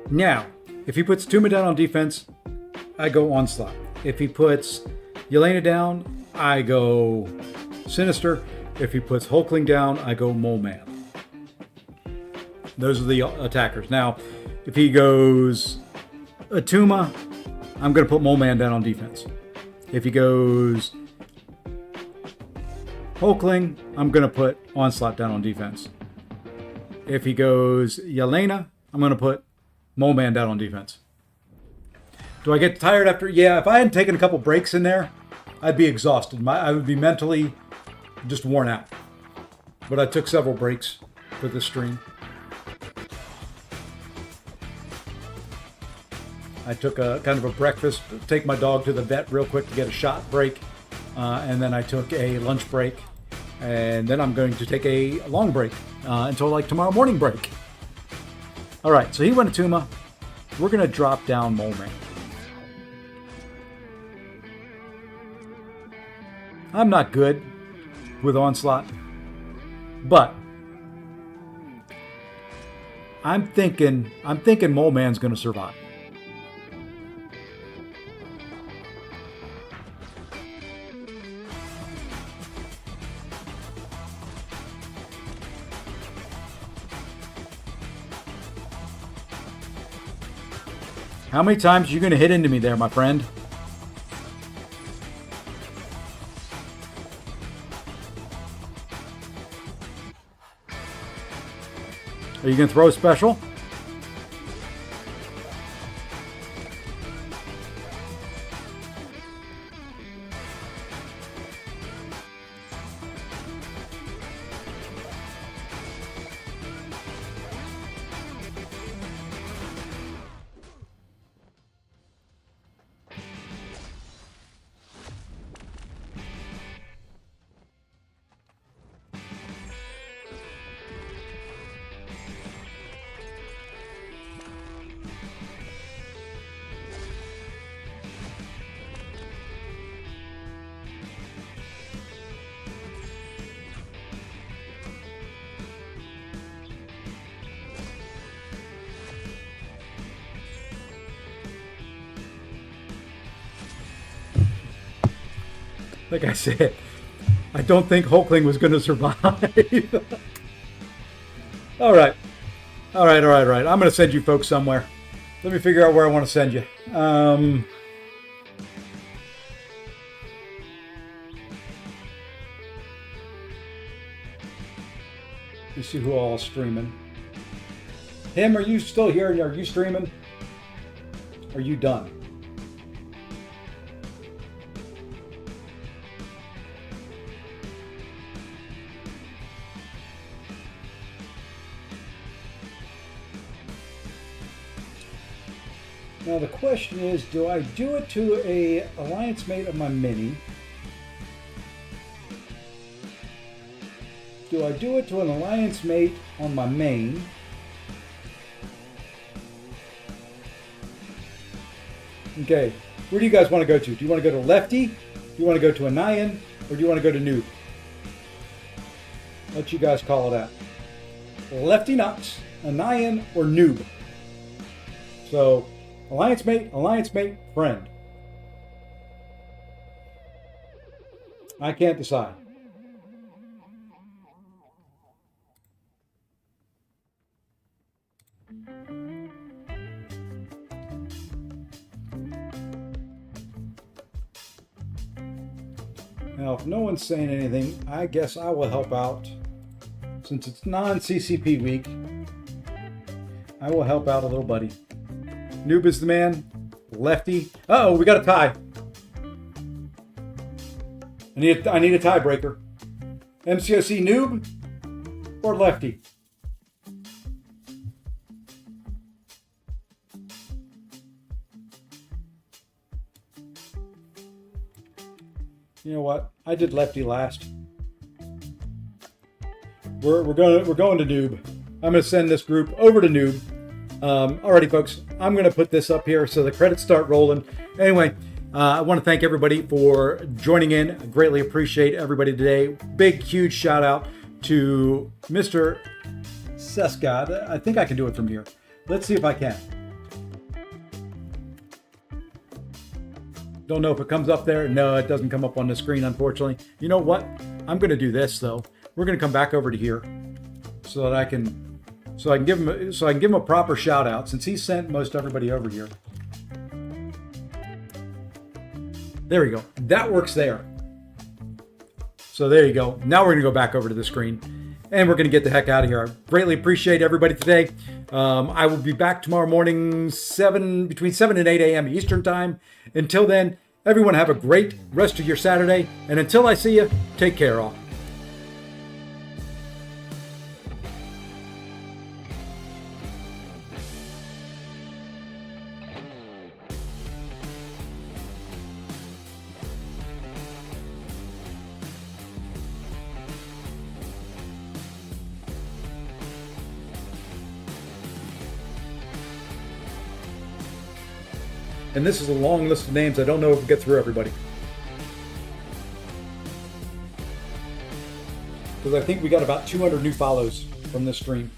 Now, if he puts Tuma down on defense, I go Onslaught. If he puts Yelena down, I go Sinister. If he puts Hulkling down, I go Mole Man. Those are the attackers. Now, if he goes Atuma, I'm going to put Mole Man down on defense. If he goes Hulkling, I'm going to put Onslaught down on defense. If he goes Yelena, I'm going to put Mole Man down on defense. Do I get tired after? Yeah, if I hadn't taken a couple breaks in there, I'd be exhausted. I would be mentally just worn out. But I took several breaks for this stream. I took a kind of a breakfast, take my dog to the vet real quick to get a shot break. And then I took a lunch break. And then I'm going to take a long break until like tomorrow morning break. All right, so he went to Tuma. we're going to drop down Mole Man. I'm not good with Onslaught, but I'm thinking Mole Man's going to survive. How many times are you going to hit into me there, my friend? Are you going to throw a special? Like I said, I don't think Hulkling was going to survive. All right. I'm going to send you folks somewhere. Let me figure out where I want to send you. You see who all is streaming. Him, are you still here? Are you streaming? Are you done? Now the question is, do I do it to a alliance mate of my mini? Do I do it to an alliance mate on my main? Okay, where do you guys want to go to? Do you want to go to Lefty? Do you want to go to a Nyan? Or do you want to go to Noob? Let you guys call it out. Lefty Knox, a Nyan, or Noob. So, alliance mate, friend. I can't decide. Now, if no one's saying anything, I guess I will help out. Since it's non-CCP week, I will help out a little buddy. Noob is the man. Lefty. Uh-oh, we got a tie. I need a tiebreaker. MCOC Noob or Lefty? You know what? I did Lefty last. We're going to Noob. I'm going to send this group over to Noob. Alrighty, folks. I'm going to put this up here so the credits start rolling. Anyway, I want to thank everybody for joining in. I greatly appreciate everybody today. Big, huge shout out to Mr. Sescod. I think I can do it from here. Let's see if I can. Don't know if it comes up there. No, it doesn't come up on the screen, unfortunately. You know what? I'm going to do this though. We're going to come back over to here so that I can give him a proper shout out since he sent most everybody over here. There we go. That works there. So there you go. Now we're going to go back over to the screen and we're going to get the heck out of here. I greatly appreciate everybody today. I will be back tomorrow morning, between 7 and 8 a.m. Eastern time. Until then, everyone have a great rest of your Saturday. And until I see you, take care all. And this is a long list of names. I don't know if we'll get through everybody. Because I think we got about 200 new follows from this stream.